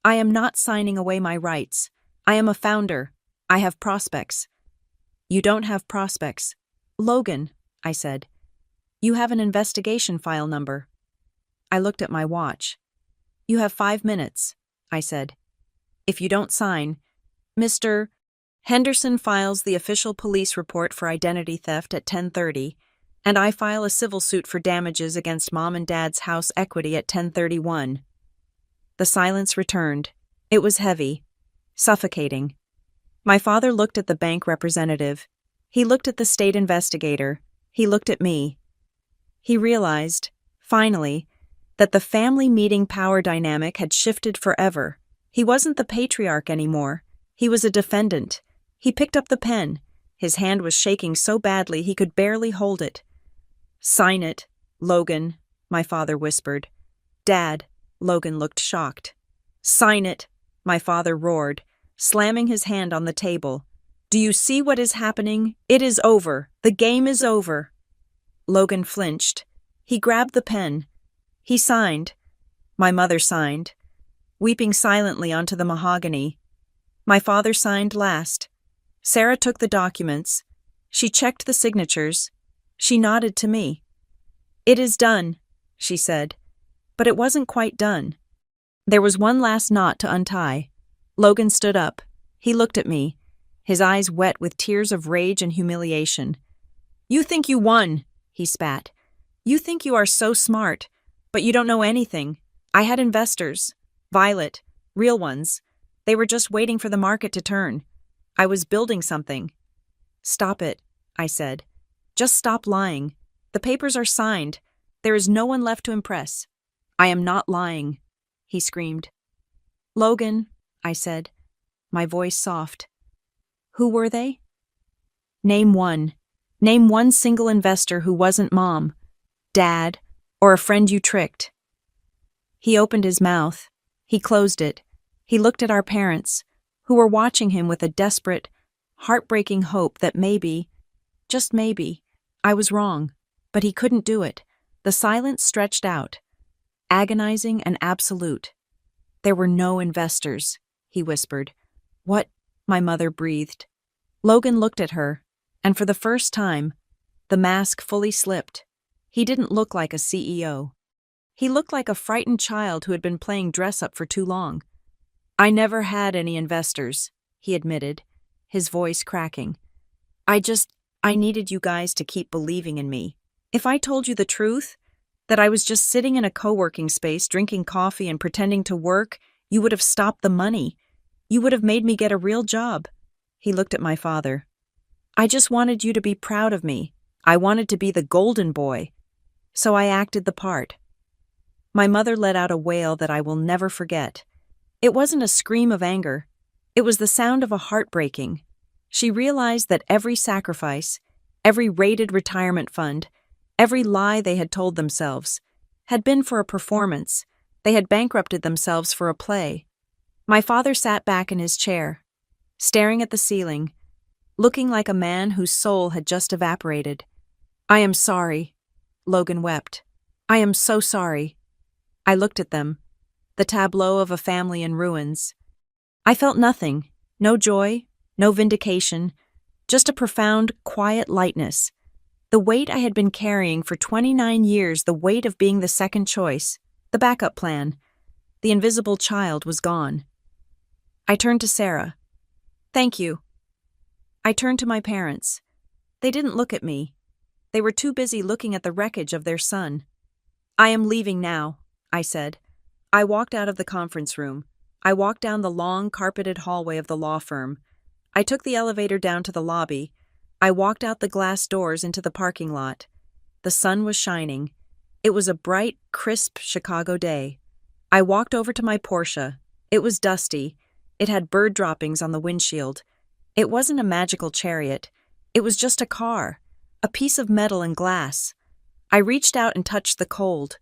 I am not signing away my rights. I am a founder. I have prospects. You don't have prospects. Logan, I said. You have an investigation file number. I looked at my watch. You have 5 minutes, I said. If you don't sign, Mr. Henderson files the official police report for identity theft at 10:30, and I file a civil suit for damages against Mom and Dad's house equity at 10:31. The silence returned. It was heavy, suffocating. My father looked at the bank representative. He looked at the state investigator. He looked at me. He realized, finally, that the family meeting power dynamic had shifted forever. He wasn't the patriarch anymore. He was a defendant. He picked up the pen. His hand was shaking so badly he could barely hold it. Sign it, Logan, my father whispered. Dad, Logan looked shocked. Sign it, my father roared, slamming his hand on the table. Do you see what is happening? It is over. The game is over. Logan flinched. He grabbed the pen. He signed. My mother signed, weeping silently onto the mahogany. My father signed last. Sarah took the documents. She checked the signatures. She nodded to me. It is done, she said. But it wasn't quite done. There was one last knot to untie. Logan stood up. He looked at me, his eyes wet with tears of rage and humiliation. You think you won, he spat. You think you are so smart, but you don't know anything. I had investors. Violet. Real ones. They were just waiting for the market to turn. I was building something. Stop it, I said. Just stop lying. The papers are signed. There is no one left to impress. I am not lying, he screamed. Logan, I said, my voice soft. Who were they? Name one. Name one single investor who wasn't Mom, Dad, or a friend you tricked. He opened his mouth. He closed it. He looked at our parents, who were watching him with a desperate, heartbreaking hope that maybe, just maybe, I was wrong. But he couldn't do it. The silence stretched out, agonizing and absolute. There were no investors, he whispered. What? My mother breathed. Logan looked at her, and for the first time, the mask fully slipped. He didn't look like a CEO. He looked like a frightened child who had been playing dress-up for too long. I never had any investors, he admitted, his voice cracking. I needed you guys to keep believing in me. If I told you the truth, that I was just sitting in a co-working space drinking coffee and pretending to work, you would have stopped the money. You would have made me get a real job. He looked at my father. I just wanted you to be proud of me. I wanted to be the golden boy. So I acted the part. My mother let out a wail that I will never forget. It wasn't a scream of anger. It was the sound of a heart breaking. She realized that every sacrifice, every rated retirement fund, every lie they had told themselves, had been for a performance. They had bankrupted themselves for a play. My father sat back in his chair, staring at the ceiling, looking like a man whose soul had just evaporated. I am sorry, Logan wept. I am so sorry. I looked at them, the tableau of a family in ruins. I felt nothing, no joy, no vindication, just a profound, quiet lightness. The weight I had been carrying for 29 years, the weight of being the second choice, the backup plan, the invisible child was gone. I turned to Sarah. Thank you. I turned to my parents. They didn't look at me. They were too busy looking at the wreckage of their son. I am leaving now, I said. I walked out of the conference room. I walked down the long, carpeted hallway of the law firm. I took the elevator down to the lobby. I walked out the glass doors into the parking lot. The sun was shining. It was a bright, crisp Chicago day. I walked over to my Porsche. It was dusty. It had bird droppings on the windshield. It wasn't a magical chariot. It was just a car, a piece of metal and glass. I reached out and touched the cold,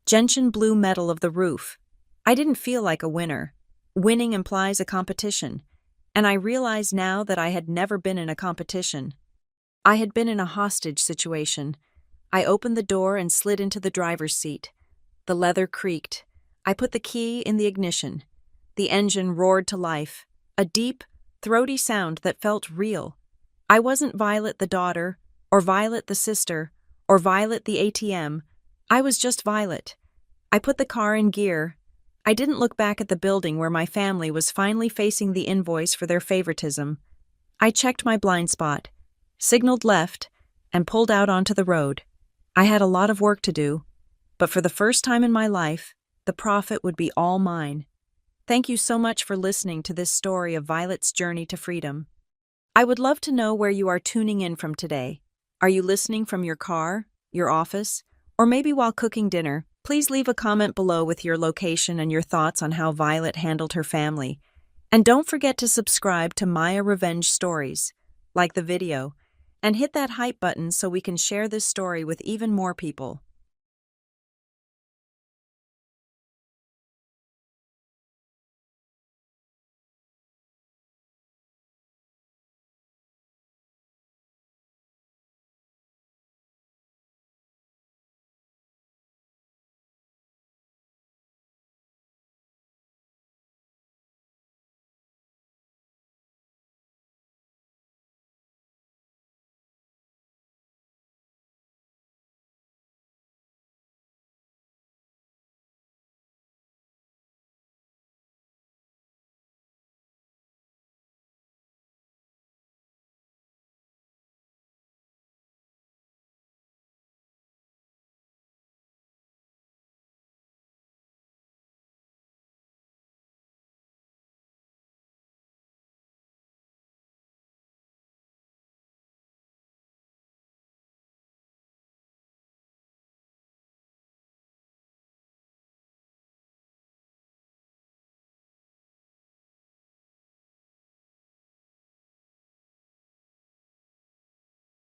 gentian blue metal of the roof. I didn't feel like a winner. Winning implies a competition, and I realized now that I had never been in a competition. I had been in a hostage situation. I opened the door and slid into the driver's seat. The leather creaked. I put the key in the ignition. The engine roared to life, a deep, throaty sound that felt real. I wasn't Violet the daughter, or Violet the sister, or Violet the ATM. I was just Violet. I put the car in gear. I didn't look back at the building where my family was finally facing the invoice for their favoritism. I checked my blind spot, signaled left, and pulled out onto the road. I had a lot of work to do, but for the first time in my life, the profit would be all mine. Thank you so much for listening to this story of Violet's journey to freedom. I would love to know where you are tuning in from today. Are you listening from your car, your office, or maybe while cooking dinner? Please leave a comment below with your location and your thoughts on how Violet handled her family. And don't forget to subscribe to Maya Revenge Stories, like the video, and hit that hype button so we can share this story with even more people.